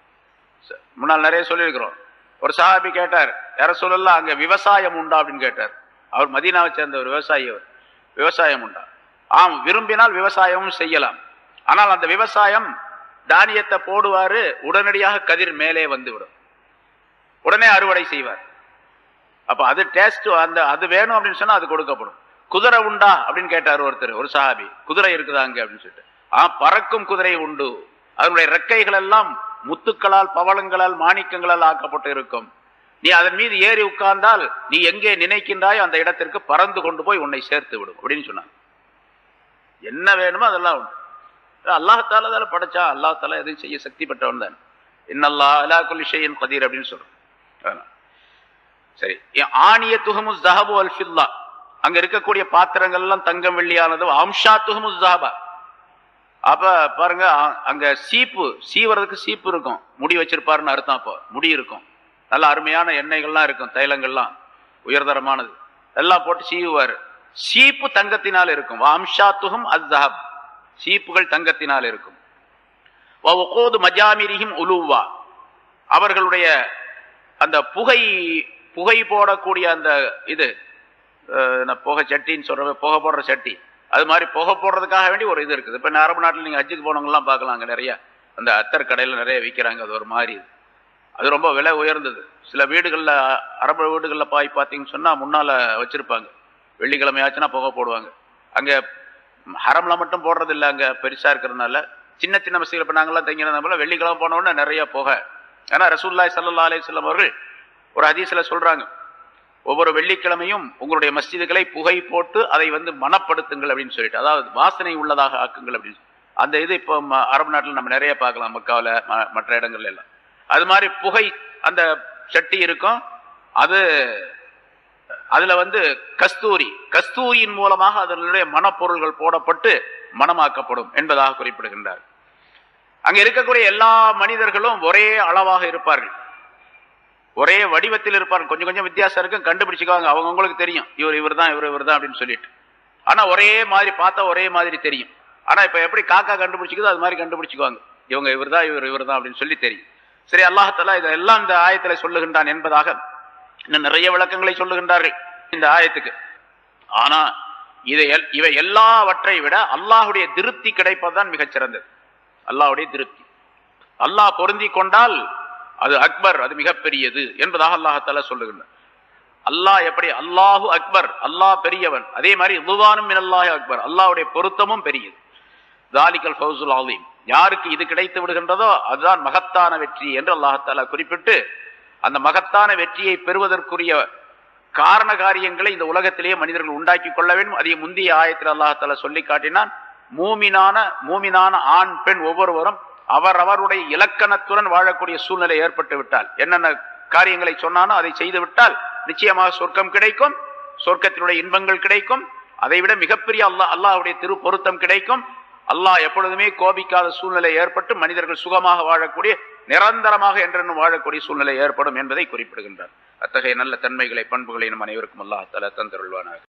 முன்னால் நிறைய சொல்லியிருக்கிறோம். ஒரு சஹாபி கேட்டார், யார சொல்லலாம் அங்க விவசாயம் உண்டா அப்படின்னு கேட்டார். அவர் மதீனாவை சேர்ந்த ஒரு விவசாயி. அவர் விவசாயம் உண்டா? ஆம், விரும்பினால் விவசாயமும் செய்யலாம். ஆனால் அந்த விவசாயம் தானியத்தை போடுவாரு, உடனடியாக கதிர் மேலே வந்துவிடும், உடனே அறுவடை செய்வார். அப்ப அது டேஸ்ட், அந்த அது வேணும் அப்படின்னு சொன்னா அது கொடுக்கப்படும். குதிரை உண்டா அப்படின்னு கேட்டார் ஒருத்தர், ஒரு சஹாபி. குதிரை இருக்குதாங்க அப்படின்னு சொல்லிட்டு. பறக்கும் குதிரை உண்டு, அதனுடைய ரெக்கைகள் எல்லாம் முத்துக்களால் பவளங்களால் மாணிக்கங்களால் ஆக்கப்பட்டு இருக்கும். நீ அதன் மீது ஏறி உட்கார்ந்தால் நீ எங்கே நினைக்கின்றாய் அந்த இடத்திற்கு பறந்து கொண்டு போய் உன்னை சேர்த்து விடும் அப்படின்னு சொன்னாங்க. என்ன வேணுமோ அதெல்லாம் உண்டு. அல்லாஹால தால படைச்சா, அல்லாஹால எதையும் செய்ய சக்தி பெற்றவன் தான். இன்னல்லாஹ் அலா குல்லி ஷைஇன் கதீர் அப்படின்னு சொல்றோம். சரி, ஆனியத்துஹுமு ஸஹபு வல் ஃபில்லா, அங்க இருக்கக்கூடிய பாத்திரங்கள் எல்லாம் தங்கம் வெள்ளியானது. அம்ஷாத்துஹுமு ஸஹபா, அப்ப பாருங்க, அங்க சீப்பு சீவறதுக்கு சீப்பு இருக்கும், முடி வச்சிருப்பாருன்னு அர்த்தம். அப்போ முடி இருக்கும், நல்ல அருமையான எண்ணெய்கள்லாம் இருக்கும், தைலங்கள்லாம் உயர்தரமானது எல்லாம் போட்டு சீவுவாரு. சீப்பு தங்கத்தினால் இருக்கும். அம்ஷாத்துஹும் அஸ்ஸஹப், சீப்புகள் தங்கத்தினால் இருக்கும். வஉகூது மஜாமிரிஹிம் உலுவா, அவர்களுடைய அந்த புகை போடக்கூடிய அந்த இது புகை சட்டின்னு சொல்ற, புகை போடுற சட்டி, அது மாதிரி புகை போடுறதுக்காக வேண்டி ஒரு இது இருக்குது. இப்ப அரபு நாட்டில் நீங்க ஹஜ்ஜுக்கு போனவங்கலாம் பார்க்கலாம், அங்க நிறைய அந்த அத்தர் கடையில நிறைய விற்கிறாங்க. அது ஒரு மாதிரி, அது ரொம்ப விலை உயர்ந்தது. சில வீடுகள்ல, அரபு வீடுகள்ல பார்த்தீங்கன்னு சொன்னா முன்னால வச்சிருப்பாங்க, வெள்ளிக்கிழமை ஆச்சுன்னா புகை போடுவாங்க. அங்க ஹரம்ல மட்டும் போடுறது இல்லை, அங்க பெருசா இருக்கிறதுனால சின்ன சின்ன மசீதிகள். இப்ப நாங்கெல்லாம் தங்கினது வெள்ளிக்கிழமை போன உடனே நிறைய புகை. ஏன்னா ரசூலுல்லாஹி ஸல்லல்லாஹு அலைஹி வஸல்லம் அவர்கள் ஒரு ஹதீஸ்ல சொல்றாங்க, ஒவ்வொரு வெள்ளிக்கிழமையும் உங்களுடைய மஸ்ஜிதுகளை புகை போட்டு அதை மனப்படுத்துங்கள் அப்படின்னு சொல்லிட்டு, அதாவது வாசனை உள்ளதாக ஆக்குங்கள் அப்படின்னு. அந்த இது இப்போ அரபு நாட்டில் நம்ம நிறைய பார்க்கலாம், மக்காவில் மற்ற இடங்கள்ல எல்லாம். அது மாதிரி புகை அந்த சட்டி இருக்கும், அதுல கஸ்தூரியின் மூலமாக அதனுடைய மனப்பொருள்கள் போடப்பட்டு மனமாக்கப்படும் என்பதாக குறிப்பிடுகின்றார். அங்க இருக்கக்கூடிய எல்லா மனிதர்களும் ஒரே அளவாக இருப்பார்கள், ஒரே வடிவத்தில் இருப்பார்கள். கொஞ்சம் கொஞ்சம் வித்தியாசம் இருக்கும், கண்டுபிடிச்சுக்குவாங்க. அவங்களுக்கு தெரியும் இவர் தான் அப்படின்னு சொல்லிட்டு. ஆனா ஒரே மாதிரி பார்த்தா ஒரே மாதிரி தெரியும். ஆனா இப்ப எப்படி காக்கா கண்டுபிடிச்சிக்குதோ அது மாதிரி கண்டுபிடிச்சுக்குவாங்க, இவர் தான் அப்படின்னு சொல்லி தெரியும். சரி, அல்லாஹ் தஆலா இதெல்லாம் இந்த ஆயத்துல சொல்லுகின்றான் என்பதாக இன்னும் நிறைய விளக்கங்களை சொல்லுகின்றார்கள் இந்த ஆயத்துக்கு. ஆனா இவை எல்லாவற்றை விட அல்லாஹுடைய திருப்தி கிடைப்பதுதான் மிகச் சிறந்தது. அல்லாஹுடைய திருப்தி, அல்லாஹ் பொருந்தி கொண்டால் அது அக்பர், அது மிகப்பெரியது என்பதாக அல்லாஹ் தஆலா சொல்லுகின்றார். அல்லாஹ் எப்படி அல்லாஹு அக்பர், அல்லாஹ் பெரியவன், அதே மாதிரி ரிதுவானும் மினல்லாஹி அக்பர், அல்லாஹ்வுடைய பொருத்தமும் பெரியது. தாலிகல் ஃபௌசுல் அஸீம், யாருக்கு இது கிடைத்து விடுகின்றதோ அதுதான் மகத்தான வெற்றி என்று அல்லாஹ் தஆலா குறிப்பிட்டு, அந்த மகத்தான வெற்றியை பெறுவதற்குரிய காரண காரியங்களை இந்த உலகத்திலேயே மனிதர்கள் உண்டாக்கி கொள்ள வேண்டும். அதை முந்தைய ஆயத்தில் அல்லாஹ் தஆலா சொல்லி காட்டினான். மூமினான ஆண் பெண் ஒவ்வொருவரும் அவரவருடைய இலக்கணத்துடன் வாழக்கூடிய சூழ்நிலை ஏற்பட்டு விட்டால், என்னென்ன காரியங்களை சொன்னானோ அதை செய்து விட்டால் நிச்சயமாக சொர்க்கம் கிடைக்கும், சொர்க்கத்தினுடைய இன்பங்கள் கிடைக்கும். அதை விட மிகப்பெரிய அல்லாஹ்வுடைய திரு பொருத்தம் கிடைக்கும். அல்லாஹ் எப்பொழுதுமே கோபிக்காத சூழ்நிலை ஏற்பட்டு மனிதர்கள் சுகமாக வாழக்கூடிய, நிரந்தரமாக என்றென்னும் வாழக்கூடிய சூழ்நிலை ஏற்படும் என்பதை குறிப்பிடுகின்றார். அத்தகைய நல்ல தன்மைகளை, பண்புகளை நம் அனைவருக்கும் அல்லாஹ் தஆலா தந்தருள்வானாக.